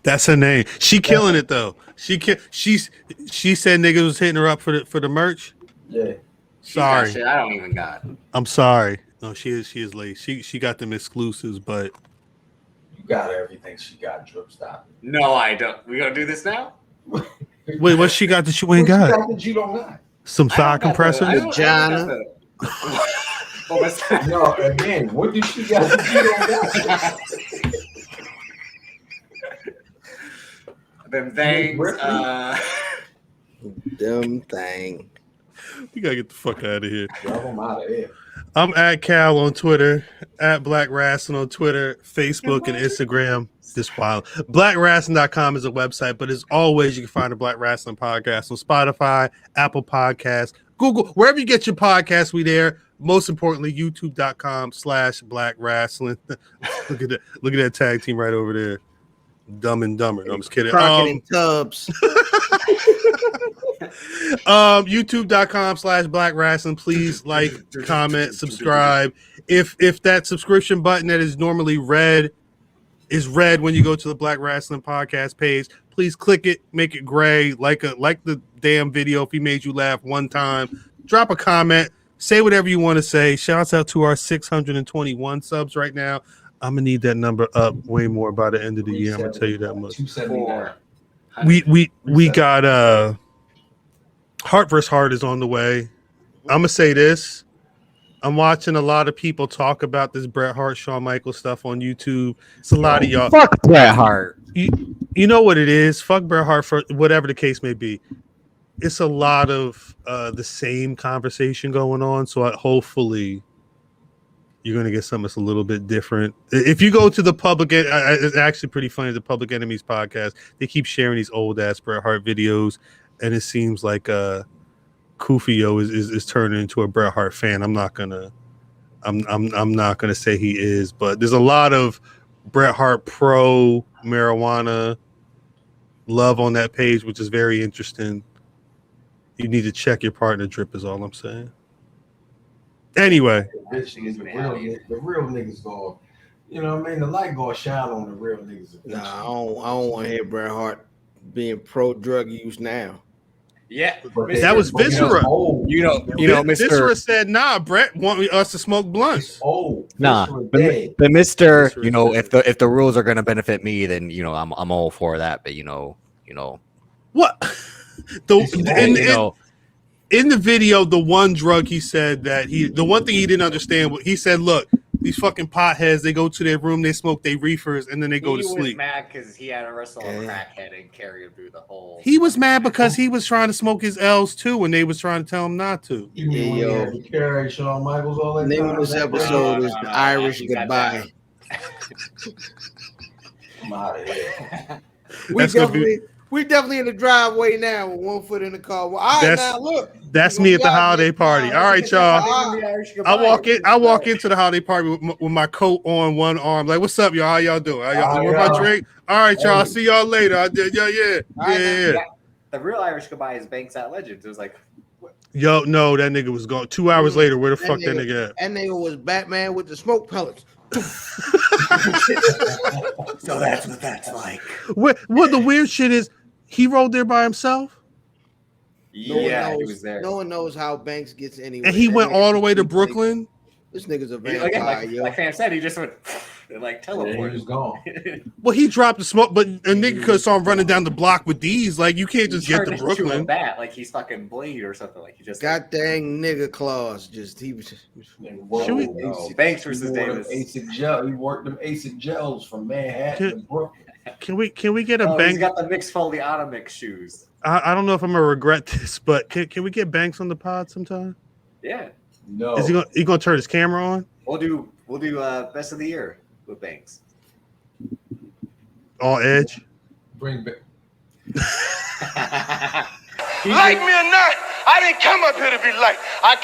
That's her name. She killing it though. She said niggas was hitting her up for the merch. Yeah. Sorry, shit I don't even got. I'm sorry. No, she is late. She got them exclusives, but you got everything she got. Drip stop. No, I don't. We gonna do this now? Wait, what she got that you ain't got? What you got that you don't got? Some thigh compressors. Vagina. No, again, what did she got that you don't got? Them things. Them thing. We gotta get the fuck out of here. Drop them out of here. I'm at Cal on Twitter, at Black Rasslin on Twitter, Facebook, and Instagram. This wild. BlackRasslin.com is a website, but as always, you can find the Black Rasslin podcast on Spotify, Apple Podcasts, Google, wherever you get your podcasts, we there. Most importantly, YouTube.com/Black Rasslin. Look at that tag team right over there. Dumb and Dumber. No, I'm just kidding. Crockett and Tubbs. YouTube.com/Black Rasslin. Please like, comment, subscribe. If that subscription button that is normally red is red when you go to the Black Rasslin podcast page, please click it, make it gray, like the damn video. If he made you laugh one time, drop a comment, say whatever you want to say. Shouts out to our 621 subs right now. I'm gonna need that number up way more by the end of the year. I'm gonna tell you that much. 279. We got Heart vs. Heart is on the way. I'm gonna say this. I'm watching a lot of people talk about this Bret Hart, Shawn Michaels stuff on YouTube. It's a lot of y'all. Fuck Bret Hart. You know what it is? Fuck Bret Hart, for whatever the case may be. It's a lot of the same conversation going on. So hopefully you're going to get something that's a little bit different. If you go to the Public, it's actually pretty funny. The Public Enemies podcast, they keep sharing these old ass Bret Hart videos, and it seems like Kufio is turning into a Bret Hart fan. I'm not gonna say he is, but there's a lot of Bret Hart pro marijuana love on that page, which is very interesting. You need to check your partner drip, is all I'm saying. Anyway, The real niggas go, you know what I mean? The light go shine on the real niggas. Nah, I don't want to hear Bret Hart being pro drug use now. Yeah, that was Viscera. You know, Mr. Viscera said, "Nah, Bret want us to smoke blunts." Nah, but Mr. You know, if the rules are gonna benefit me, then you know I'm all for that. But you know, What? In the video, the one drug he said that the one thing he didn't understand, he said, look, these fucking potheads, they go to their room, they smoke their reefers, and then they go to sleep. He was mad because he had to wrestle a crackhead and carry him through the whole... He was mad because he was trying to smoke his L's too, and they was trying to tell him not to. You carry Shawn Michaels all that name of this episode is The Irish Goodbye. I'm out of here. We definitely in the driveway now with one foot in the car. Well, all right, now look. That's me at the holiday party. All right, y'all. I walk into the holiday party with my coat on, one arm. Like, what's up, y'all? How y'all doing? Where my drink? All right, y'all. I'll see y'all later. Yeah. The real Irish Goodbye is Banks at Legends. It was like, what? Yo, no, that nigga was gone. 2 hours later, where the fuck that nigga at? That nigga was Batman with the smoke pellets. So that's what that's like. What the weird shit is, he rode there by himself? Yeah, he was there. No one knows how Banks gets anywhere. And he went all the way to Brooklyn? This nigga's a vampire, like Fam said, he just went and like teleported. Yeah, he was gone. Well, he dropped the smoke, but a nigga could have saw him running down the block with these. Like, you can't just get to Brooklyn. Bat, like he's fucking Blade or something. Like he just got dang nigga claws. He was Banks versus Davis. ASIC gel. He worked them ASIC gels from Manhattan to Brooklyn. Can we get a Banks? He's got the mixed Foley Automix shoes. I don't know if I'm gonna regret this, but can we get Banks on the pod sometime? Yeah. No. Is he gonna turn his camera on? We'll do best of the year with Banks. All edge. Bring back. Like me or not, I didn't come up here to be liked. I